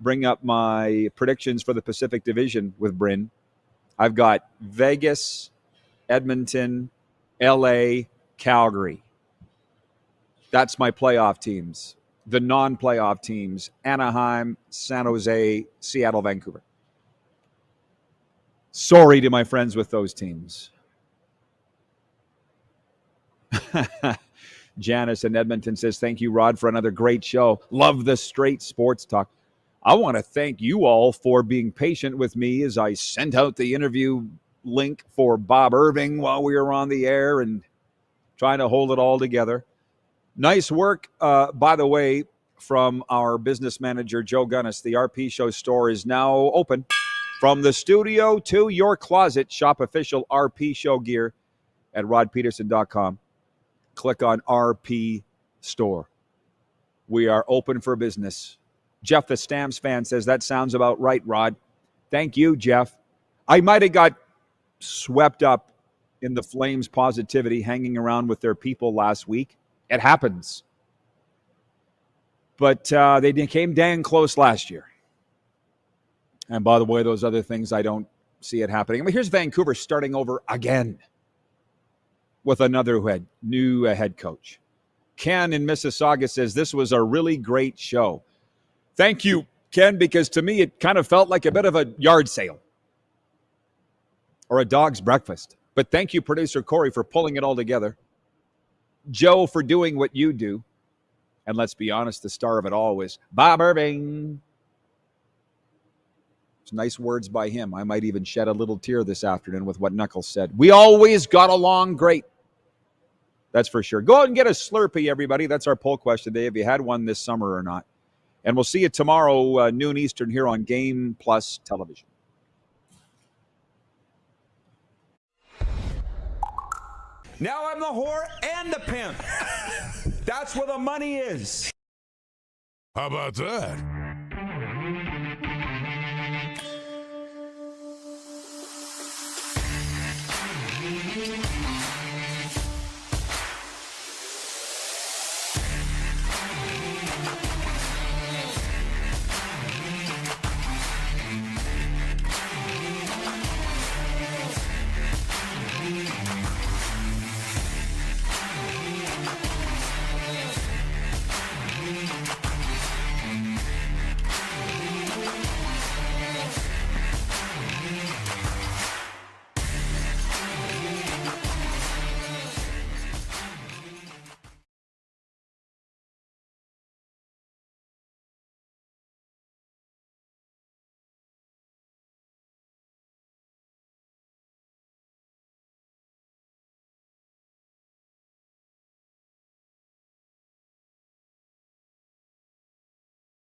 bring up my predictions for the Pacific Division with Bryn. I've got Vegas, Edmonton, LA, Calgary. That's my playoff teams. The non-playoff teams, Anaheim, San Jose, Seattle, Vancouver. Sorry to my friends with those teams. Janice in Edmonton says, thank you, Rod, for another great show. Love the straight sports talk. I want to thank you all for being patient with me as I sent out the interview link for Bob Irving while we were on the air and trying to hold it all together. Nice work, by the way, from our business manager, Joe Gunnis. The RP Show store is now open. From the studio to your closet, shop official RP Show gear at rodpeterson.com. Click on RP Store. We are open for business. Jeff, the Stamps fan, says, that sounds about right, Rod. Thank you, Jeff. I might have got swept up in the Flames' positivity hanging around with their people last week. It happens. But they came dang close last year. And by the way, those other things, I don't see it happening. But here's Vancouver starting over again with another new head coach. Ken in Mississauga says, this was a really great show. Thank you, Ken, because to me it kind of felt like a bit of a yard sale or a dog's breakfast. But thank you, producer Corey, for pulling it all together. Joe, for doing what you do. And let's be honest, the star of it all was Bob Irving. It's nice words by him. I might even shed a little tear this afternoon with what Knuckles said. We always got along great. That's for sure. Go out and get a Slurpee, everybody. That's our poll question today, if you had one this summer or not. And we'll see you tomorrow, noon Eastern, here on Game Plus Television. Now I'm the whore and the pimp. That's where the money is. How about that?